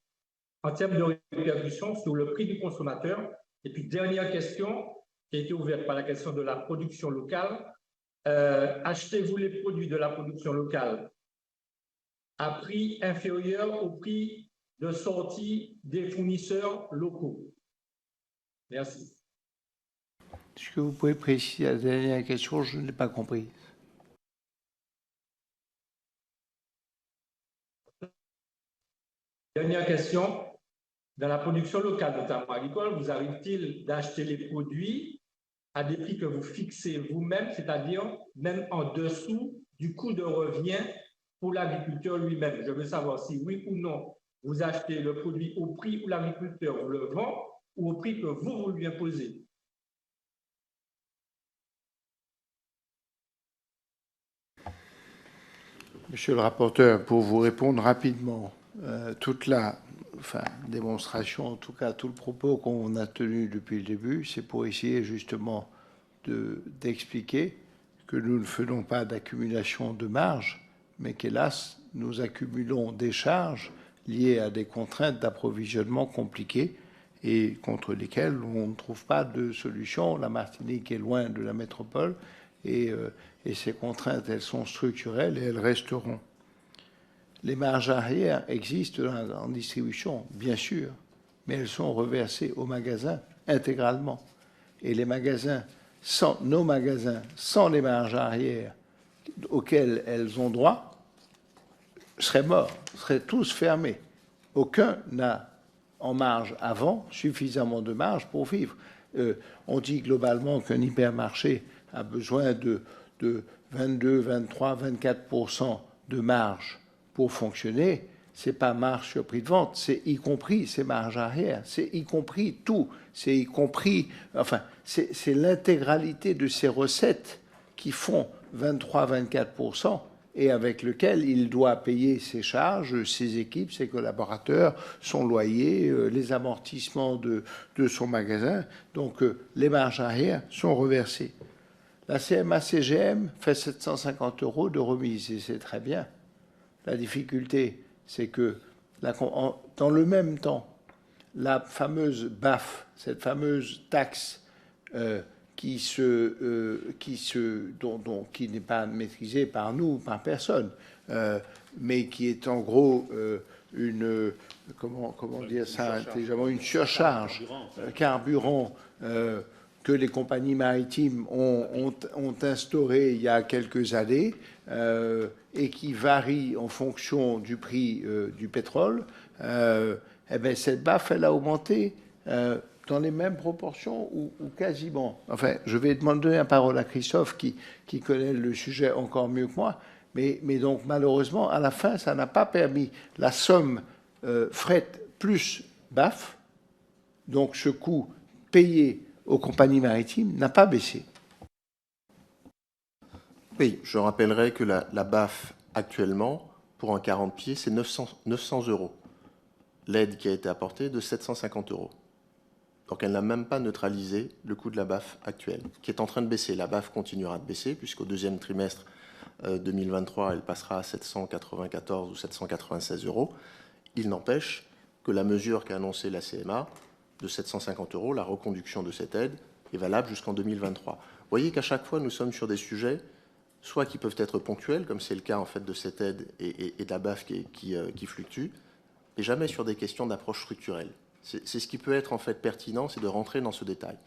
en termes de répercussion sur le prix du consommateur? Et puis, dernière question, qui a été ouverte par la question de la production locale. Achetez-vous les produits de la production locale à prix inférieur au prix de sortie des fournisseurs locaux? Merci. Est-ce que vous pouvez préciser la dernière question? Je ne l'ai pas compris. Dernière question. Dans la production locale, notamment agricole, vous arrive-t-il d'acheter les produits à des prix que vous fixez vous-même, c'est-à-dire même en dessous du coût de revient pour l'agriculteur lui-même? Je veux savoir si oui ou non, vous achetez le produit au prix où l'agriculteur vous le vend ou au prix que vous lui imposez. Monsieur le rapporteur, pour vous répondre rapidement, toute la démonstration, en tout cas tout le propos qu'on a tenu depuis le début, c'est pour essayer justement d'expliquer que nous ne faisons pas d'accumulation de marge, mais qu'hélas, nous accumulons des charges liées à des contraintes d'approvisionnement compliquées et contre lesquelles on ne trouve pas de solution. La Martinique est loin de la métropole et ces contraintes, elles sont structurelles et elles resteront. Les marges arrière existent en distribution, bien sûr, mais elles sont reversées aux magasins intégralement. Et les magasins, nos magasins, sans les marges arrière auxquelles elles ont droit, seraient morts, seraient tous fermés. Aucun n'a en marge avant suffisamment de marge pour vivre. On dit globalement qu'un hypermarché a besoin de 22, 23, 24% de marge pour fonctionner. Ce n'est pas marge sur prix de vente, c'est y compris ces marges arrière, c'est y compris tout, c'est y compris, enfin, c'est l'intégralité de ces recettes qui font 23, 24%, et avec lequel il doit payer ses charges, ses équipes, ses collaborateurs, son loyer, les amortissements de son magasin. Donc, les marges arrière sont reversées. La CMA-CGM fait 750 € de remise, et c'est très bien. La difficulté, c'est que dans le même temps, la fameuse BAF, cette fameuse taxe qui n'est pas maîtrisée par nous, par personne, mais qui est en gros une, comment dire ça intelligemment, une surcharge, carburant, que les compagnies maritimes ont instauré il y a quelques années et qui varie en fonction du prix du pétrole, eh bien, cette BAF, elle a augmenté dans les mêmes proportions ou quasiment. Enfin, je vais demander la parole à Christophe qui connaît le sujet encore mieux que moi, mais donc malheureusement, à la fin, ça n'a pas permis la somme fret plus BAF, donc ce coût payé aux compagnies maritimes n'a pas baissé. Oui, je rappellerai que la BAF actuellement, pour un 40 pieds, c'est 900 €. L'aide qui a été apportée est de 750 €. Donc elle n'a même pas neutralisé le coût de la BAF actuelle, qui est en train de baisser. La BAF continuera de baisser, puisqu'au deuxième trimestre 2023, elle passera à 794 ou 796 €. Il n'empêche que la mesure qu'a annoncée la CMA, de 750 €, la reconduction de cette aide, est valable jusqu'en 2023. Vous voyez qu'à chaque fois, nous sommes sur des sujets, soit qui peuvent être ponctuels, comme c'est le cas en fait de cette aide et de la BAF qui fluctue, et jamais sur des questions d'approche structurelle. C'est ce qui peut être en fait pertinent, c'est de rentrer dans ce détail.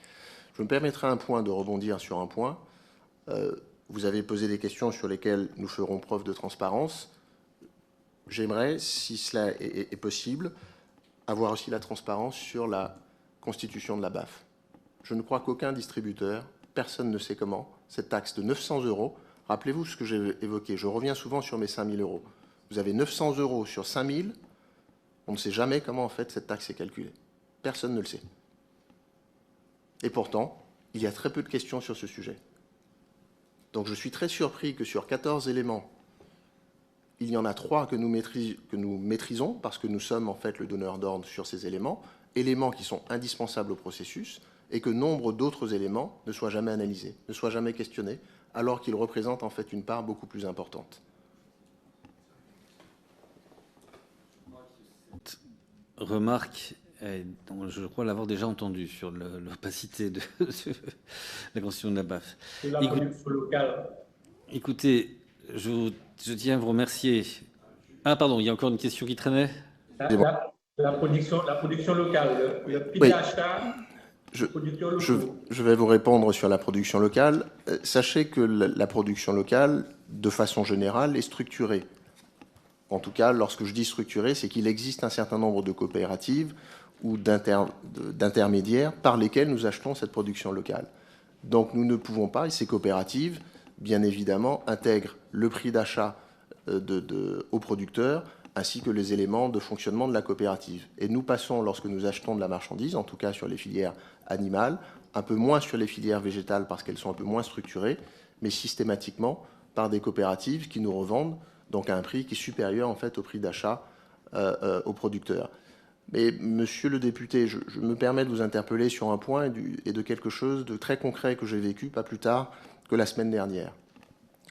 Je me permettrai de rebondir sur un point. Vous avez posé des questions sur lesquelles nous ferons preuve de transparence. J'aimerais, si cela est possible, avoir aussi la transparence sur la constitution de la BAF. Je ne crois qu'aucun distributeur, personne ne sait comment, cette taxe de 900 €, rappelez-vous ce que j'ai évoqué, je reviens souvent sur mes 5 000 €. Vous avez 900 € sur 5 000, on ne sait jamais comment en fait cette taxe est calculée. Personne ne le sait. Et pourtant, il y a très peu de questions sur ce sujet. Donc je suis très surpris que sur 14 éléments, il y en a 3 que nous maîtrisons, parce que nous sommes en fait le donneur d'ordre sur ces éléments qui sont indispensables au processus, et que nombre d'autres éléments ne soient jamais analysés, ne soient jamais questionnés, alors qu'ils représentent en fait une part beaucoup plus importante. Remarque, je crois l'avoir déjà entendue sur l'opacité de la constitution de la BAF. C'est la production locale. Écoutez, je tiens à vous remercier. Ah, pardon, il y a encore une question qui traînait. La production locale, le prix d'achat. Je vais vous répondre sur la production locale. Sachez que la production locale, de façon générale, est structurée. En tout cas, lorsque je dis structurée, c'est qu'il existe un certain nombre de coopératives ou d'intermédiaires par lesquels nous achetons cette production locale. Donc nous ne pouvons pas, et ces coopératives, bien évidemment, intègrent le prix d'achat aux producteurs ainsi que les éléments de fonctionnement de la coopérative. Et nous passons, lorsque nous achetons de la marchandise, en tout cas sur les filières animales, un peu moins sur les filières végétales parce qu'elles sont un peu moins structurées, mais systématiquement par des coopératives qui nous revendent donc à un prix qui est supérieur en fait au prix d'achat aux producteurs. Mais monsieur le député, je me permets de vous interpeller sur un point et de quelque chose de très concret que j'ai vécu pas plus tard que la semaine dernière.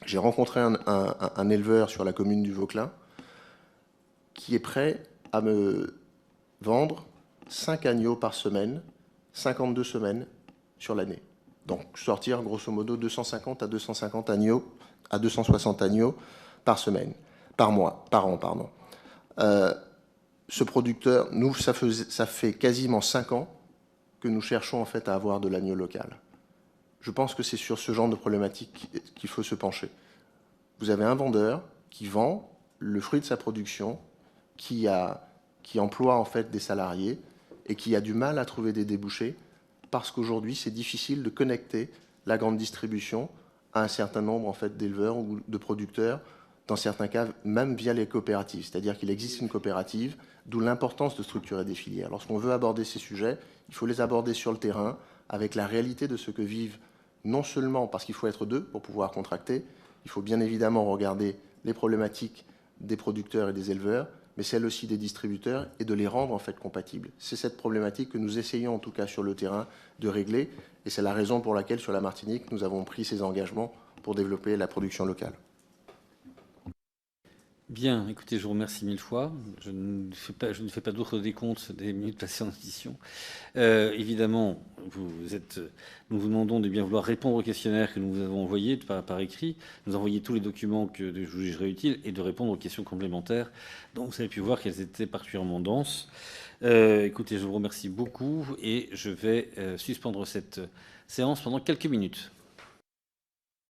J'ai rencontré un éleveur sur la commune du Vauclin qui est prêt à me vendre 5 agneaux par semaine, 52 semaines sur l'année. Donc sortir grosso modo 250 à 250 agneaux, à 260 agneaux par semaine, par mois, par an, pardon. Ce producteur, nous, ça fait quasiment 5 ans que nous cherchons en fait à avoir de l'agneau local. Je pense que c'est sur ce genre de problématique qu'il faut se pencher. Vous avez un vendeur qui vend le fruit de sa production, qui emploie en fait des salariés et qui a du mal à trouver des débouchés parce qu'aujourd'hui c'est difficile de connecter la grande distribution à un certain nombre en fait d'éleveurs ou de producteurs, dans certains cas même via les coopératives. C'est-à-dire qu'il existe une coopérative, d'où l'importance de structurer des filières. Lorsqu'on veut aborder ces sujets, il faut les aborder sur le terrain avec la réalité de ce que vivent, non seulement parce qu'il faut être deux pour pouvoir contracter, il faut bien évidemment regarder les problématiques des producteurs et des éleveurs, mais celles aussi des distributeurs, et de les rendre en fait compatibles. C'est cette problématique que nous essayons en tout cas sur le terrain de régler, et c'est la raison pour laquelle sur la Martinique nous avons pris ces engagements pour développer la production locale. Bien, écoutez, je vous remercie 1000 fois. Je ne fais pas d'autres décomptes des minutes passées en audition. Évidemment, nous vous demandons de bien vouloir répondre au questionnaire que nous vous avons envoyé par écrit, nous envoyer tous les documents que je jugerai utiles et de répondre aux questions complémentaires. Donc, vous avez pu voir qu'elles étaient particulièrement denses. Écoutez, je vous remercie beaucoup et je vais suspendre cette séance pendant quelques minutes.